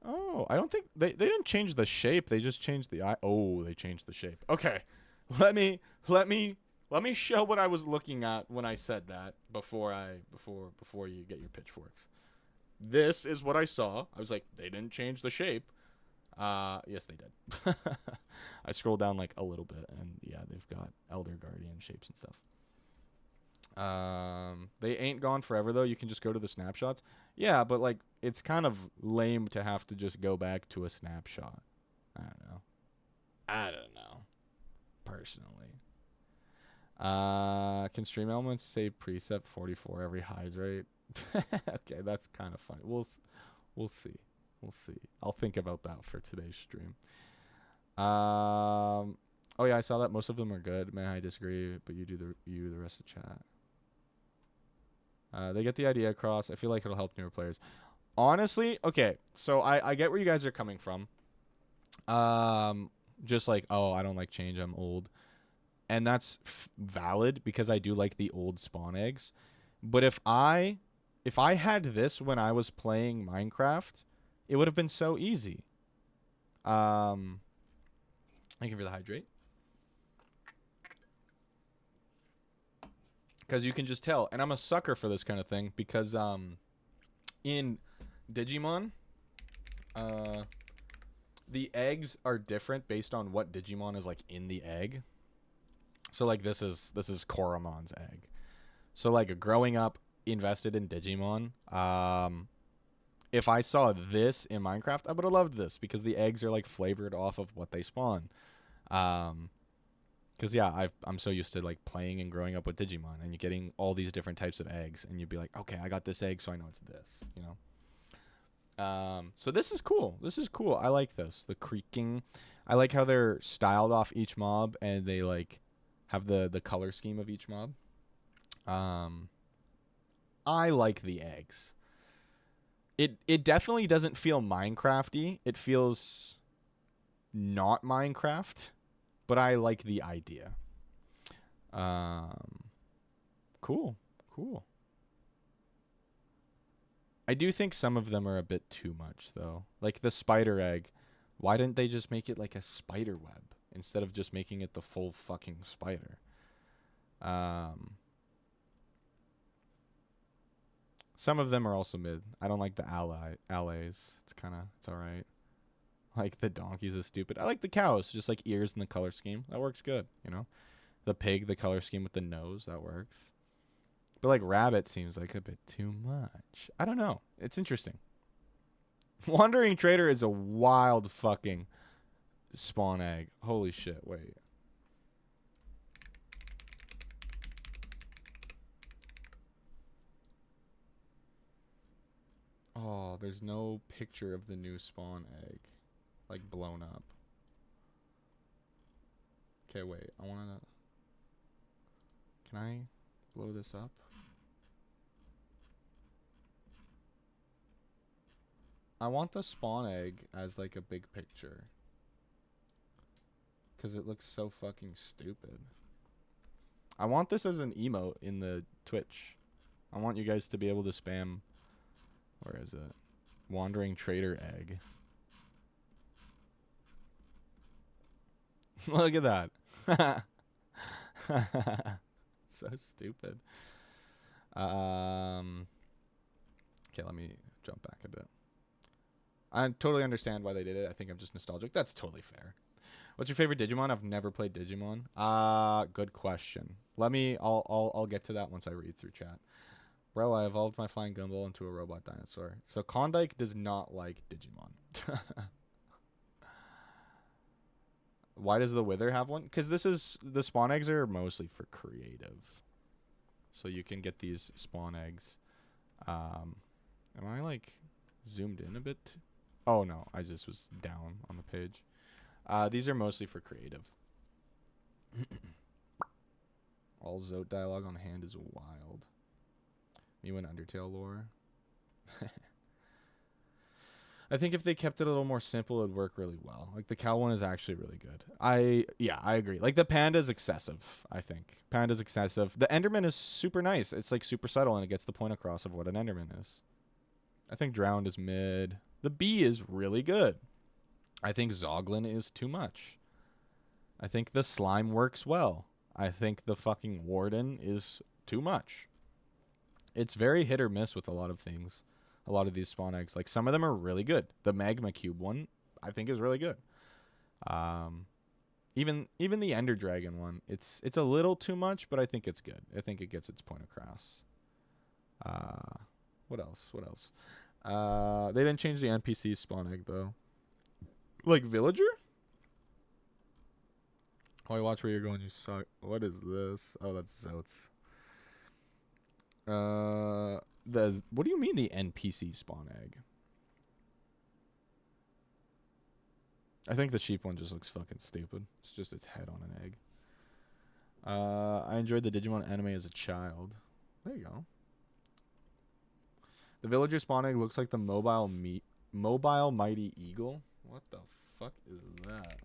Oh, I don't think they didn't change the shape. They just changed the eye. Oh, they changed the shape. Okay. Let me show what I was looking at when I said that before you get your pitchforks. This is what I saw. I was like, they didn't change the shape. Yes, they did. I scrolled down like a little bit, and yeah, they've got Elder Guardian shapes and stuff. They ain't gone forever though. You can just go to the snapshots. Yeah, but like it's kind of lame to have to just go back to a snapshot. I don't know. Personally. Can stream elements say preset 44 every hydrate? Okay, that's kind of funny. We'll see. We'll see. I'll think about that for today's stream. Oh yeah, I saw that most of them are good. Man, I disagree, but you do the rest of the chat. They get the idea across. I feel like it'll help newer players. Honestly, okay, so I get where you guys are coming from. Just like, oh, I don't like change, I'm old. And that's valid because I do like the old spawn eggs. But if I had this when I was playing Minecraft, it would have been so easy. Thank you for the hydrate. Because you can just tell. And I'm a sucker for this kind of thing because in Digimon, the eggs are different based on what Digimon is like in the egg. So like this is Koramon's egg. So like growing up invested in Digimon, if I saw this in Minecraft, I would have loved this because the eggs are like flavored off of what they spawn. Because yeah, I'm so used to like playing and growing up with Digimon, and you're getting all these different types of eggs, and you'd be like, okay, I got this egg, so I know it's this, you know. So this is cool. This is cool. I like this. The creaking. I like how they're styled off each mob, and they like have the color scheme of each mob. I like the eggs. It definitely doesn't feel Minecrafty. It feels not Minecraft. But I like the idea. Cool. I do think some of them are a bit too much, though. Like the spider egg. Why didn't they just make it like a spider web instead of just making it the full fucking spider? Some of them are also mid. I don't like the allies. It's alright. Like the donkeys is stupid. I like the cows, just like ears and the color scheme. That works good, you know. The pig, the color scheme with the nose, that works. But like rabbit seems like a bit too much. I don't know. It's interesting. Wandering Trader is a wild fucking spawn egg. Holy shit, wait. Oh, there's no picture of the new spawn egg. Like blown up. Okay, wait. I want to... Can I blow this up? I want the spawn egg as like a big picture. Because it looks so fucking stupid. I want this as an emote in the Twitch. I want you guys to be able to spam... Where is it? Wandering Trader egg. Look at that. So stupid. Okay, let me jump back a bit. I totally understand why they did it. I think I'm just nostalgic. That's totally fair. What's your favorite Digimon? I've never played Digimon. Good question. I'll get to that once I read through chat. Bro, I evolved my flying gumball into a robot dinosaur. So Klondike does not like Digimon. Why does the Wither have one? Because the spawn eggs are mostly for creative. So you can get these spawn eggs. Am I like zoomed in a bit? Oh no, I just was down on the page. These are mostly for creative. All Zote dialogue on hand is wild. You and Undertale lore. I think if they kept it a little more simple, it'd work really well. Like the cow one is actually really good. I agree. Like the panda is excessive, I think. Panda's excessive. The Enderman is super nice. It's like super subtle and it gets the point across of what an Enderman is. I think Drowned is mid. The bee is really good. I think Zoglin is too much. I think the slime works well. I think the fucking warden is too much. It's very hit or miss with a lot of things. A lot of these spawn eggs. Like some of them are really good. The magma cube one, I think, is really good. Even the Ender Dragon one, it's a little too much, but I think it's good. I think it gets its point across. What else? They didn't change the NPC spawn egg though. Like villager? Oh, I watch where you're going. You suck. What is this? Oh, that's Zotes. What do you mean the NPC spawn egg? I think the sheep one just looks fucking stupid. It's just its head on an egg. I enjoyed the Digimon anime as a child. There you go. The villager spawn egg looks like the mobile mighty eagle. What the fuck is that?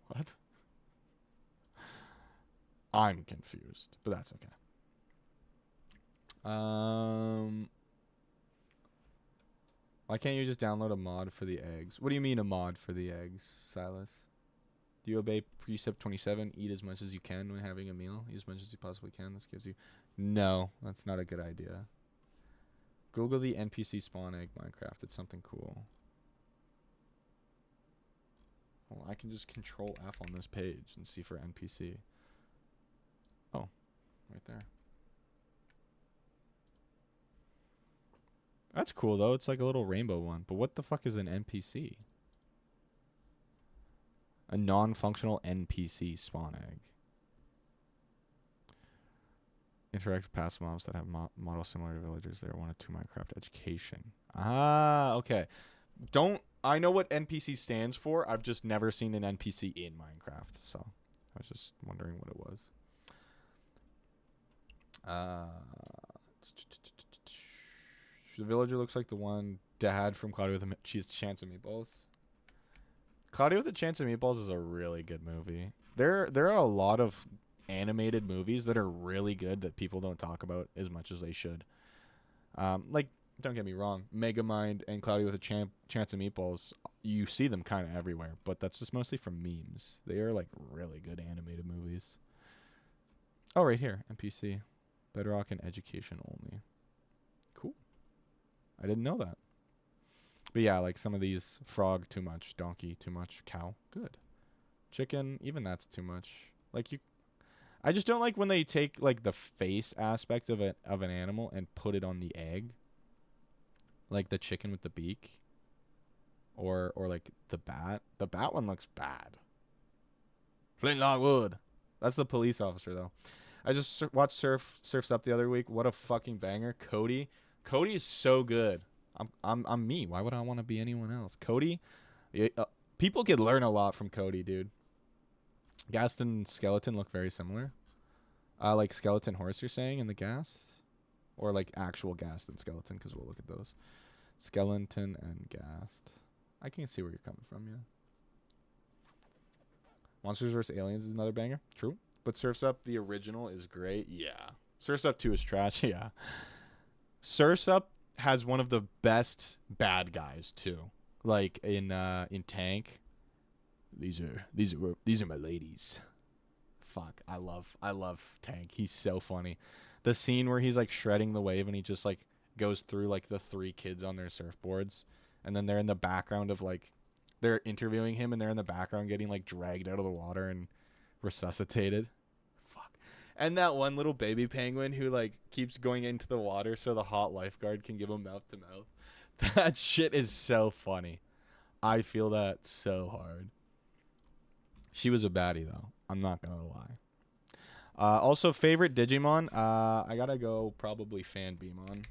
What? I'm confused, but that's okay. Why can't you just download a mod for the eggs? What do you mean a mod for the eggs, Silas? Do you obey precept 27? Eat as much as you can when having a meal. Eat as much as you possibly can. This gives you... No, that's not a good idea. Google the NPC spawn egg Minecraft. It's something cool. Well, I can just control F on this page and see for NPC. Oh, right there. That's cool, though. It's like a little rainbow one. But what the fuck is an NPC? A non-functional NPC spawn egg. Interact with past mobs that have models similar to villagers. They are 1 of 2 Minecraft education. Ah, okay. I know what NPC stands for. I've just never seen an NPC in Minecraft. So I was just wondering what it was. The villager looks like the one Dad from Cloudy with a Chance of Meatballs. Cloudy with a Chance of Meatballs is a really good movie. There are a lot of animated movies that are really good that people don't talk about as much as they should. Like, don't get me wrong, Megamind and Cloudy with a Chance of Meatballs, you see them kind of everywhere, but that's just mostly from memes. They are like really good animated movies. Oh, right here, NPC. Bedrock and education only. Cool. I didn't know that. But yeah, like some of these, frog too much, donkey too much, cow good, chicken even that's too much. Like I just don't like when they take like the face aspect of an animal and put it on the egg. Like the chicken with the beak, or like the bat. The bat one looks bad. Flintlock Wood. That's the police officer though. I just watched Surf's Up the other week. What a fucking banger. Cody is so good. I'm me. Why would I want to be anyone else? Cody, people could learn a lot from Cody, dude. Ghast and Skeleton look very similar. Like Skeleton Horse, you're saying, in the Ghast? Or like actual Ghast and Skeleton, because we'll look at those. Skeleton and Ghast. I can see where you're coming from, yeah. Monsters vs. Aliens is another banger. True. But Surf's Up, the original, is great. Yeah. Surf's Up 2 is trash. Yeah. Surf's Up has one of the best bad guys too. Like in Tank. These are my ladies. Fuck. I love Tank. He's so funny. The scene where he's like shredding the wave and he just like goes through like the 3 kids on their surfboards, and then they're in the background of like they're interviewing him and they're in the background getting like dragged out of the water and resuscitated. Fuck. And that one little baby penguin who like keeps going into the water so the hot lifeguard can give him mouth to mouth. That shit is so funny. I feel that so hard. She was a baddie though. I'm not gonna lie. Also favorite Digimon. I gotta go probably Fan Beamon.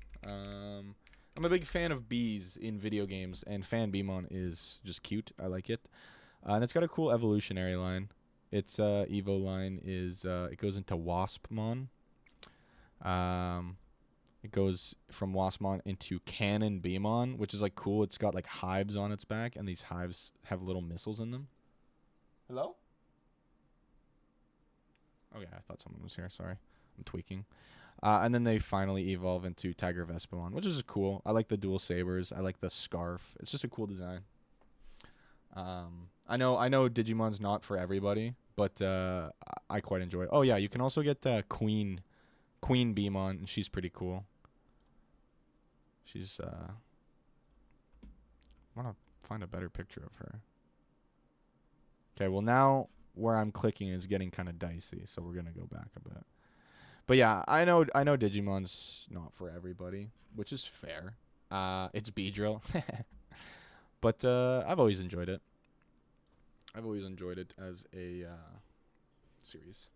I'm a big fan of bees in video games, and Fan Beemon is just cute. I like it. And it's got a cool evolutionary line. Its Evo line is it goes into Waspmon. It goes from Waspmon into Cannon Beemon, which is like cool. It's got like hives on its back, and these hives have little missiles in them. Hello? Okay, I thought someone was here. Sorry. I'm tweaking. And then they finally evolve into Tiger Vespamon, which is cool. I like the dual sabers. I like the scarf. It's just a cool design. I know Digimon's not for everybody, but I quite enjoy it. Oh yeah, you can also get Queen Beemon, and she's pretty cool. She's I want to find a better picture of her. Okay, well now where I'm clicking is getting kind of dicey, so we're gonna go back a bit. But yeah, I know Digimon's not for everybody, which is fair. It's Beedrill. But I've always enjoyed it. I've always enjoyed it as a series.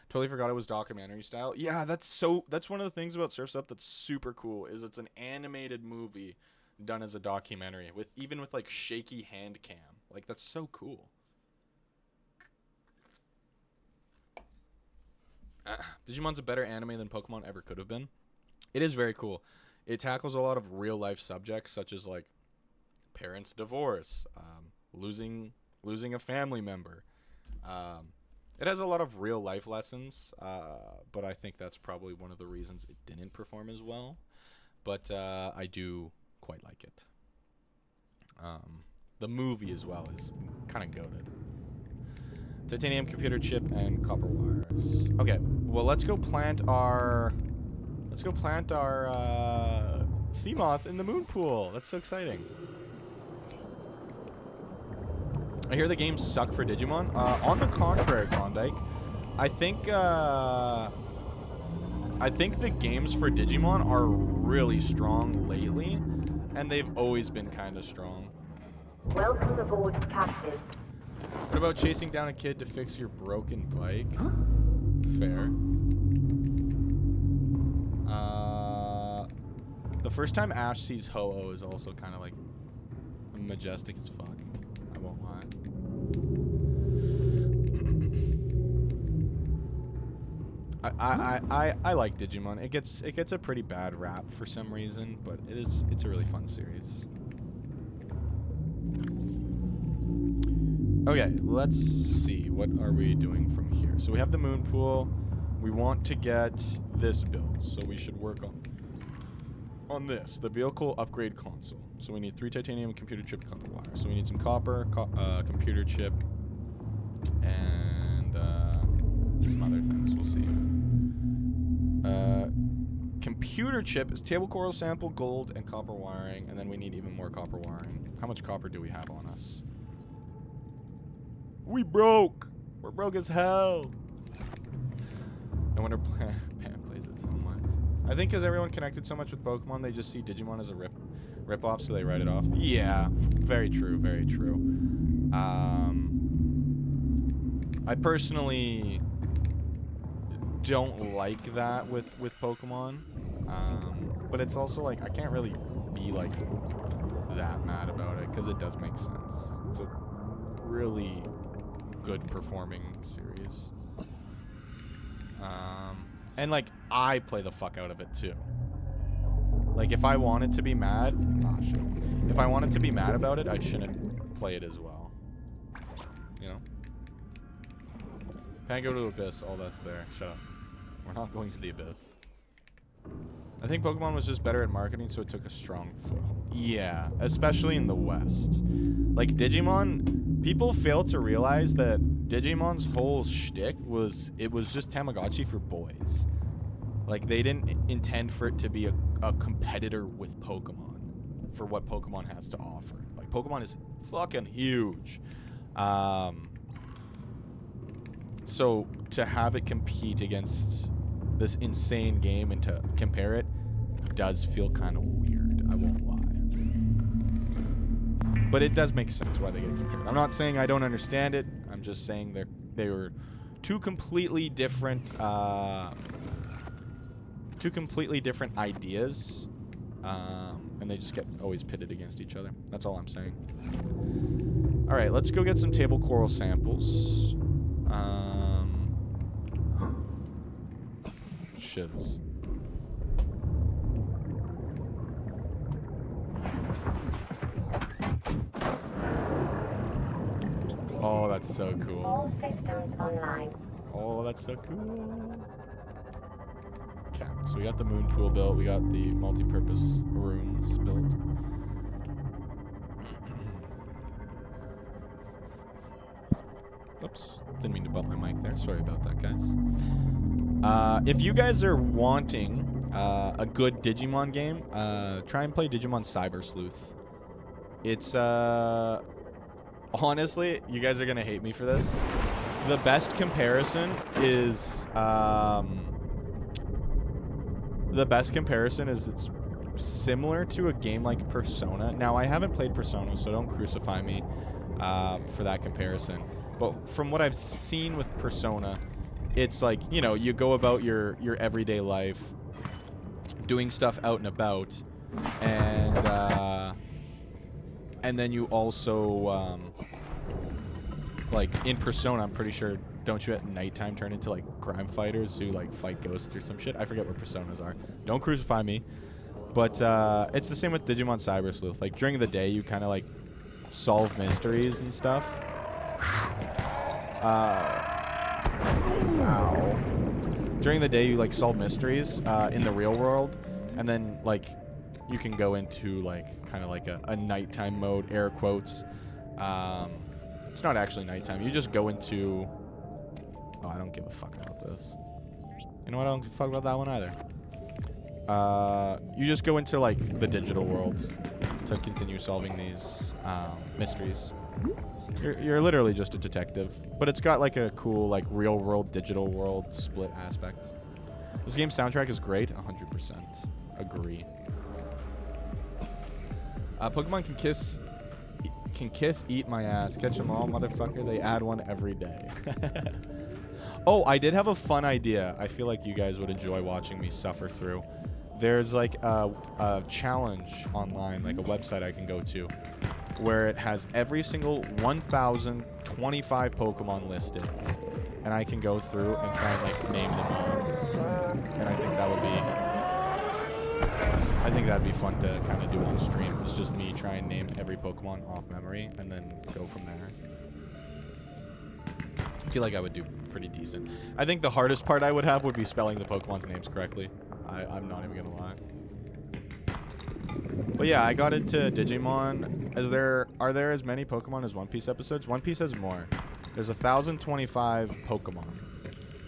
Totally forgot it was documentary style. Yeah, that's one of the things about Surf's Up that's super cool is it's an animated movie done as a documentary with like shaky hand cam. Like that's so cool. Digimon's a better anime than Pokemon ever could have been. It is very cool. It tackles a lot of real life subjects such as like parents' divorce, losing a family member. It has a lot of real life lessons, but I think that's probably one of the reasons it didn't perform as well. But I do quite like it. The movie as well is kind of goated. Titanium computer chip and copper wires. Okay, well let's go plant our Seamoth in the moon pool. That's so exciting. I hear the games suck for Digimon. On the contrary, Klondike, I think the games for Digimon are really strong lately, and they've always been kind of strong. Welcome aboard, Captain. What about chasing down a kid to fix your broken bike? Fair. The first time Ash sees Ho-Oh is also kind of like majestic as fuck. I won't lie. I like Digimon. It gets a pretty bad rap for some reason, but it's a really fun series. Okay, let's see. What are we doing from here? So we have the moon pool. We want to get this built, so we should work on this, the vehicle upgrade console. So we need 3 titanium computer chip copper wire. So we need some copper, computer chip, and some other things. We'll see. Computer chip is table coral sample, gold, and copper wiring, and then we need even more copper wiring. How much copper do we have on us? We broke! We're broke as hell! No wonder Pam plays it so much. I think because everyone connected so much with Pokemon, they just see Digimon as a rip-off, so they write it off. Yeah, very true, very true. I personally don't like that with Pokemon. But it's also like, I can't really be like that mad about it, because it does make sense. It's a really good performing series. And like I play the fuck out of it too. Like if I wanted to be mad, shit. If I wanted to be mad about it, I shouldn't play it as well. You know? Can't go to the Abyss, all that's there. Shut up. We're not going to the Abyss. I think Pokemon was just better at marketing, so it took a strong foothold. Yeah, especially in the West. Like Digimon, people fail to realize that Digimon's whole shtick was just Tamagotchi for boys. Like they didn't intend for it to be a competitor with Pokemon for what Pokemon has to offer. Like Pokemon is fucking huge. So to have it compete against this insane game and to compare it does feel kind of weird, I won't lie. But it does make sense why they get compared. I'm not saying I don't understand it. I'm just saying they were two completely different two completely different ideas, and they just get always pitted against each other. That's all I'm saying. All right, let's go get some table coral samples. Shiz. Oh, that's so cool. All systems online. Oh, that's so cool. Okay, so we got the moon pool built. We got the multi-purpose rooms built. Oops, didn't mean to bump my mic there. Sorry about that, guys. If you guys are wanting a good Digimon game, try and play Digimon Cyber Sleuth. It's honestly, you guys are gonna hate me for this. The best comparison is it's similar to a game like Persona. Now, I haven't played Persona, so don't crucify me for that comparison. But from what I've seen with Persona, it's like, you know, you go about your everyday life, doing stuff out and about, and then you also like in Persona, I'm pretty sure, don't you at nighttime turn into like crime fighters who like fight ghosts or some shit? I forget what Personas are. Don't crucify me. But it's the same with Digimon Cyber Sleuth. Like during the day, you kind of like solve mysteries and stuff. Ow. During the day, you like solve mysteries in the real world, and then like you can go into like kind of like a nighttime mode, air quotes. It's not actually nighttime. You just go into... Oh, I don't give a fuck about this. You know what? I don't give a fuck about that one either. You just go into like the digital world to continue solving these mysteries. You're literally just a detective, but it's got like a cool like real world digital world split aspect. This game's soundtrack is great. 100% agree. Pokemon can kiss, eat my ass, catch them all, motherfucker. They add one every day. Oh, I did have a fun idea. I feel like you guys would enjoy watching me suffer through. There's like a challenge online, like a website I can go to, where it has every single 1,025 Pokemon listed, and I can go through and try and like name them all. And I think that would be... I think that'd be fun to kind of do on stream. It's just me try and name every Pokemon off memory and then go from there. I feel like I would do pretty decent. I think the hardest part I would have would be spelling the Pokemon's names correctly. I'm not even gonna lie. But yeah, I got into Digimon. Are there as many Pokemon as One Piece episodes? One Piece has more. There's 1,025 Pokemon.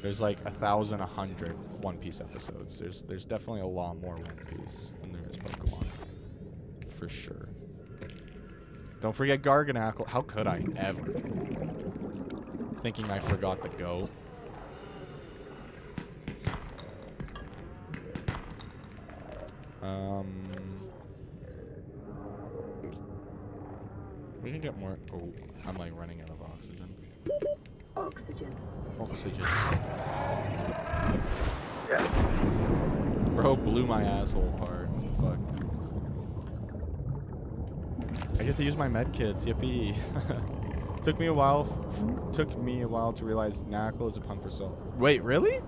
There's like 1,100 One Piece episodes. There's definitely a lot more One Piece than there is Pokemon, for sure. Don't forget Garganacl. How could I ever? Thinking I forgot the goat. We can get more. Oh, I'm like running out of oxygen. Oxygen. Bro blew my asshole apart. Fuck. I get to use my med kits. Yippee. Took me a while to realize Knackle is a pun for soul. Wait, really?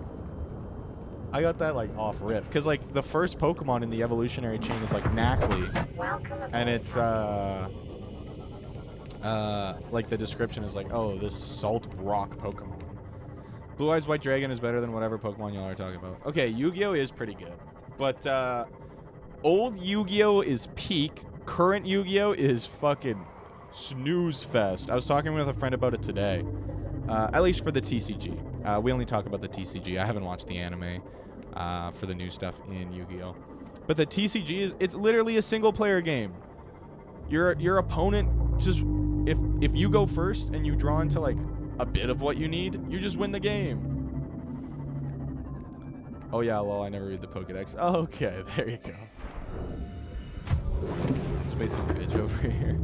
I got that like off rip, because like the first Pokemon in the evolutionary chain is like Knackley, and it's like the description is like, oh, this salt rock Pokemon. Blue Eyes White Dragon is better than whatever Pokemon y'all are talking about. Okay, Yu-Gi-Oh is pretty good, but old Yu-Gi-Oh is peak. Current Yu-Gi-Oh is fucking snooze fest. I was talking with a friend about it today. At least for the TCG. We only talk about the TCG. I haven't watched the anime for the new stuff in Yu-Gi-Oh. But the TCG it's literally a single player game. Your opponent just if you go first and you draw into like a bit of what you need, you just win the game. Oh yeah, lol, I never read the Pokedex. Oh, okay, there you go. Spacing bitch over here.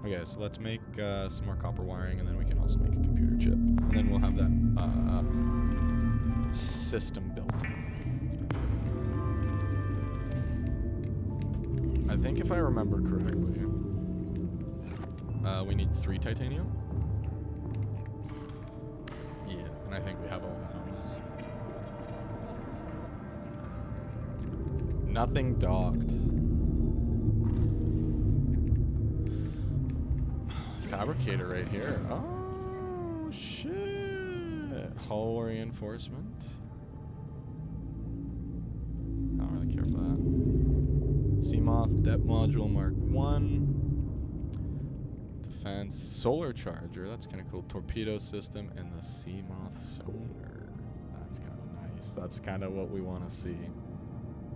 Okay, so let's make some more copper wiring, and then we can also make a computer chip. And then we'll have that system built. I think if I remember correctly, we need 3 titanium. Yeah, and I think we have all that on this. Nothing docked. Fabricator right here. Oh, shit. Hull reinforcement. I don't really care for that. Seamoth, depth module Mark 1. Defense, solar charger. That's kind of cool. Torpedo system and the Seamoth sonar. That's kind of nice. That's kind of what we want to see.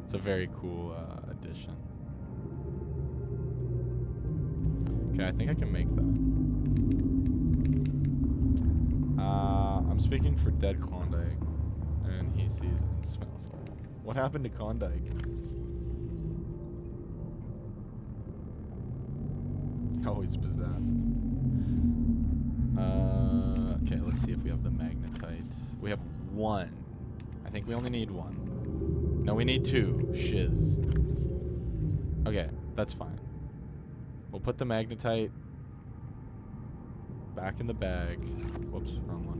It's a very cool addition. Okay, I think I can make that. I'm speaking for Dead Klondike, and he sees and smells all. What happened to Klondike? Oh, he's possessed. Okay, let's see if we have the magnetite. We have 1. I think we only need 1. No, we need 2. Shiz. Okay, that's fine. We'll put the magnetite back in the bag. Whoops, wrong one.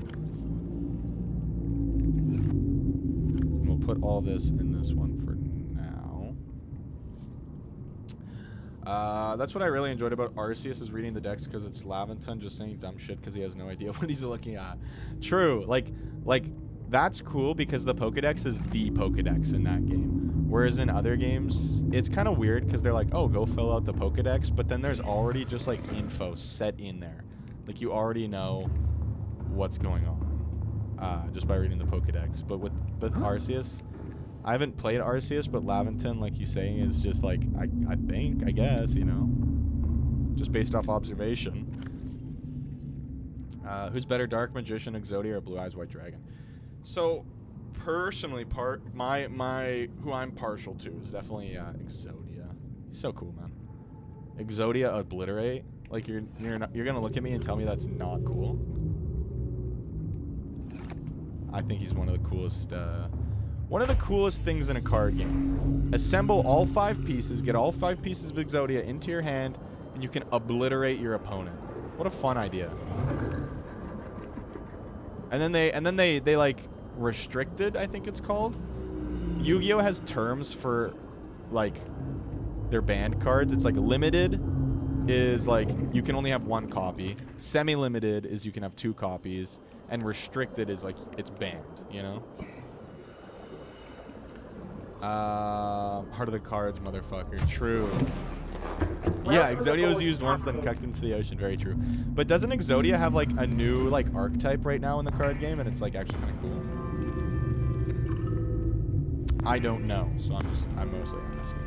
And we'll put all this in this one for now. That's what I really enjoyed about Arceus is reading the decks, because it's Laventon just saying dumb shit because he has no idea what he's looking at. True. Like that's cool because the Pokedex is the Pokedex in that game. Whereas in other games, it's kind of weird because they're like, oh, go fill out the Pokedex, but then there's already just like info set in there. Like you already know what's going on just by reading the Pokedex. But with Arceus, I haven't played Arceus, but Laventon, like you saying, is just like, I guess, you know, just based off observation. Who's better, Dark Magician, Exodia, or Blue Eyes White Dragon? So, personally, who I'm partial to is definitely Exodia. He's so cool, man. Exodia Obliterate. Like you're gonna look at me and tell me that's not cool. I think he's one of the coolest. One of the coolest things in a card game. Assemble all 5 pieces, get all 5 pieces of Exodia into your hand, and you can obliterate your opponent. What a fun idea. And then they like restricted, I think it's called. Yu-Gi-Oh has terms for like their banned cards. It's like limited is like you can only have 1 copy. Semi-limited is you can have 2 copies, and restricted is like it's banned, you know? Heart of the Cards, motherfucker. True. Yeah, Exodia was used once, then cucked into the ocean. Very true. But doesn't Exodia have like a new like archetype right now in the card game, and it's like actually kind of cool? I don't know, so I'm mostly asking.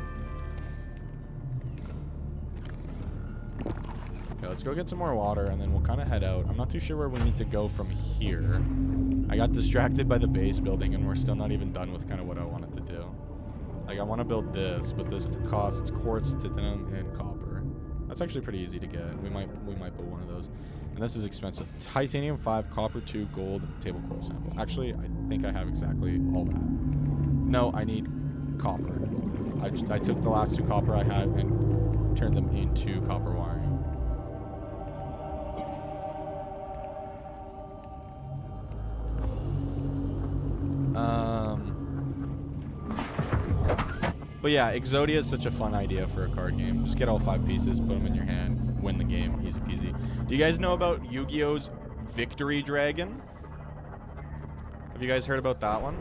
Okay, let's go get some more water, and then we'll kind of head out. I'm not too sure where we need to go from here. I got distracted by the base building, and we're still not even done with kind of what I wanted to do. Like, I want to build this, but this costs quartz, titanium, and copper. That's actually pretty easy to get. We might build one of those. And this is expensive. Titanium 5, copper 2, gold, table core sample. Actually, I think I have exactly all that. No, I need copper. I took the last 2 copper I had and turned them into copper wiring. But yeah, Exodia is such a fun idea for a card game. Just get all 5 pieces, put them in your hand, win the game, easy peasy. Do you guys know about Yu-Gi-Oh's Victory Dragon? Have you guys heard about that one?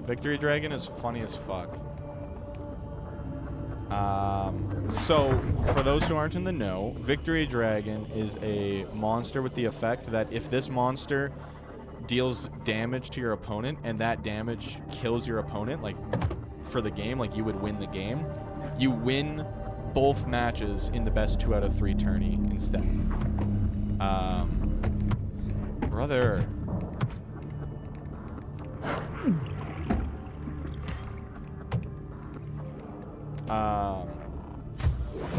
Victory Dragon is funny as fuck. So, for those who aren't in the know, Victory Dragon is a monster with the effect that if this monster deals damage to your opponent and that damage kills your opponent, like for the game, like you would win the game, you win both matches in the best 2 out of 3 tourney instead. Brother.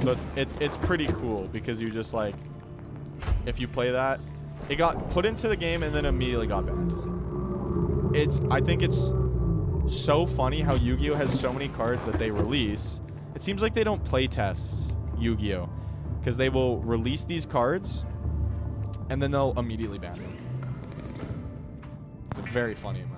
So it's pretty cool because you just like, if you play that, It got put into the game and then immediately got banned. I think it's so funny how Yu-Gi-Oh has so many cards that they release. It seems like they don't play test Yu-Gi-Oh because they will release these cards and then they'll immediately ban them. It's very funny, man.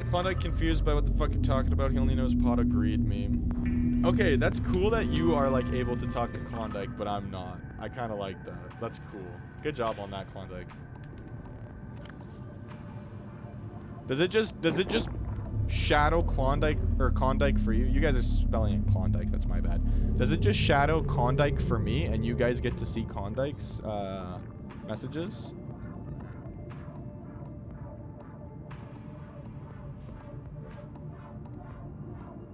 Klondike confused by what the fuck you're talking about. He only knows pot of greed meme. Okay, that's cool that you are like able to talk to Klondike, but I'm not. I kind of like that. That's cool. Good job on that, Klondike. Does it just shadow Klondike or Klondike for you? You guys are spelling it Klondike. That's my bad. Does it just shadow Klondike for me, and you guys get to see Klondike's messages?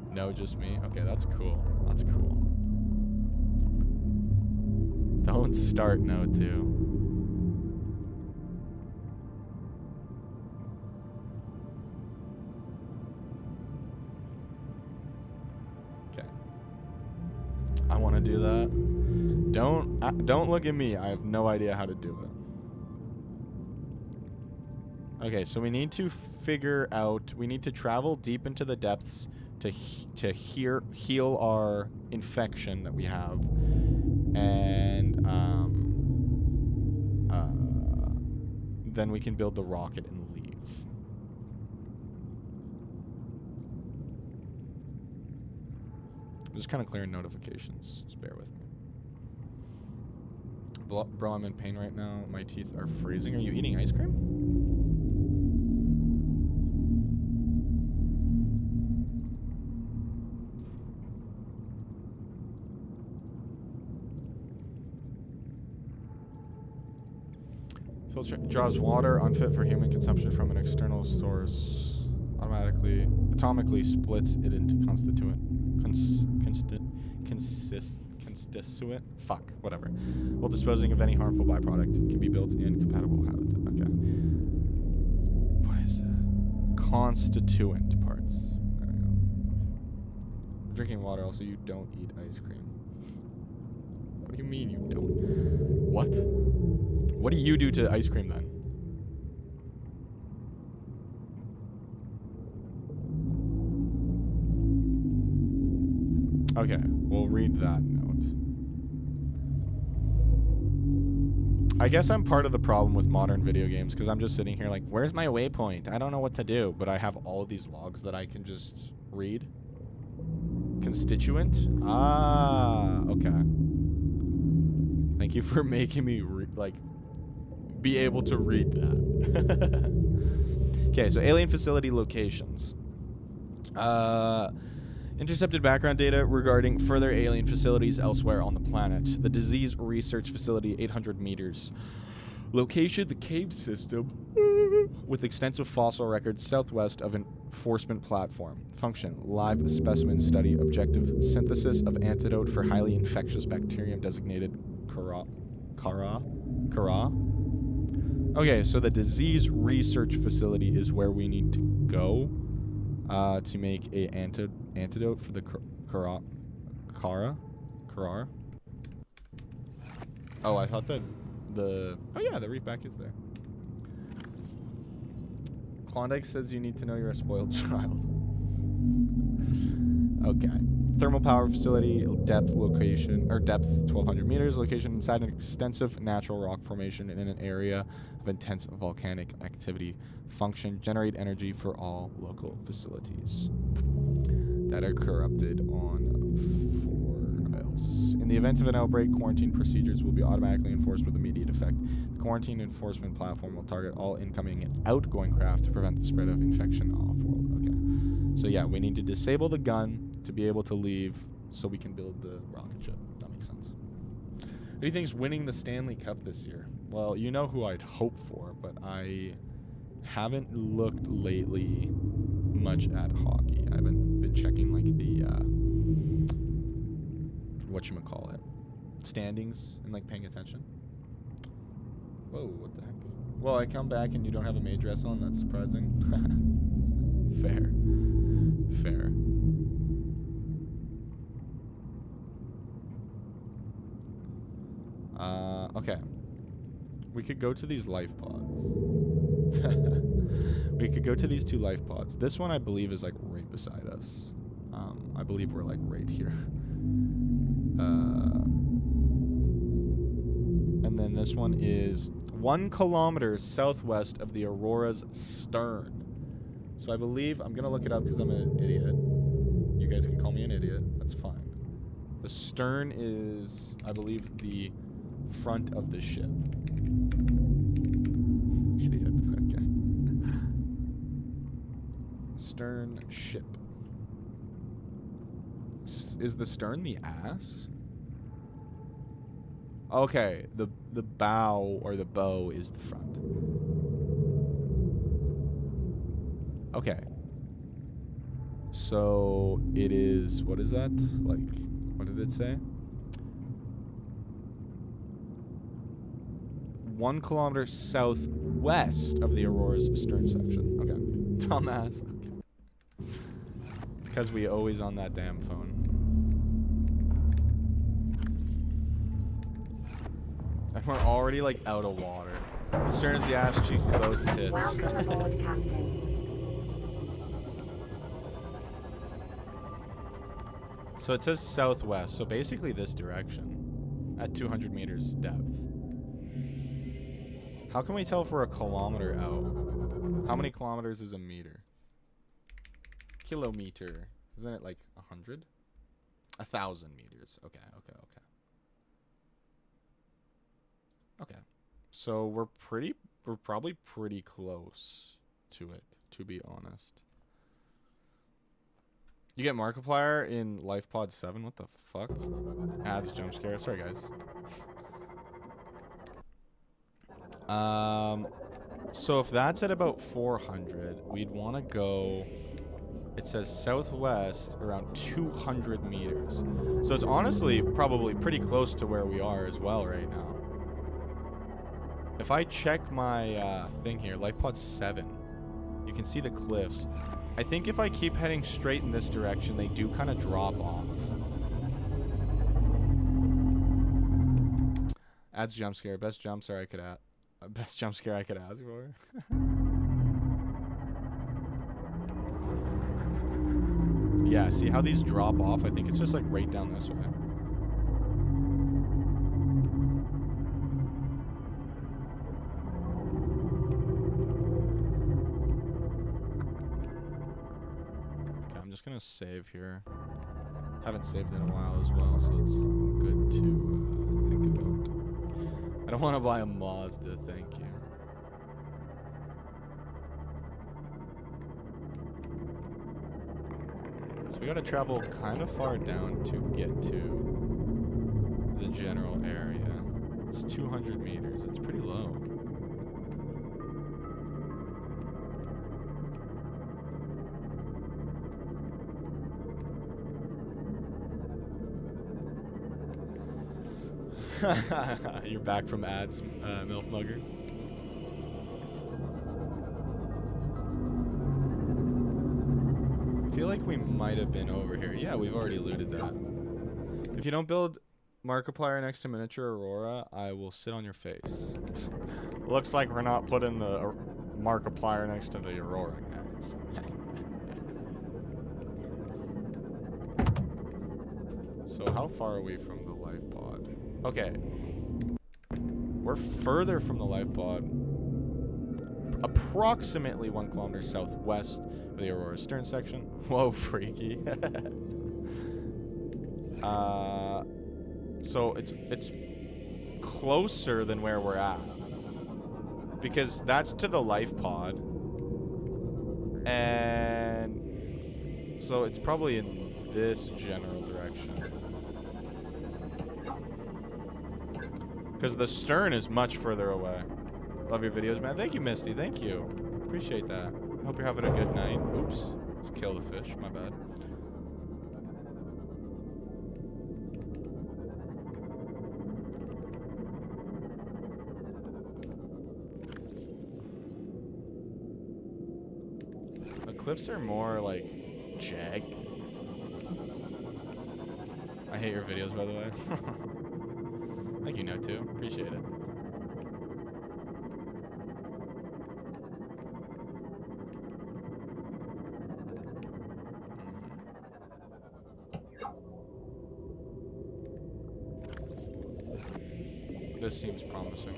No, just me. Okay, that's cool. That's cool. Don't start no too. I want to do that. Don't look at me. I have no idea how to do it. Okay, so we need to figure out. We need to travel deep into the depths to heal our infection that we have, and then we can build the rocket and leave. I'm just kind of clearing notifications. Just bear with me. Bro, I'm in pain right now. My teeth are freezing. Are you eating ice cream? Filter draws water unfit for human consumption from an external source. Atomically splits it into constituent. Constituent? Fuck, whatever. While disposing of any harmful byproduct, can be built in compatible habitat. Okay. What is it? Constituent parts. There we go. Drinking water, also you don't eat ice cream. What do you mean you don't? What? What do you do to ice cream then? Okay, we'll read that note. I guess I'm part of the problem with modern video games because I'm just sitting here like, where's my waypoint? I don't know what to do, but I have all of these logs that I can just read. Constituent? Ah, okay. Thank you for making me, be able to read that. Okay, so alien facility locations. Intercepted background data regarding further alien facilities elsewhere on the planet. The disease research facility, 800 meters. Location, the cave system, with extensive fossil records southwest of enforcement platform. Function, live specimen study. Objective, synthesis of antidote for highly infectious bacterium designated Kara. Okay, so the disease research facility is where we need to go to make a antidote for the Karar. Oh, I thought that the reef back is there. Klondike says you need to know you're a spoiled child. Okay. Thermal power facility, depth 1,200 meters, location inside an extensive natural rock formation in an area of intense volcanic activity. Function, generate energy for all local facilities that are corrupted on 4 else. In the event of an outbreak, quarantine procedures will be automatically enforced with immediate effect. The quarantine enforcement platform will target all incoming and outgoing craft to prevent the spread of infection off-world. Okay. So yeah, we need to disable the gun to be able to leave so we can build the rocket ship. That makes sense. Who do you think is winning the Stanley Cup this year? Well, you know who I'd hope for, but I haven't looked lately much at hockey. I haven't been checking like the whatchamacallit, standings and like paying attention. Whoa, what the heck? Well, I come back and you don't have a maid dress on. That's surprising. Fair. Okay. We could go to these life pods. We could go to these 2 life pods. This one I believe is like right beside us. I believe we're like right here. And then this one is 1 kilometer southwest of the Aurora's stern. So I believe, I'm going to look it up because I'm an idiot. You guys can call me an idiot. That's fine. The stern is, I believe, the front of the ship. Idiot. Okay. Stern ship. Is the stern the ass? Okay, the bow or the bow is the front. Okay. So it is, what is that? Like, what did it say? 1 kilometer southwest of the Aurora's stern section. Okay. Dumbass. Okay. It's because we always on that damn phone. And we're already like out of water. The stern is the ass, cheeks the bows, the tits. Welcome aboard, Captain. So it says southwest, so basically this direction at 200 meters depth. How can we tell if we're a kilometer out? How many kilometers is a meter? Kilometer. Isn't it like 100? 1,000 meters. Okay. Okay. So we're probably pretty close to it, to be honest. You get Markiplier in Life Pod 7? What the fuck? Ads jump scare. Sorry, guys. So if that's at about 400, we'd want to go... It says southwest around 200 meters. So it's honestly probably pretty close to where we are as well right now. If I check my thing here, Life Pod 7, you can see the cliffs. I think if I keep heading straight in this direction, they do kind of drop off. Adds jump scare. Best jump scare I could ask for. Yeah, see how these drop off? I think it's just like right down this way. I'm just gonna save here. Haven't saved in a while as well, so it's good to think about. I don't want to buy a Mazda, thank you. So we gotta travel kind of far down to get to the general area. It's 200 meters, it's pretty low. You're back from ads, MILF Mugger. I feel like we might have been over here. Yeah, we've already looted that. If you don't build Markiplier next to miniature Aurora, I will sit on your face. Looks like we're not putting the Markiplier next to the Aurora, guys. So how far are we from the life pod? Okay. We're further from the life pod. Approximately 1 kilometer southwest of the Aurora stern section. Whoa, freaky. So it's closer than where we're at. Because that's to the life pod. And so it's probably in this general direction. Because the stern is much further away. Love your videos, man. Thank you, Misty. Thank you. Appreciate that. Hope you're having a good night. Oops. Just kill the fish. My bad. The cliffs are more like jagged. I hate your videos, by the way. Thank you, No2. Appreciate it. This seems promising.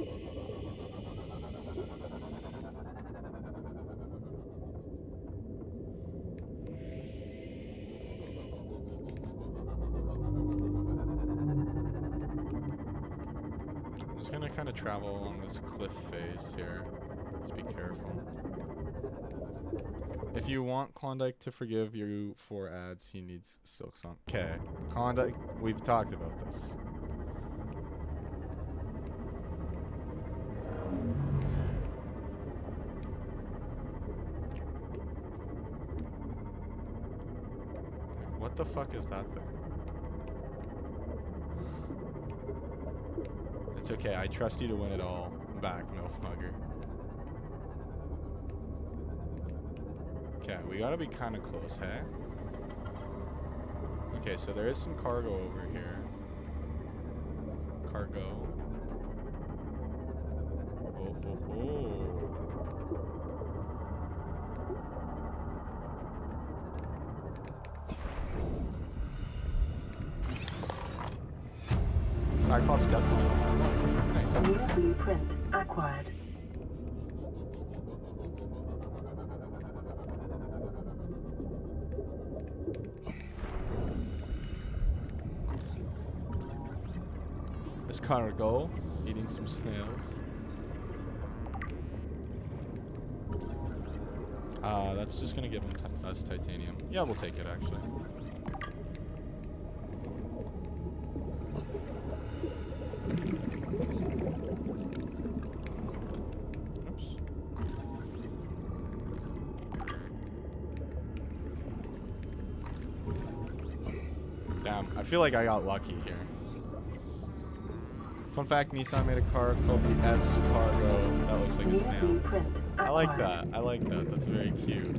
I'm just gonna kind of travel along this cliff face here. Just be careful. If you want Klondike to forgive you for ads, he needs silk song. Okay, Klondike, we've talked about this. What the fuck is that thing? It's okay, I trust you to win it all back, MILF Mugger. Okay, we gotta be kind of close, hey? Okay, so there is some cargo over here. Cargo. Oh, oh, oh. Cyclops Death Ball. Nice. New blueprint acquired. This cargo, eating some snails. That's just gonna give us titanium. Yeah, we'll take it actually. Oops. Damn, I feel like I got lucky here. Fun fact, Nissan made a car called the S Cargo that looks like a snail. Blueprint I like acquired. that. I like that. That's very cute.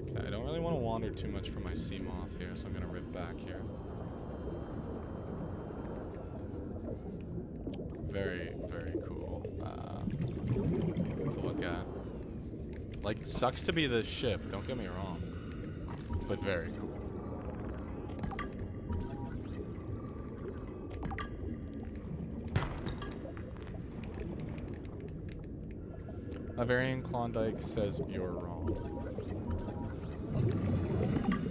Okay, I don't really want to wander too much from my sea moth here, so I'm gonna rip back here. Very, very cool to look at. Like, sucks to be this ship, don't get me wrong. But very cool. Bavarian Klondike says you're wrong.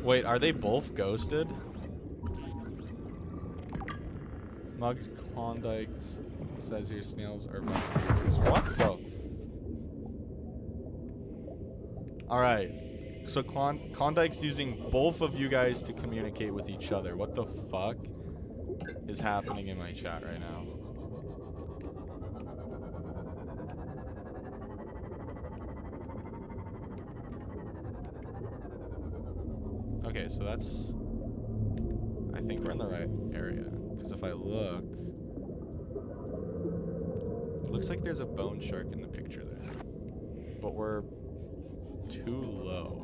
Wait, are they both ghosted? Mug Klondike says your snails are volunteers. What? Bro. Alright. So Klondike's using both of you guys to communicate with each other. What the fuck is happening in my chat right now? Okay, so that's... I think we're in the right area. Because if I look... It looks like there's a bone shark in the picture there. But we're too low.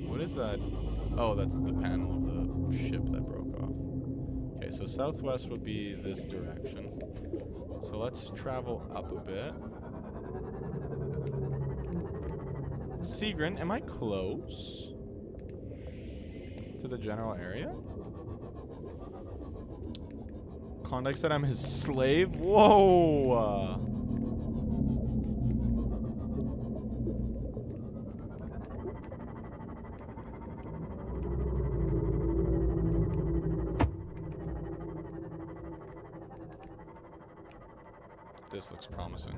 What is that? Oh, that's the panel of the ship that broke off. Okay, so southwest would be this direction. So let's travel up a bit. Seagrin, am I close to the general area? Klondike said I'm his slave? Whoa! This looks promising.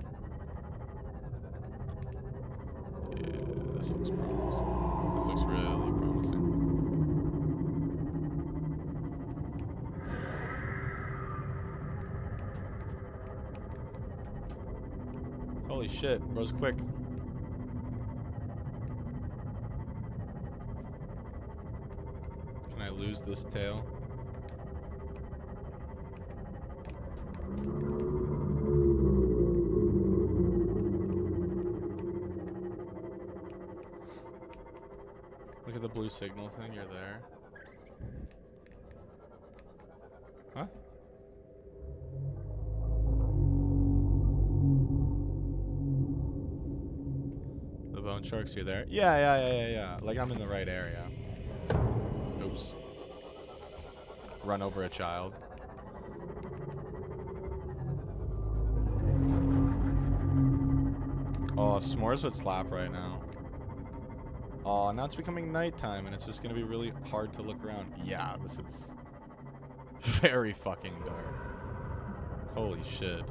Yeah, this looks promising. This looks really promising. Holy shit, bro's quick. Can I lose this tail? Look at the blue signal thing, you're there. Huh? bone sharks, you're there. Yeah. Like I'm in the right area. Oops. Run over a child. Oh, s'mores would slap right now. Oh, now it's becoming nighttime and it's just gonna be really hard to look around. Yeah, this is very fucking dark. Holy shit.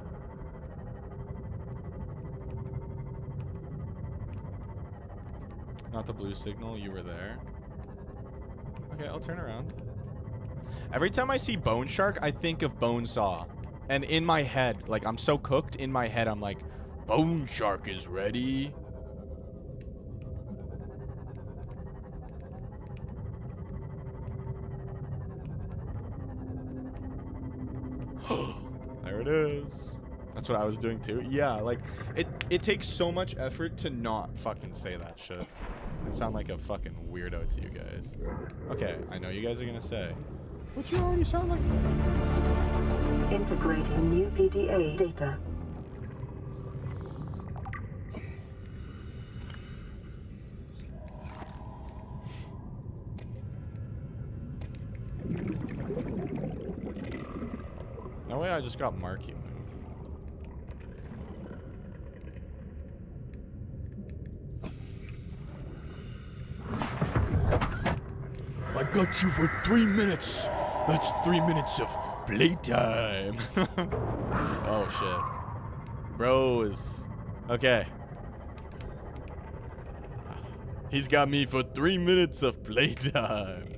Not the blue signal, you were there. Okay, I'll turn around. Every time I see Bone Shark, I think of Bone Saw. And in my head, like, I'm so cooked, in my head, I'm like, Bone Shark is ready. There it is. That's what I was doing too. Yeah, like, it takes so much effort to not fucking say that shit. And sound like a fucking weirdo to you guys. Okay, I know you guys are gonna say, but you already sound like... Integrating new PDA data. No way I just got Marky. I got you for 3 minutes. That's 3 minutes of playtime. Oh shit. Bro is... Okay. He's got me for 3 minutes of playtime.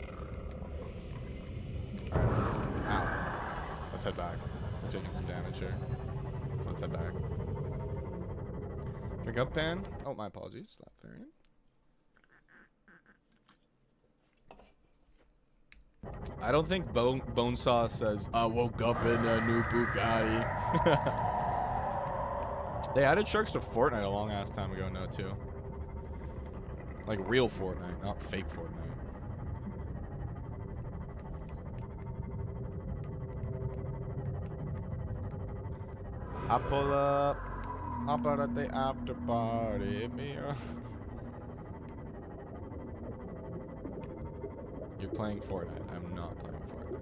Alright, let's... Ow. Let's head back. We're taking some damage here. So let's head back. Drink up, pan. Oh, my apologies. Slap variant. I don't think Bonesaw says, I woke up in a new Bugatti. They added sharks to Fortnite a long ass time ago now, too. Like real Fortnite, not fake Fortnite. I pull up at the after party. You're playing Fortnite. I'm not playing Fortnite.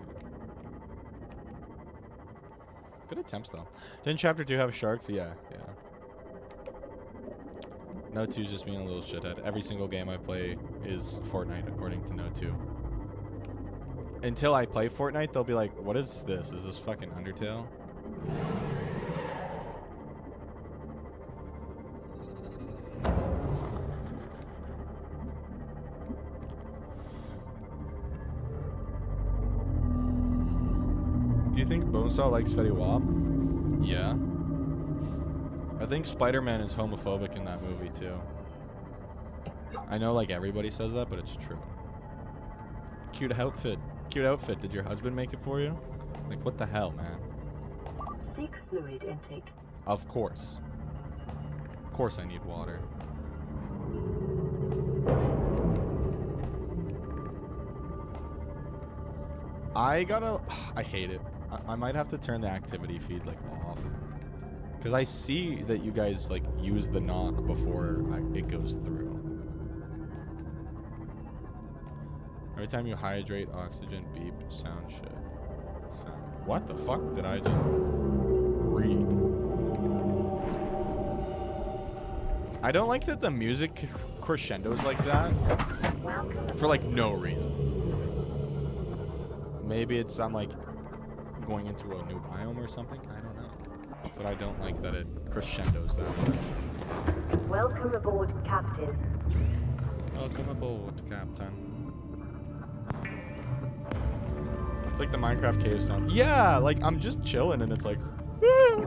Good attempts, though. Didn't Chapter 2 have sharks? Yeah. No 2's just being a little shithead. Every single game I play is Fortnite, according to No 2. Until I play Fortnite, they'll be like, what is this? Is this fucking Undertale? Do you think Bonesaw likes Fetty Wap? Yeah. I think Spider-Man is homophobic in that movie too. I know like everybody says that, but it's true. Cute outfit. Cute outfit. Did your husband make it for you? Like what the hell, man? Seek fluid intake. Of course. Of course I need water. I hate it. I might have to turn the activity feed like off. Because I see that you guys like use the knock before it goes through. Every time you hydrate, oxygen, beep, sound shit. Sound. What the fuck did I just read? I don't like that the music crescendos like that for like no reason. Maybe it's I'm like going into a new biome or something. I don't know. But I don't like that it crescendos that much. Welcome aboard, Captain. Welcome aboard, Captain. It's like the Minecraft cave sound. Yeah, like I'm just chilling and it's like, woo!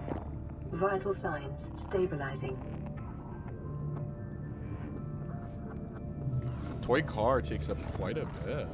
Vital signs stabilizing. Toy car takes up quite a bit.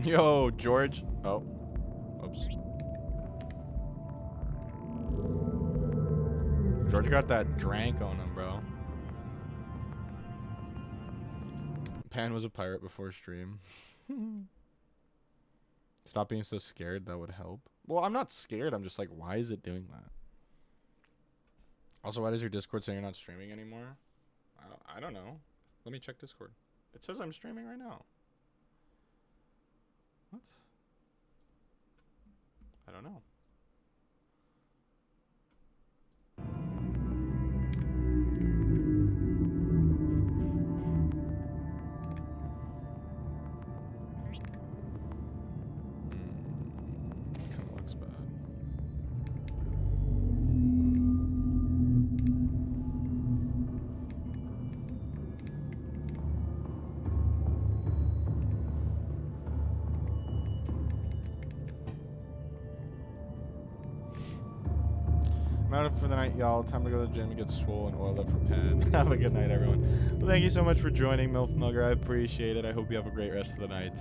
Yo, George. Oh. Oops. George got that drank on him, bro. Pan was a pirate before stream. Stop being so scared. That would help. Well, I'm not scared. I'm just like, why is it doing that? Also, why does your Discord say you're not streaming anymore? I don't know. Let me check Discord. It says I'm streaming right now. What? I don't know. Kind of looks bad. I'm out for the night, y'all. Time to go to the gym and get swole and oiled up for Pan. Have a good night, everyone. Well, thank you so much for joining, MILF Mugger. I appreciate it. I hope you have a great rest of the night.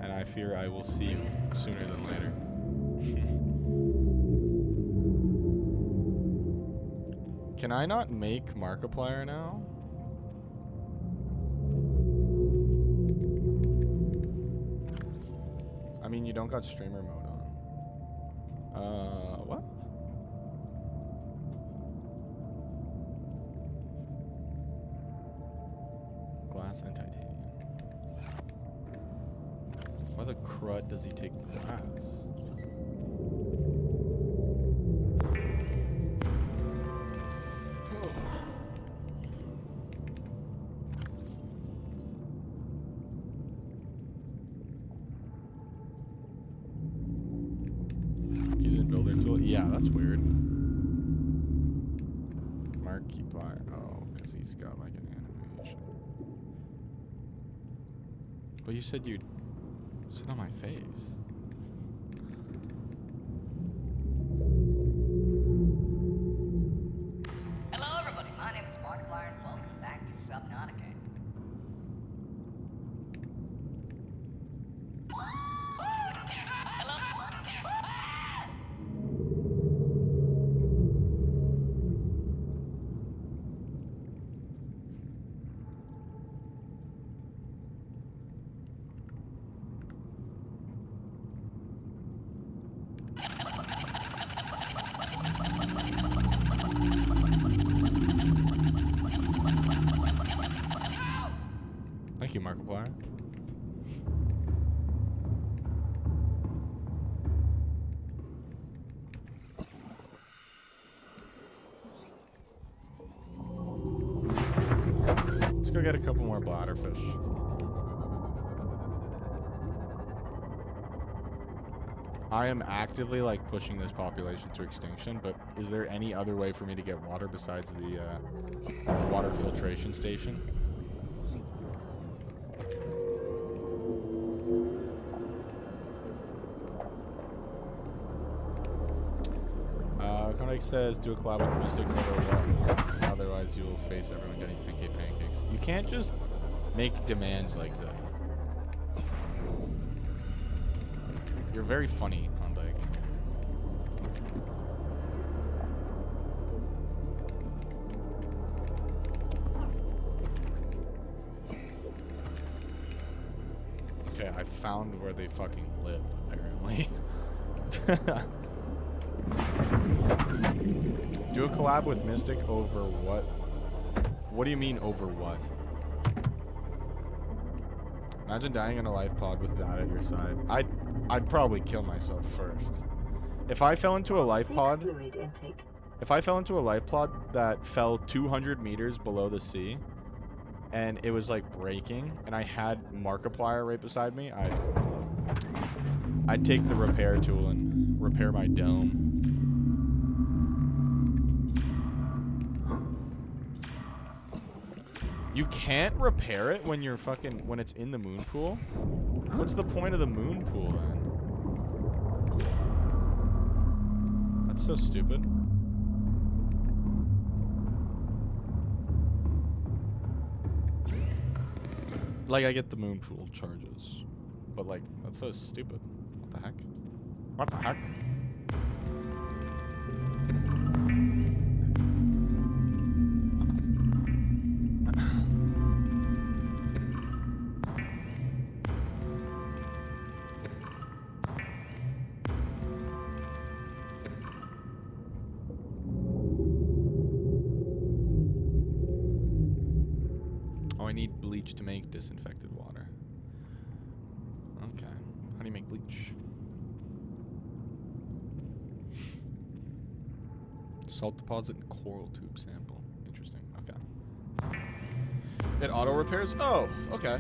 And I fear I will see you sooner than later. Can I not make Markiplier now? I mean, you don't got streamer mode on. What? Glass and titanium. Why the crud does he take glass? Using builder tool? Yeah, that's weird. Markiplier. Oh, because he's got like an animation. But you said you'd sit on my face. Hello, everybody. My name is Markiplier, and welcome back to Subnautica. Hello. Thank you, Markiplier. Let's go get a couple more bladderfish. I am actively like pushing this population to extinction, but is there any other way for me to get water besides the water filtration station? Conrad says do a collab with Mystic no matter what. Otherwise you will face everyone getting 10k pancakes. You can't just make demands like that. You're very funny, Klondike. Okay, I found where they fucking live, apparently. Do a collab with Mystic over what? What do you mean over what? Imagine dying in a life pod with that at your side. I'd probably kill myself first. If I fell into a life pod, if I fell into a life pod that fell 200 meters below the sea, and it was like breaking, and I had Markiplier right beside me, I'd take the repair tool and repair my dome. You can't repair it when you're when it's in the moon pool? What's the point of the moon pool then? That's so stupid. Like, I get the moon pool charges. but like, that's so stupid. What the heck? What the heck? Oh, I need bleach to make disinfected water. Okay. How do you make bleach? Salt deposit and coral tube sample. Interesting. Okay. It auto repairs? Oh, okay.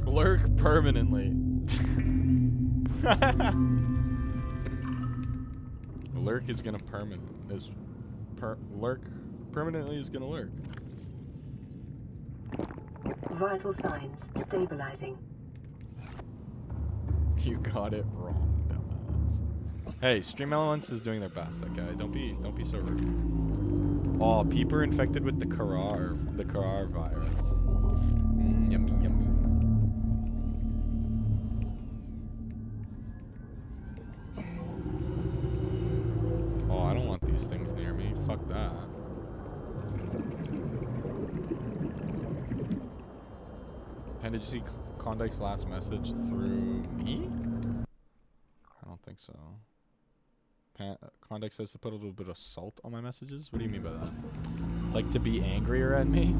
Lurk permanently. Lurk is gonna lurk permanently is gonna lurk. Vital signs stabilizing. You got it wrong, dumbass. Hey, Stream Elements is doing their best, okay? Don't be so rude. Oh, people are infected with the Karar virus. Yummy, yummy. Oh, I don't want these things near me. Fuck that. And did you see Klondike's last message through me? I don't think so. Klondike says to put a little bit of salt on my messages? What do you mean by that? Like to be angrier at me?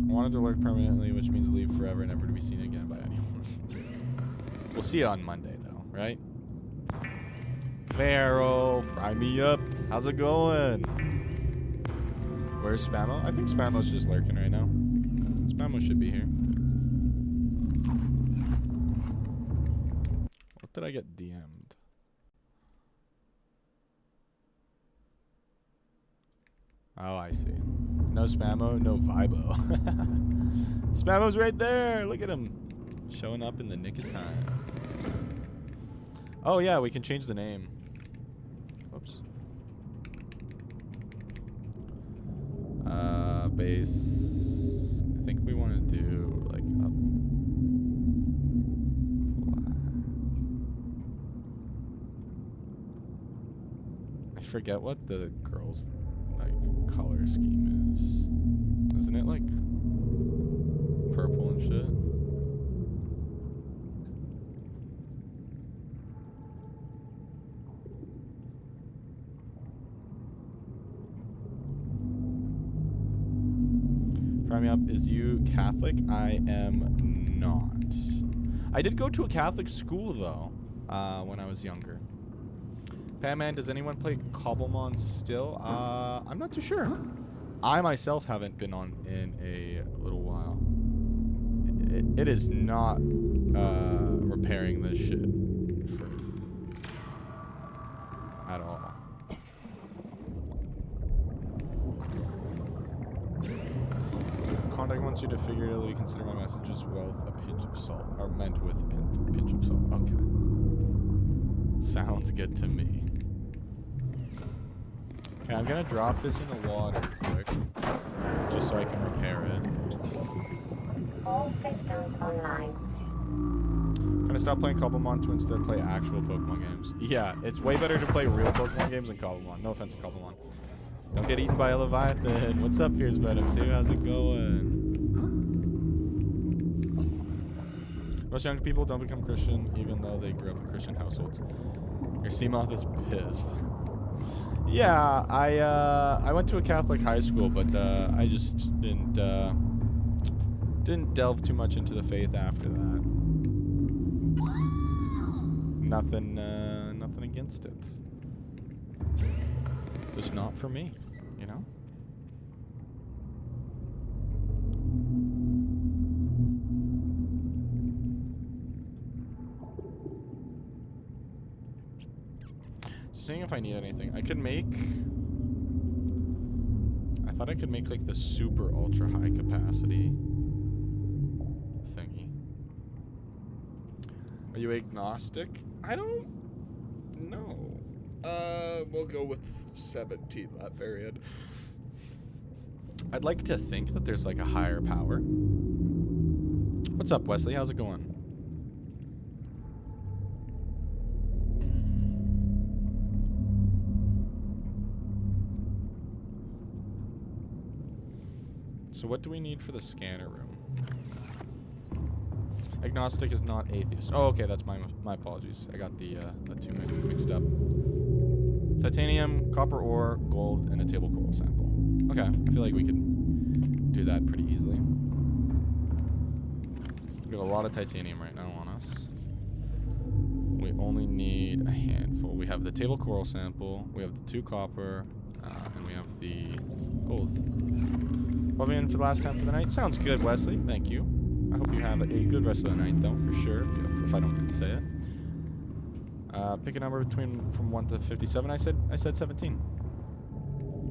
I wanted to lurk permanently, which means leave forever, never to be seen again by anyone. We'll see you on Monday, though, right? Pharaoh, fry me up. How's it going? Where's Spamo? I think Spamo's just lurking right now. Spamo should be here. What did I get DM'd? Oh, I see. No Spamo, no Vibo. Spamo's right there. Look at him. Showing up in the nick of time. Oh, yeah, we can change the name. Whoops. Base. I think we want to do like up. I forget what the girls' like color scheme is. Isn't it like purple and shit? Fry me up. Is you Catholic? I am not. I did go to a Catholic school though, when I was younger. Panman, does anyone play Cobblemon still? I'm not too sure. I myself haven't been on in a little while. It is not repairing this shit at all. Contact wants you to figuratively consider my messages with a pinch of salt, or meant with a pinch of salt. Okay. Sounds good to me. Okay, I'm gonna drop this in the water quick, just so I can repair it. All systems online. I'm gonna stop playing Cobblemon to instead play actual Pokemon games. Yeah, it's way better to play real Pokemon games than Cobblemon. No offense to Cobblemon. Don't get eaten by a Leviathan. What's up, Fierce Venom 2? How's it going? Most young people don't become Christian even though they grew up in Christian households. Your Seamoth is pissed. Yeah, I went to a Catholic high school, but I just didn't delve too much into the faith after that. Nothing against it. Just not for me, you know? Just seeing if I need anything. I thought I could make like the super ultra high capacity thingy. Are you agnostic? I don't know. We'll go with 17 that variant. I'd like to think that there's like a higher power. What's up, Wesley? How's it going? So what do we need for the scanner room? Agnostic is not atheist. Oh, okay, that's my apologies. I got the two mixed up. Titanium, copper ore, gold, and a table coral sample. Okay, I feel like we could do that pretty easily. We have a lot of titanium right now on us. We only need a handful. We have the table coral sample, we have the 2 copper, and we have the gold. Probably in for the last time for the night. Sounds good, Wesley. Thank you. I hope you have a good rest of the night, though, for sure, if I don't get to say it. Pick a number from 1 to 57. I said 17.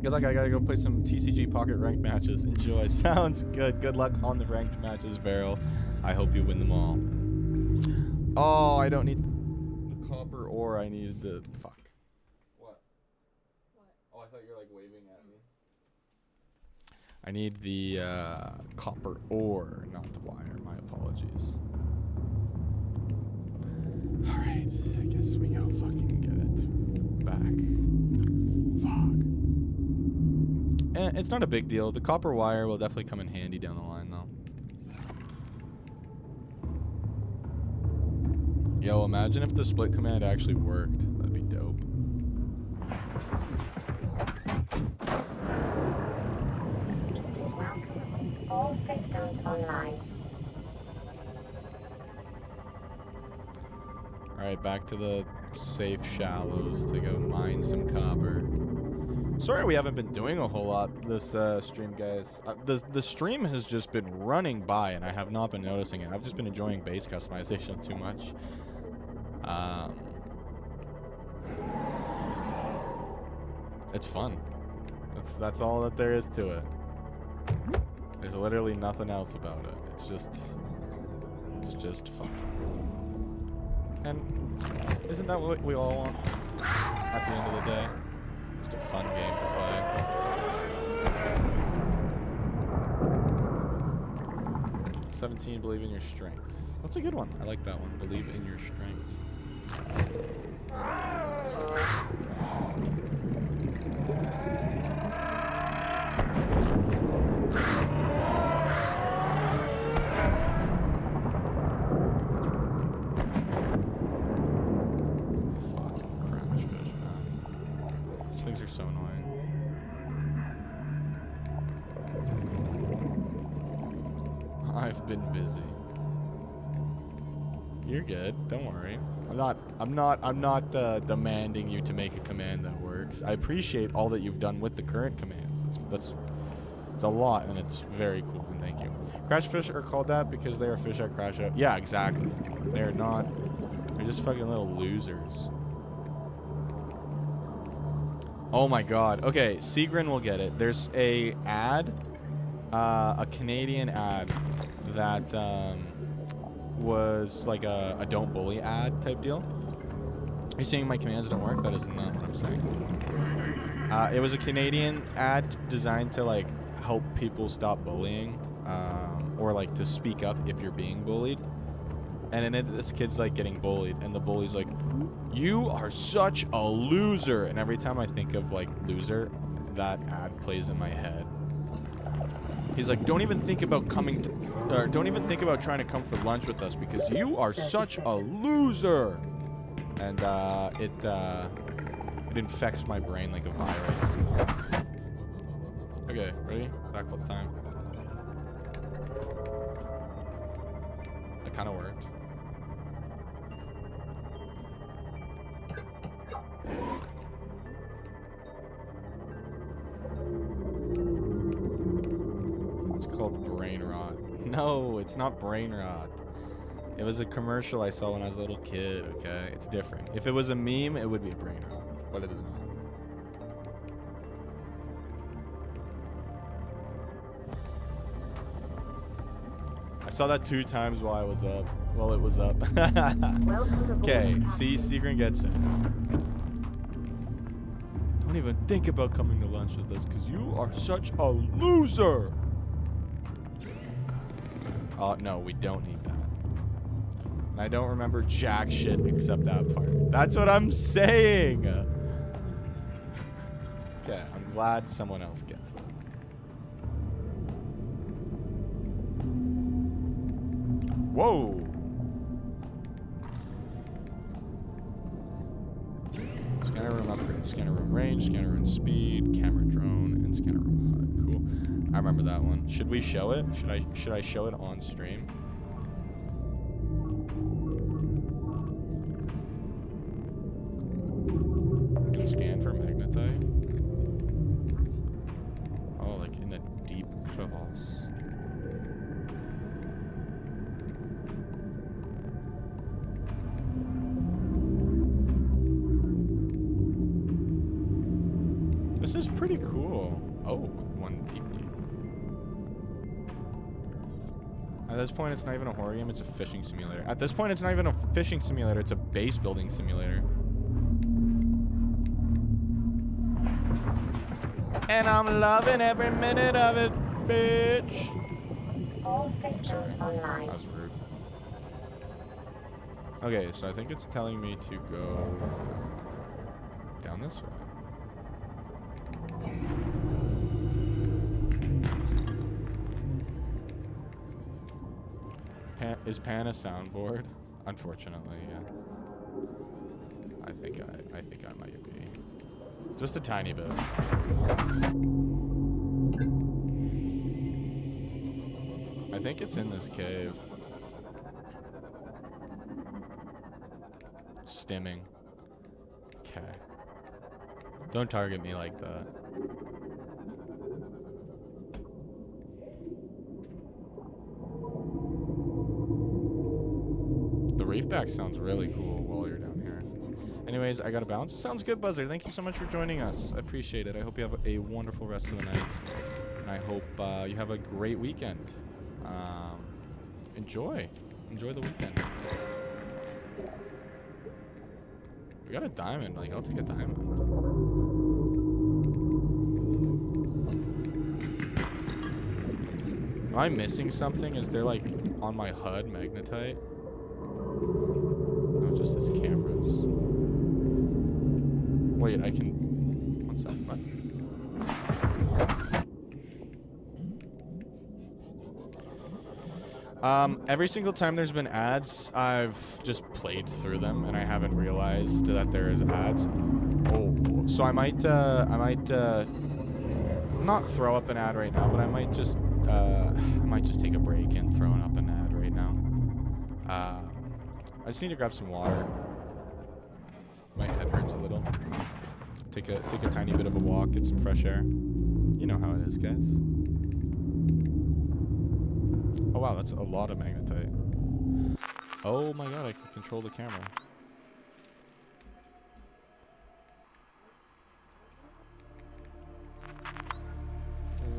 Good luck. I gotta go play some TCG Pocket ranked matches. Enjoy. Sounds good. Good luck on the ranked matches, Barrel. I hope you win them all. Oh, I don't need the copper ore. I needed the... Fuck. What? Oh, I thought you were, like, waving at me. I need the copper ore, not the wire. My apologies. Alright, I guess we go fucking get it back. Fuck. It's not a big deal. The copper wire will definitely come in handy down the line, though. Yo, imagine if the split command actually worked. That'd be dope. All systems online. Alright, back to the safe shallows to go mine some copper. Sorry we haven't been doing a whole lot this stream, guys. The stream has just been running by and I have not been noticing it. I've just been enjoying base customization too much. It's fun. That's all that there is to it. There's literally nothing else about it. It's just fun. And isn't that what we all want at the end of the day? Just a fun game to play. 17, believe in your strength. That's a good one. I like that one. Believe in your strength. Things are so annoying. I've been busy. You're good. Don't worry. I'm not demanding you to make a command that works. I appreciate all that you've done with the current commands. It's a lot and it's very cool. And thank you. Crash fish are called that because they are fish that crash out. Yeah, exactly. They're not. They're just fucking little losers. Oh my god. Okay, Seagrin will get it. There's a ad, a Canadian ad that was like a don't bully ad type deal. Are you saying my commands don't work? That is not what I'm saying. It was a Canadian ad designed to like help people stop bullying, or like to speak up if you're being bullied. And then this kid's like getting bullied, and the bully's like, "You are such a loser." And every time I think of like loser, that ad plays in my head. He's like, "Don't even think about coming to, or don't even think about trying to come for lunch with us because you are such a loser." And it infects my brain like a virus. Okay, ready? Backflip time. That kind of worked. It's called brain rot. No, it's not brain rot. It was a commercial I saw when I was a little kid, okay? It's different. If it was a meme, it would be a brain rot, but it is not. I saw that 2 times while I was up. While it was up. Okay, see, Seagrin gets it. Don't even think about coming to lunch with us because you are such a loser. Oh, no, we don't need that. And I don't remember jack shit except that part. That's what I'm saying. Okay, I'm glad someone else gets it. Whoa. Scanner room upgrade. Scanner room range, scanner room speed, camera drone, and scanner room HUD. Cool. I remember that one. Should we show it? Should I show it on stream? I can scan for magnetite. Oh, like in a deep crevasse. This is pretty cool. Oh, one deep. At this point, it's not even a horror game, it's a fishing simulator. At this point, it's not even a fishing simulator, it's a base building simulator. And I'm loving every minute of it, bitch. All systems online. That was rude. Okay, so I think it's telling me to go down this way. Is Pan a soundboard? Unfortunately, yeah. I think I might be. Just a tiny bit. I think it's in this cave. Stimming. Okay. Don't target me like that. The reefback sounds really cool while you're down here. Anyways, I gotta bounce. Sounds good, Buzzer. Thank you so much for joining us. I appreciate it. I hope you have a wonderful rest of the night. And I hope you have a great weekend. Enjoy the weekend. We got a diamond. Like, I'll take a diamond. Am I missing something? Is there, like, on my HUD magnetite? No, just his cameras. Wait, I can... One sec. What? Every single time there's been ads, I've just played through them and I haven't realized that there is ads. Oh, so I might not throw up an ad right now, but I might just take a break and throw up an ad right now. I just need to grab some water. My head hurts a little. Take a tiny bit of a walk, get some fresh air. You know how it is, guys. Oh wow, that's a lot of magnetite. Oh my god, I can control the camera.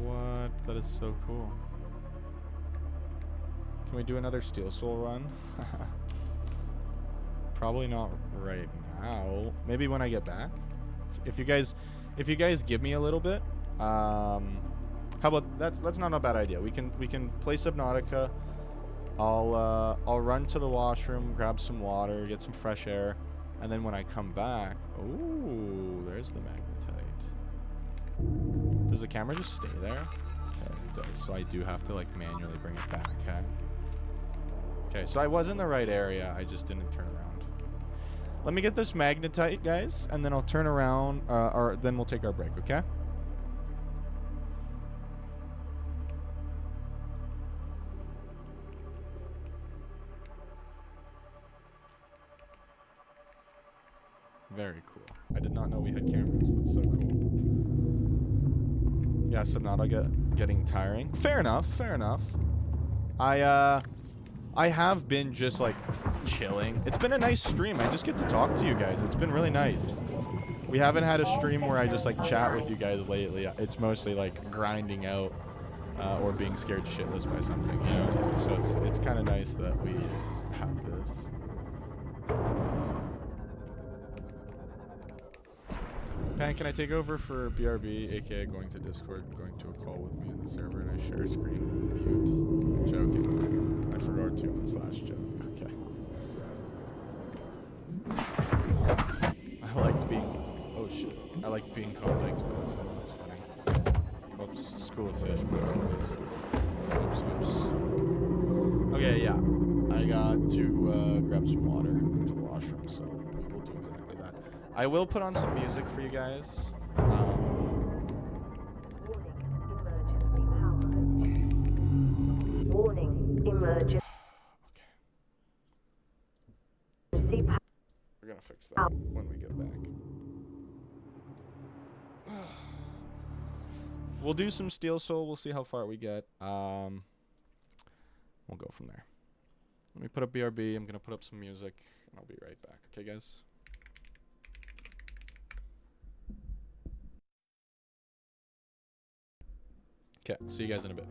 What? That is so cool. Can we do another Steel Soul run? Probably not right now. Maybe when I get back. If you guys give me a little bit, how about that's not a bad idea. We can play Subnautica. I'll run to the washroom, grab some water, get some fresh air, and then when I come back, oh, there's the magnetite. Does the camera just stay there? Okay, it does. So I do have to like manually bring it back, okay? Okay, so I was in the right area, I just didn't turn around. Let me get this magnetite, guys, and then I'll turn around, or then we'll take our break, okay? Very cool. I did not know we had cameras. That's so cool. Yeah, Subnautica getting tiring. Fair enough. Fair enough. I have been just like chilling. It's been a nice stream. I just get to talk to you guys. It's been really nice. We haven't had a stream where I just like chat with you guys lately. It's mostly like grinding out or being scared shitless by something, you know. So it's kind of nice that we have this. Pan, can I take over for BRB, aka going to Discord, going to a call with me in the server, and I share a screen? Mute. Joking. I forgot to / joke. Okay. I liked being. Oh shit. I like being called legs, but that's funny. Oops. School of fish. Oops. Okay, yeah. I got to grab some water, go to the washroom, so we will do exactly that. I will put on some music for you guys. Warning, emergency power. We're gonna fix that when we get back. We'll do some Steel Soul. We'll see how far we get. We'll go from there. Let me put up BRB. I'm gonna put up some music, and I'll be right back. Okay, guys? Okay, see you guys in a bit.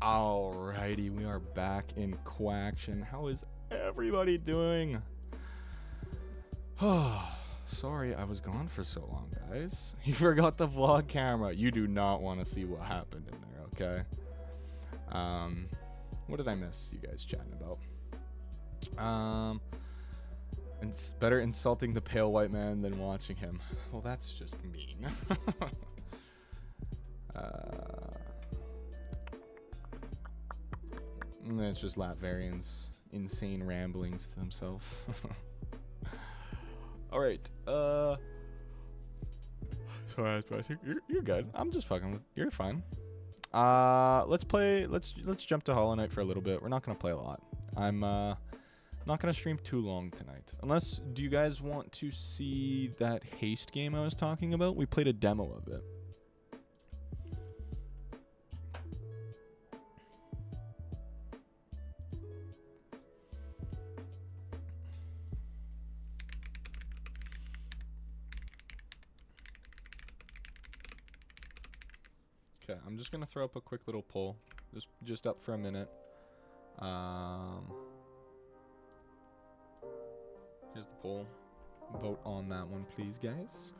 Alrighty, we are back in Quaction. How is everybody doing? Oh, sorry I was gone for so long, guys. You forgot the vlog camera. You do not want to see what happened in there, okay? What did I miss you guys chatting about? It's better insulting the pale white man than watching him. Well, that's just mean. And it's just Latvarian's insane ramblings to himself. All right. Sorry, I was about to- you're good. I'm just fucking with. You're fine. Let's play. Let's jump to Hollow Knight for a little bit. We're not gonna play a lot. I'm not gonna stream too long tonight. Unless, do you guys want to see that haste game I was talking about? We played a demo of it. Okay, I'm just gonna throw up a quick little poll, just up for a minute. Here's the poll. Vote on that one, please, guys.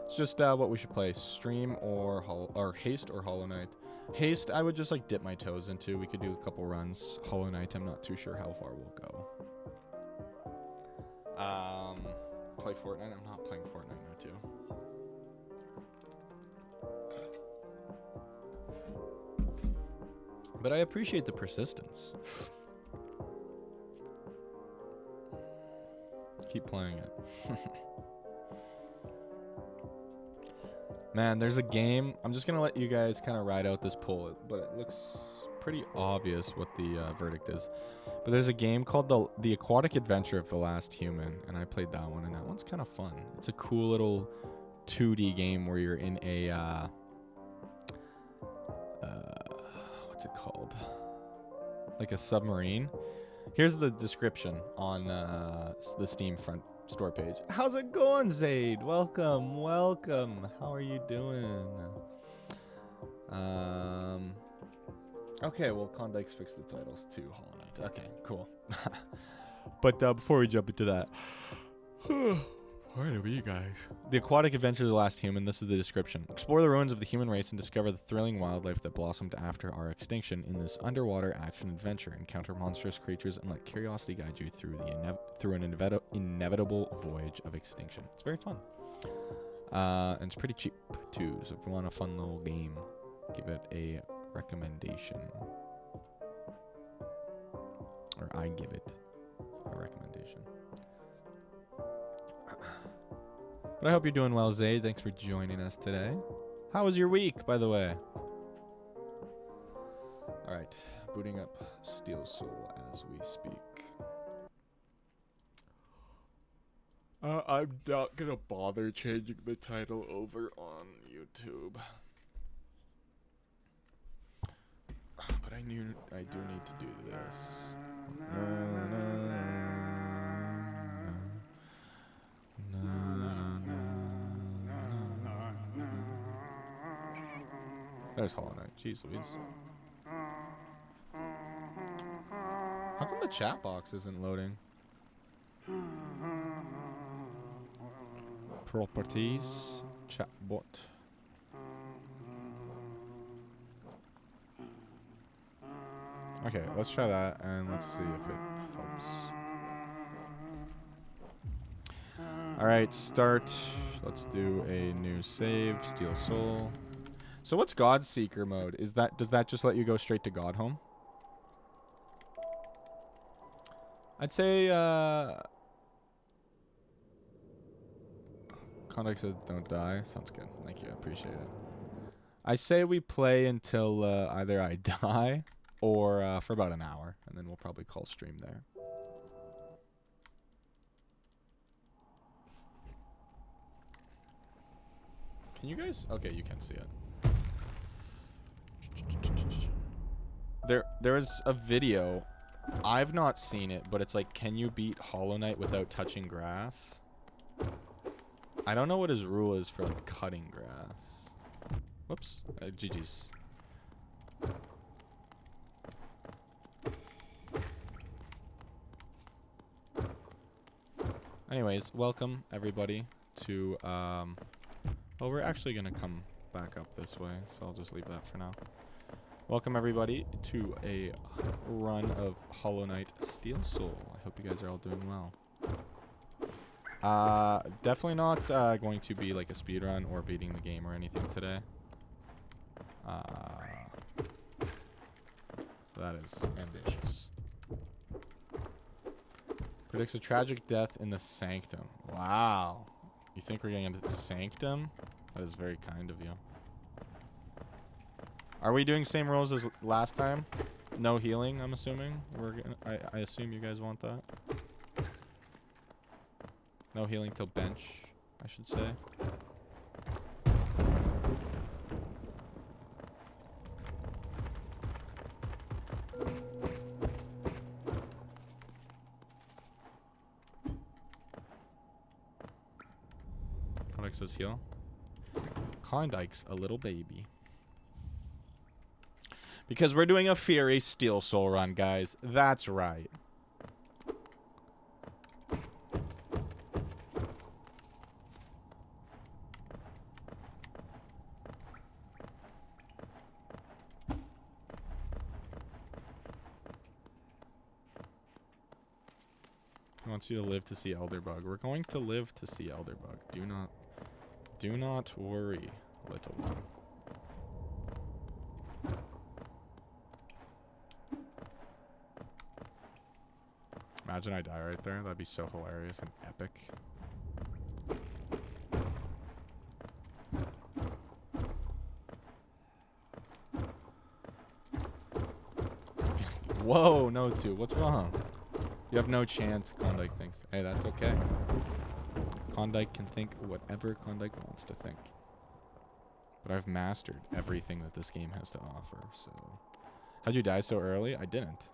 It's just what we should play: stream or haste or Hollow Knight. Haste, I would just like dip my toes into. We could do a couple runs. Hollow Knight, I'm not too sure how far we'll go. Play Fortnite. I'm not playing Fortnite now too. But I appreciate the persistence. Keep playing it. Man, there's a game. I'm just going to let you guys kind of ride out this poll, but it looks pretty obvious what the verdict is. But there's a game called The Aquatic Adventure of the Last Human, and I played that one, and that one's kind of fun. It's a cool little 2D game where you're in a... what's it called? Like a submarine. Here's the description on the Steam front store page. How's it going, Zaid? Welcome, welcome. How are you doing? Okay, well, Klondike's fixed the titles to Hollow Knight. Okay, cool. But before we jump into that, where are you guys? The Aquatic Adventure of the Last Human. This is the description. Explore the ruins of the human race and discover the thrilling wildlife that blossomed after our extinction in this underwater action adventure. Encounter monstrous creatures and let curiosity guide you through an inevitable voyage of extinction. It's very fun. And it's pretty cheap, too. So if you want a fun little game, give it a recommendation. Or I give it a recommendation. But I hope you're doing well, Zayd. Thanks for joining us today. How was your week, by the way? Alright, booting up Steel Soul as we speak. I'm not gonna bother changing the title over on YouTube. But I do need to do this. There's Hollow Knight. Jeez Louise. How come the chat box isn't loading? Properties. Chat bot. Okay, let's try that and let's see if it helps. Alright, start. Let's do a new save. Steel Soul. So what's God Seeker mode? Does that just let you go straight to God Home? I'd say Conduct says don't die. Sounds good. Thank you. I appreciate it. I say we play until either I die or for about an hour, and then we'll probably call stream there. Can you guys? Okay, you can see it. There is a video. I've not seen it, but it's like, can you beat Hollow Knight without touching grass? I don't know what his rule is for like cutting grass. Whoops. GG's. Anyways, welcome everybody to well, we're actually gonna come back up this way, so I'll just leave that for now. Welcome everybody to a run of Hollow Knight Steel Soul. I hope you guys are all doing well. Definitely not going to be like a speed run or beating the game or anything today. That is ambitious. Predicts a tragic death in the Sanctum. Wow. You think we're getting into Sanctum? That is very kind of you. Are we doing same rules as last time? No healing, I'm assuming. We're gonna, I assume you guys want that. No healing till bench, I should say. Klondike says heal. Klondike's a little baby. Because we're doing a Fury Steel Soul run, guys. That's right. He wants you to live to see Elderbug. We're going to live to see Elderbug. Do not worry, little one. Imagine I die right there. That'd be so hilarious and epic. Whoa, no two. What's wrong? You have no chance, Klondike thinks. Hey, that's okay. Klondike can think whatever Klondike wants to think. But I've mastered everything that this game has to offer, so... How'd you die so early? I didn't.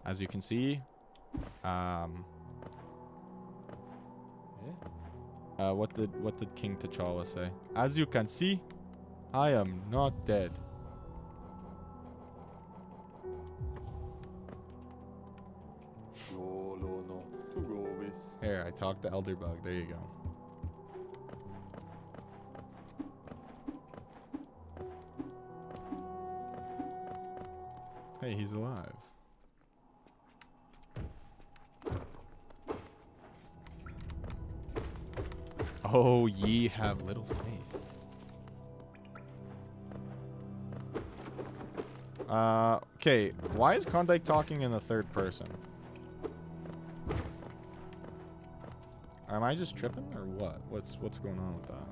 As you can see, what did King T'Challa say? As you can see, I am not dead. Here, I talked to Elderbug. There you go. Hey, he's alive. Oh, ye have little faith. Okay, why is Klondike talking in the third person? Am I just tripping or what? What's going on with that?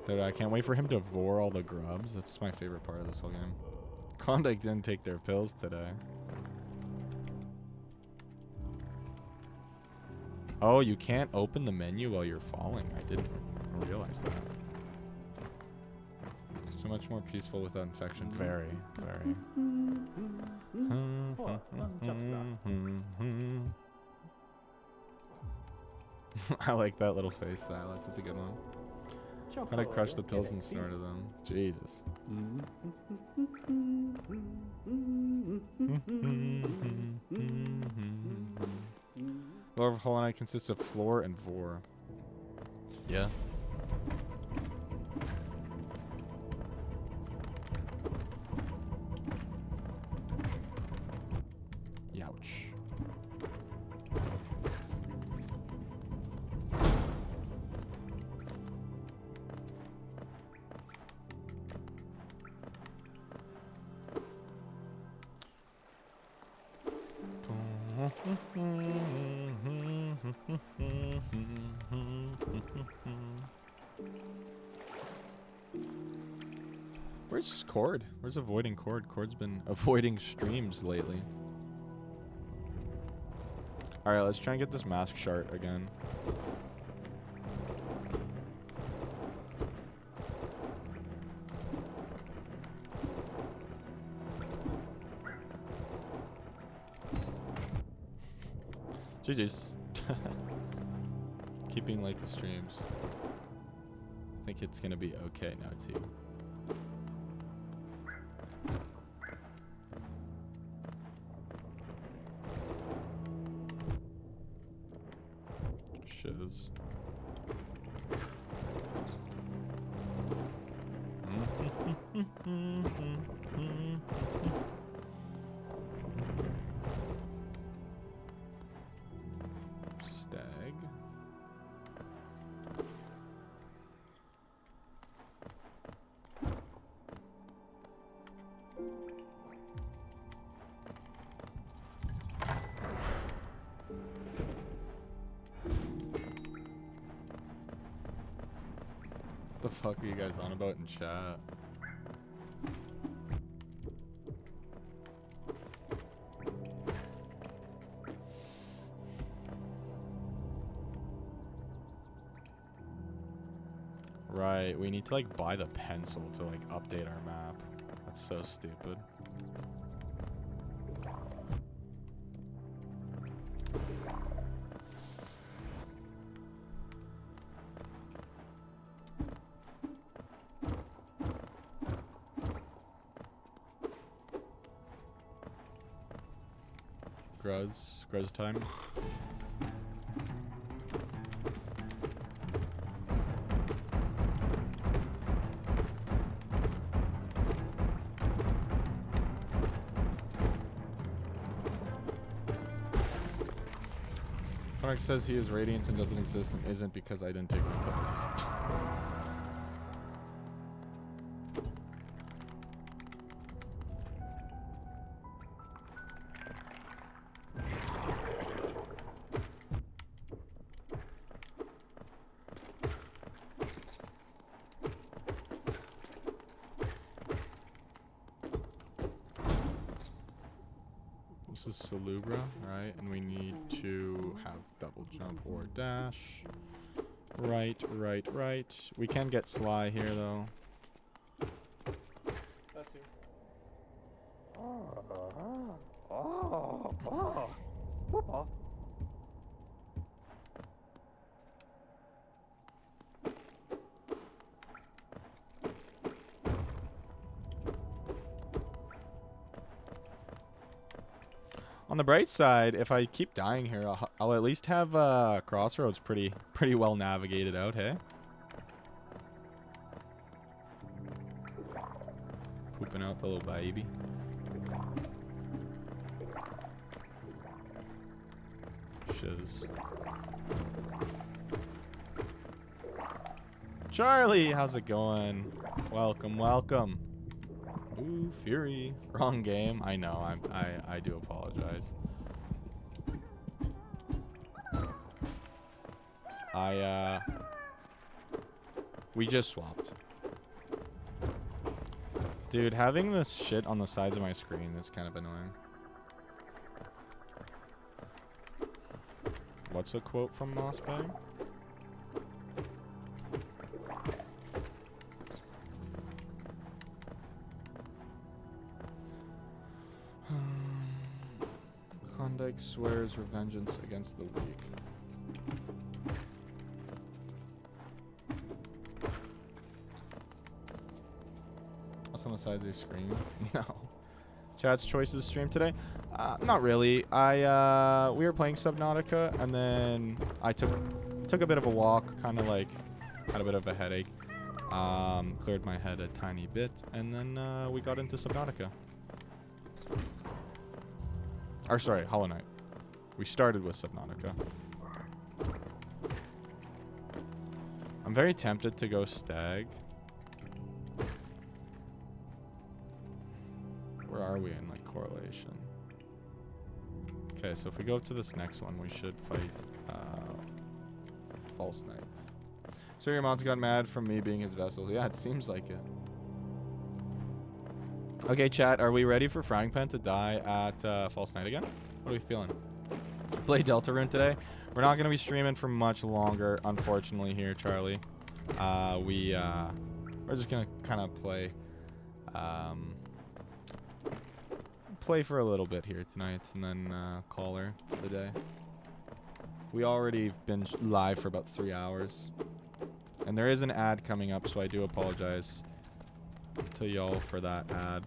Dude, I can't wait for him to vor all the grubs. That's my favorite part of this whole game. Klondike didn't take their pills today. Oh, you can't open the menu while you're falling. I didn't realize that. So much more peaceful without infection. Very, very. I like that little face, Silas. That's a good one. Gotta crush the pills and snorted them. Jesus. Floor of Hollow Knight consists of floor and vor. Yeah. Youch. Where's Cord? Where's avoiding Cord? Cord's been avoiding streams lately. Alright, let's try and get this mask shard again. GG's. keeping late to streams. I think it's gonna be okay now too. Shiz. Stag. What the fuck are you guys on about in chat? Right, we need to like buy the pencil to like update our map. That's so stupid. Gruz time. Connor says he is Radiance and doesn't exist and isn't because I didn't take the place. This is Salubra, right? And we need to have double jump or dash. Right. We can get Sly here, though. That's him. On the bright side, if I keep dying here, I'll at least have Crossroads pretty well navigated out, hey? Pooping out the little baby. Shiz. Charlie, how's it going? Welcome. Ooh, Fury. Wrong game. I know. I do apologize. We just swapped. Dude, having this shit on the sides of my screen is kind of annoying. What's a quote from Mossbag? Klondike swears revengeance against the weak. What's on the sides of your screen? No. Chat's choices stream today? Not really. We were playing Subnautica, and then I took a bit of a walk, kind of like had a bit of a headache. Cleared my head a tiny bit, and then we got into Subnautica. Or sorry, Hollow Knight. We started with Subnautica. I'm very tempted to go Stag. Where are we in like correlation? Okay, so if we go up to this next one, we should fight False Knight. So your mom's got mad from me being his vessel. Yeah, it seems like it. Okay, chat, are we ready for Frying Pan to die at False Knight again? What are we feeling? Play Deltarune today. We're not going to be streaming for much longer, unfortunately, here, Charlie. We're just going to kind of play for a little bit here tonight, and then call her for the day. We already been live for about 3 hours. And there is an ad coming up, so I do apologize to y'all for that ad.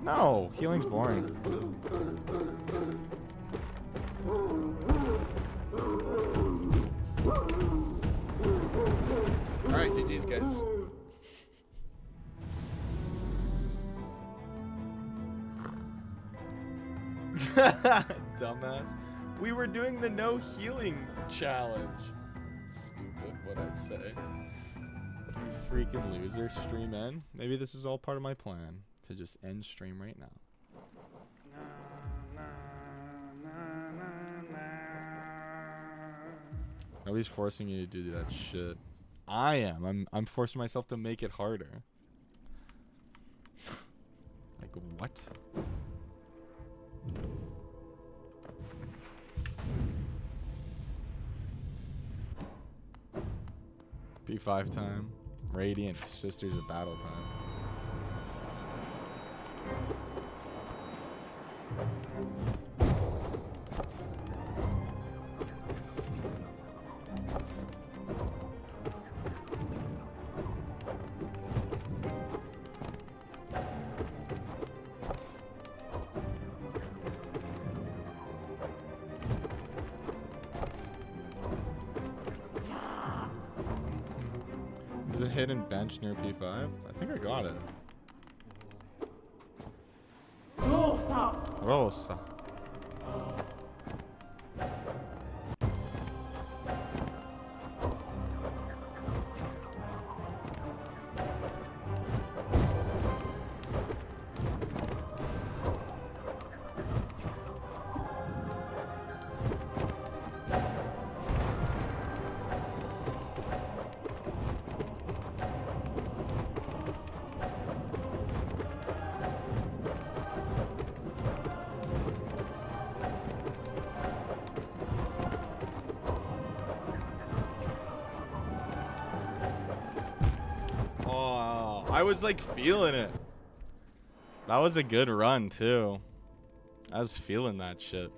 No, healing's boring. Alright, GG's guys. Dumbass. We were doing the no healing challenge. Stupid, what I'd say. You freaking loser, stream end. Maybe this is all part of my plan to just end stream right now. Nobody's forcing you to do that shit. I am. I'm forcing myself to make it harder. Like what? P5 time. Radiant Sisters of Battle time. Is it hidden bench near P5? I think I got it. Rosa. I was like feeling it. That was a good run too. I was feeling that shit.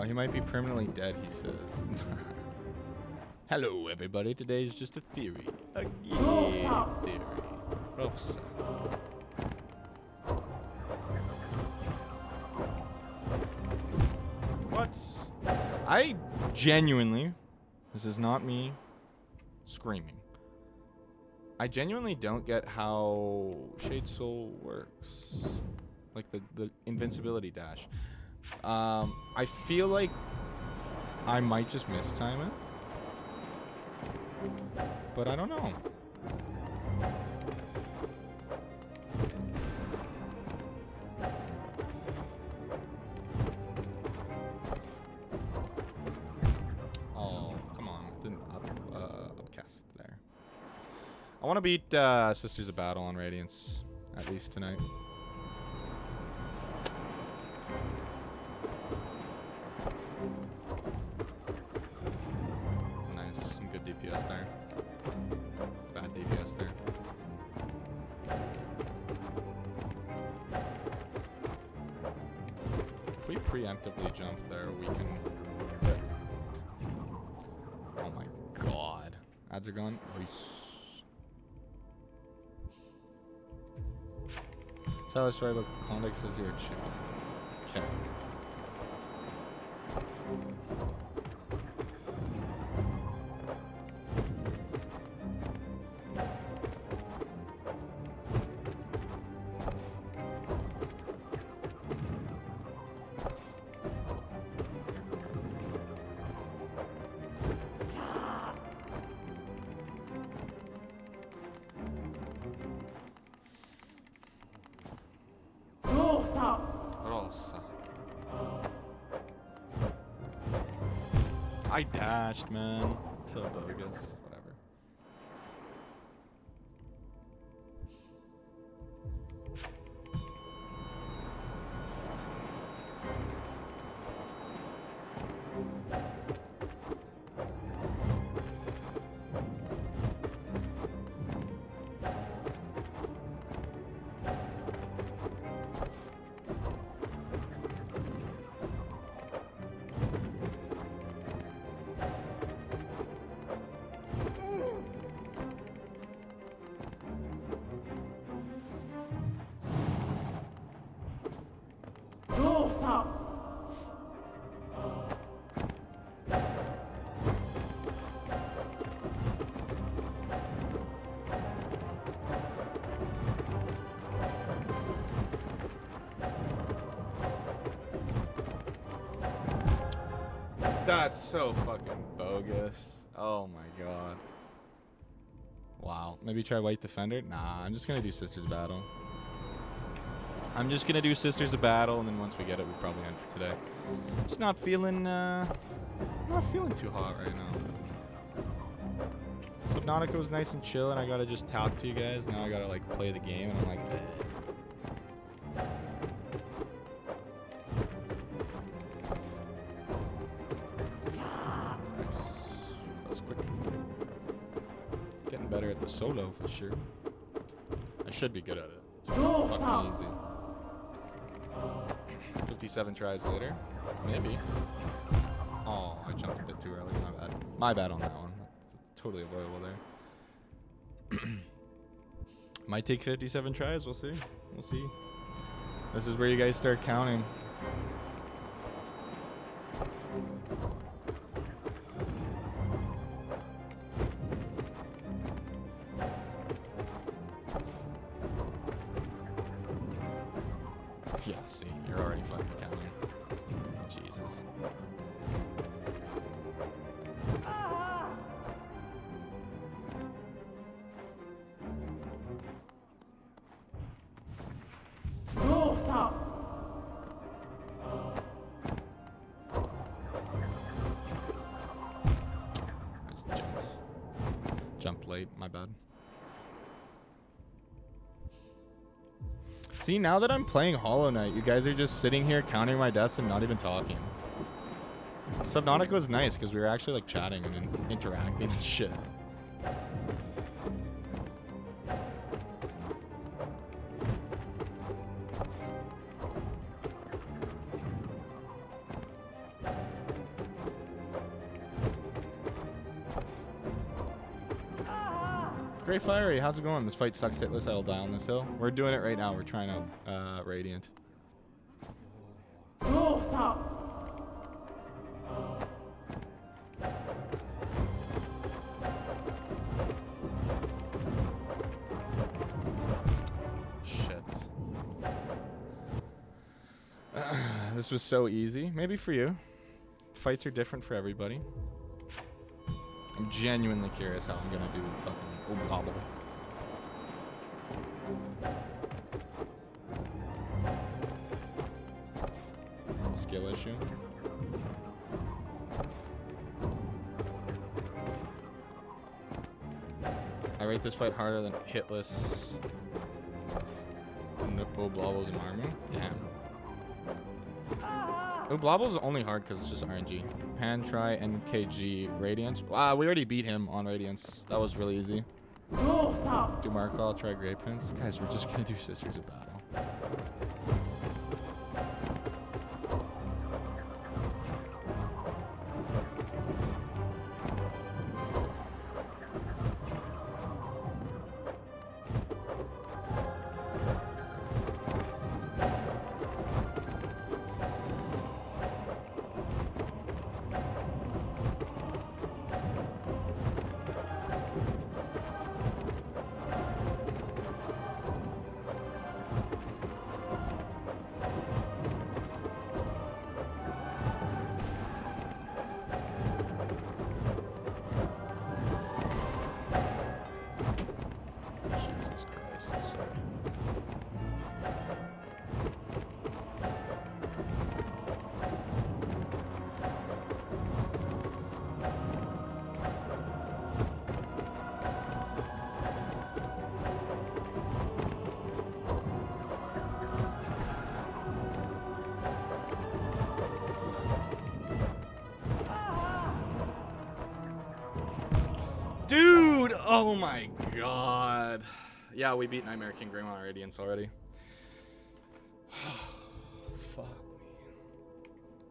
He might be permanently dead, he says. Hello, everybody. Today's just a theory. A theory. Rosa. What? I genuinely, this is not me screaming. I genuinely don't get how Shade Soul works. Like the invincibility dash. I feel like I might just mistime it, but I don't know. Oh, come on. Didn't upcast there. I want to beat Sisters of Battle on Radiance, at least tonight. Nice, some good DPS there. Bad DPS there. If we preemptively jump there, we can... Oh my god. Ads are gone. So I was sorry about Klondike says you're a chicken. Okay. Dosa. I dashed, man. So bogus. Whatever. That's so fucking bogus. Oh my god. Wow. Maybe try White Defender? Nah, I'm just gonna do Sisters of Battle. I'm just gonna do Sisters of Battle, and then once we get it, we'll probably end for today. Just not feeling too hot right now. Subnautica was nice and chill, and I gotta just talk to you guys. Now I gotta like play the game, and I'm like, nice. That was quick. Getting better at the solo for sure. I should be good at it. It's fucking easy. 57 tries later, maybe. Oh, I jumped a bit too early. My bad. My bad on that one. That's totally avoidable there. Might take 57 tries. We'll see. We'll see. This is where you guys start counting. Yeah, see, you're already fucking counting. Jesus. I just jumped late, my bad. See, now that I'm playing Hollow Knight, you guys are just sitting here counting my deaths and not even talking. Subnautica was nice because we were actually like chatting and interacting and shit. Great Fiery, how's it going? This fight sucks hitless, I'll die on this hill. We're doing it right now, we're trying out Radiant. Shit. This was so easy. Maybe for you. Fights are different for everybody. I'm genuinely curious how I'm gonna do fucking Oblobble. Skill issue. I rate this fight harder than Hitless Oblobbles and Army. Damn. Oblobbles is only hard because it's just RNG. Pan, try, NKG, Radiance. Wow, we already beat him on Radiance. That was really easy. Do Markall, try Great Pins. Guys, we're just gonna do Sisters of Battle. Oh my god. Yeah, we beat Nightmare King Greymon Radiance already. Fuck me.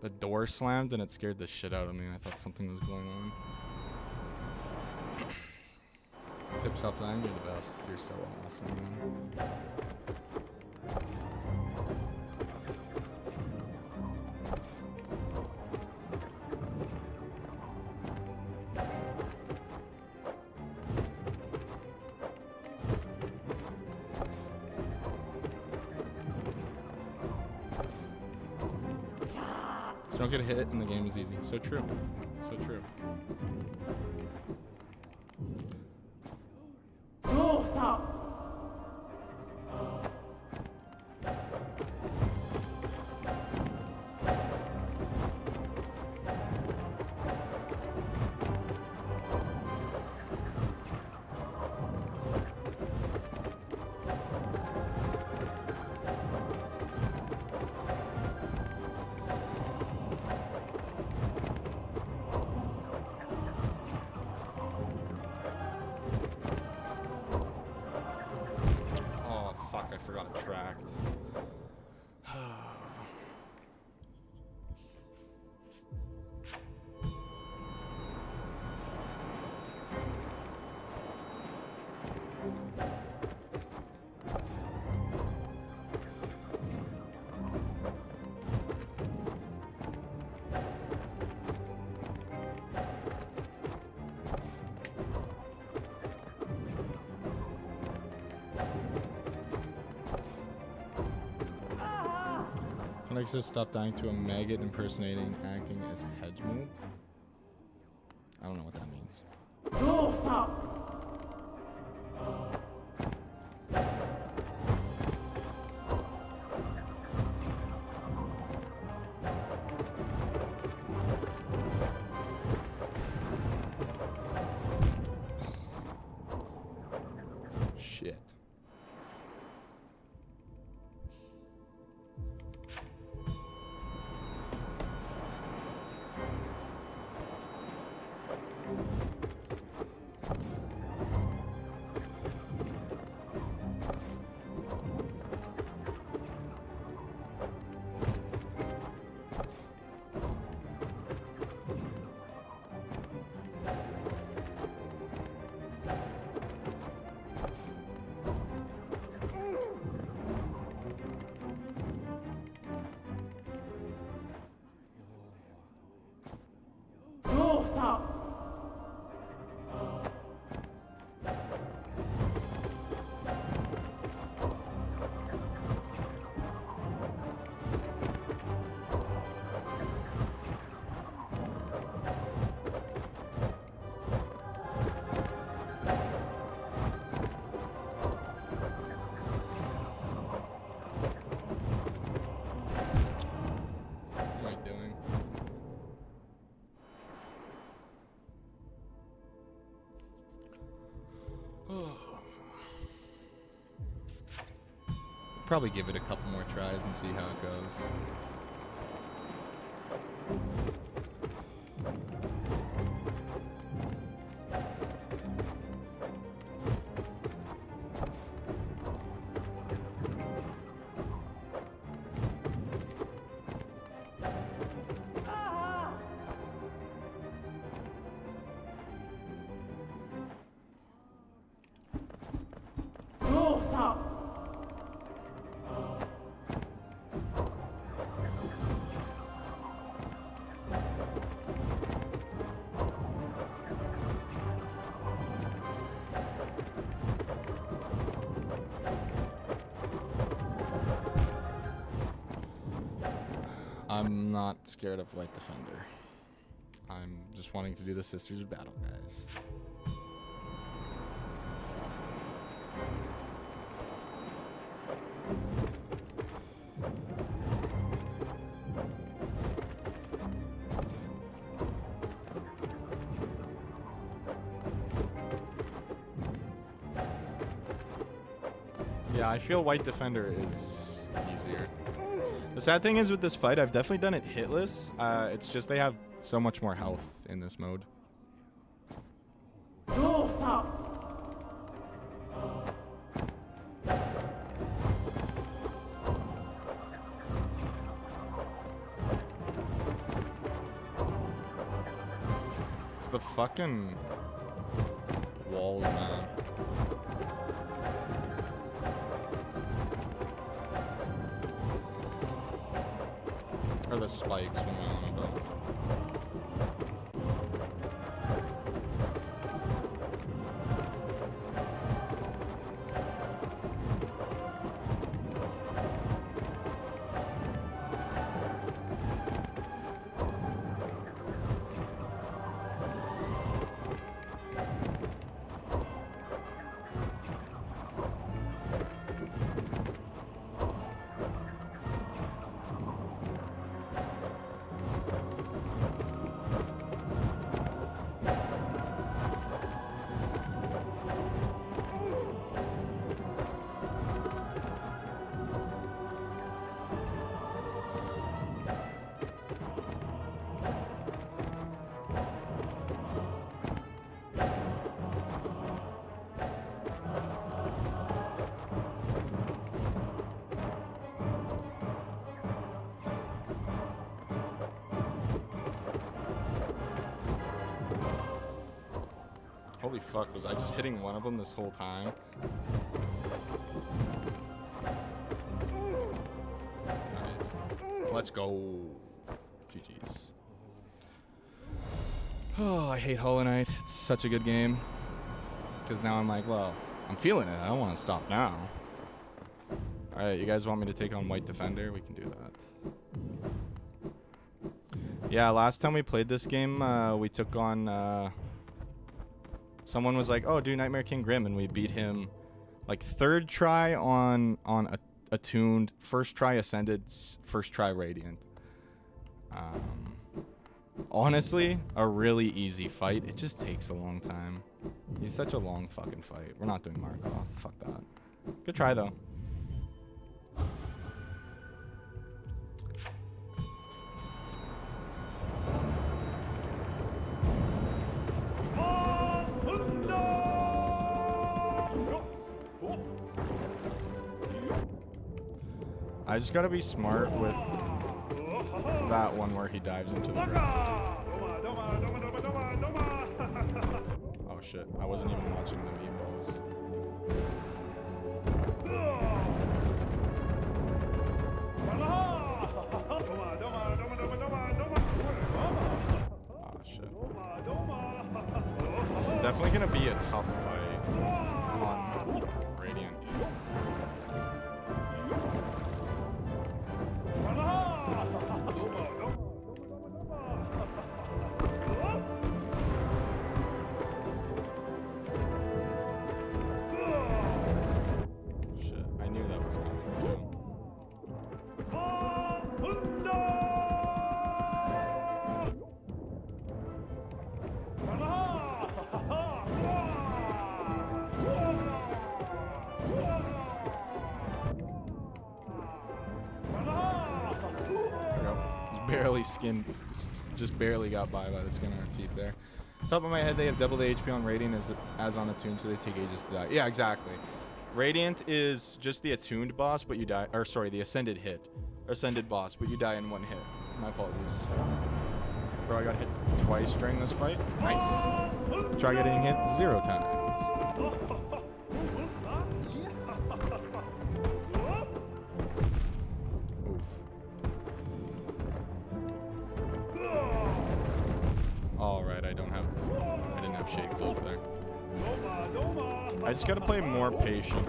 The door slammed and it scared the shit out of me. I thought something was going on. Tip, stop dying. You're the best. You're so awesome, man. Just don't get hit and the game is easy. So true. So true. I forgot it tracked. Alexis stop dying to a maggot impersonating acting as hedge mode. I don't know what that means. Shit. Probably give it a couple more tries and see how it goes. I'm not scared of White Defender. I'm just wanting to do the Sisters of Battle, guys. Yeah, I feel White Defender is easier. The sad thing is with this fight, I've definitely done it hitless. It's just they have so much more health in this mode. the fucking walls, man. Or the spikes, when we on about. Holy fuck, was I just hitting one of them this whole time? Nice. Let's go. GG's. Oh, I hate Hollow Knight. It's such a good game. Because now I'm like, well, I'm feeling it. I don't want to stop now. Alright, you guys want me to take on White Defender? We can do that. Yeah, last time we played this game, we took on... someone was like, oh, do Nightmare King Grim, and we beat him like third try on attuned, first try Ascended, first try Radiant. Honestly, a really easy fight. It just takes a long time. He's such a long fucking fight. We're not doing Markov. Fuck that. Good try, though. I just gotta be smart with that one where he dives into the river. Oh shit, I wasn't even watching the meatballs. Oh shit. This is definitely gonna be a tough fight on Radiant. Shit, I knew that was coming too. Barely skinned, just barely got by the skin on her teeth there. Top of my head, they have double the HP on Radiant as on Attuned, so they take ages to die. Yeah, exactly. Radiant is just the Attuned boss, but you die, or sorry, the Ascended boss, but you die in one hit. My apologies. Bro, I got hit twice during this fight. Nice. Try getting hit 0 times. Alright, I didn't have Shade Cloak there. I just gotta play more patient.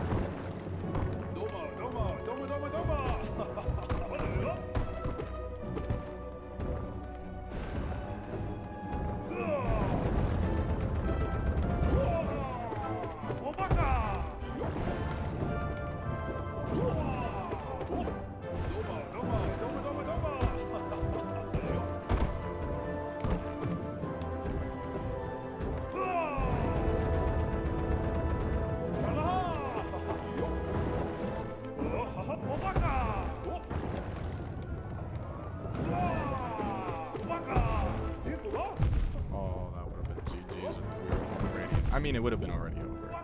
I mean, it would have been already over.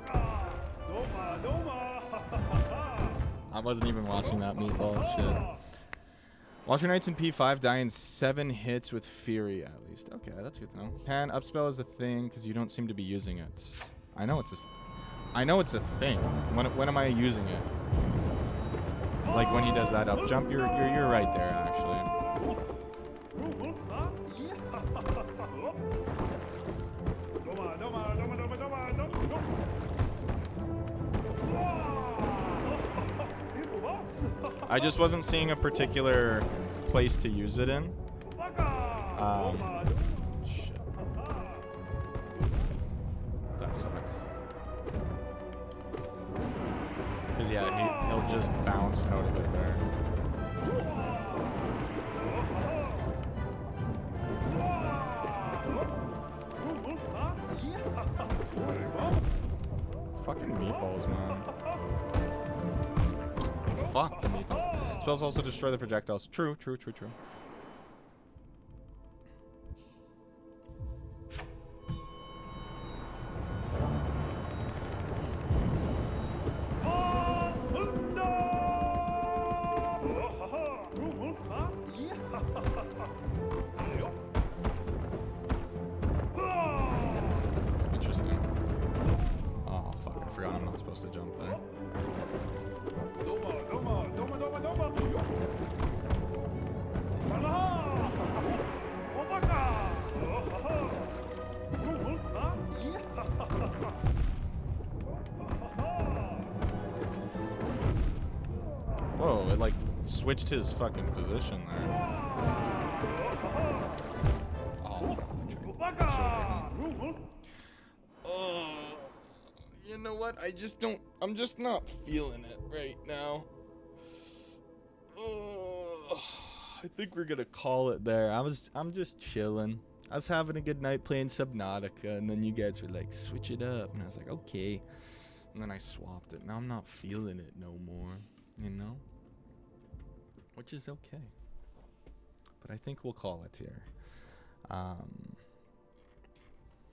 I wasn't even watching that meatball shit. Watcher Knights in P5 die in 7 hits with Fury at least. Okay, that's good to know. Pan upspell is a thing because you don't seem to be using it. I know it's a thing. When am I using it? Like when he does that up jump, you're right there actually. I just wasn't seeing a particular place to use it in. Shit. That sucks. Because yeah, he'll just bounce out of it there. Fucking meatballs, man. Fuck the meatballs. Spells also destroy the projectiles. True. Interesting. Oh fuck, I forgot I'm not supposed to jump there. Whoa, it like switched his fucking position there. Oh, you know what? I'm just not feeling it right now. I think we're gonna call it there. I'm just chilling. I was having a good night playing Subnautica, and then you guys were like, switch it up. And I was like, okay. And then I swapped it. Now I'm not feeling it no more, you know? Which is okay. But I think we'll call it here.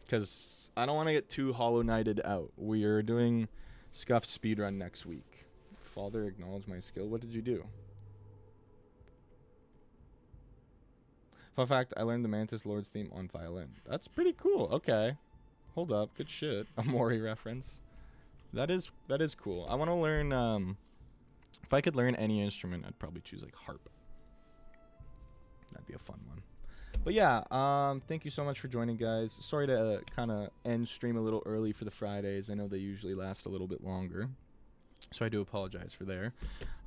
Because I don't want to get too Hollow Knighted out. We are doing Scuff speedrun next week. Father, acknowledge my skill. What did you do? Fun fact, I learned the Mantis Lord's theme on violin. That's pretty cool. Okay. Hold up. Good shit. A Mori reference. That is cool. I want to learn, if I could learn any instrument, I'd probably choose like harp. That'd be a fun one. But yeah, thank you so much for joining, guys. Sorry to kind of end stream a little early for the Fridays. I know they usually last a little bit longer, so I do apologize for there.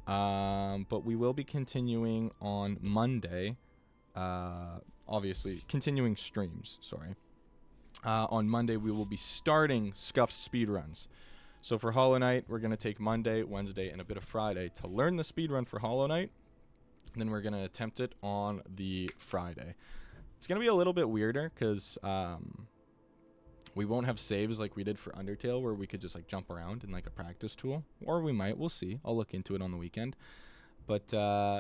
But we will be continuing on Monday. Obviously, continuing streams, sorry. On Monday, we will be starting Scuff speedruns. So for Hollow Knight, we're going to take Monday, Wednesday, and a bit of Friday to learn the speedrun for Hollow Knight. And then we're going to attempt it on the Friday. It's going to be a little bit weirder because we won't have saves like we did for Undertale where we could just like jump around in like a practice tool. Or we might. We'll see. I'll look into it on the weekend. But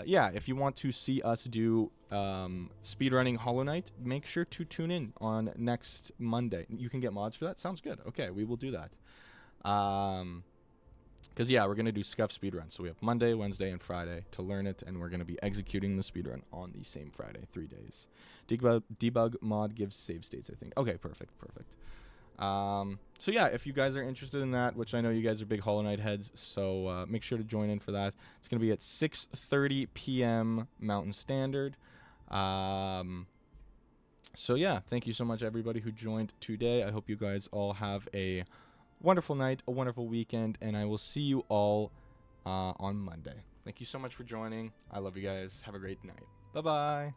yeah, if you want to see us do speedrunning Hollow Knight, make sure to tune in on next Monday. You can get mods for that? Sounds good. Okay, we will do that. Because, yeah, we're going to do Scuff speedrun. So we have Monday, Wednesday, and Friday to learn it, and we're going to be executing the speedrun on the same Friday, 3 days. Debug mod gives save states, I think. Okay, perfect. So, yeah, if you guys are interested in that, which I know you guys are big Hollow Knight heads, so make sure to join in for that. It's going to be at 6:30 p.m. Mountain Standard. So, yeah, thank you so much, everybody who joined today. I hope you guys all have a wonderful night, a wonderful weekend, and I will see you all on Monday. Thank you so much for joining. I love you guys. Have a great night. Bye-bye.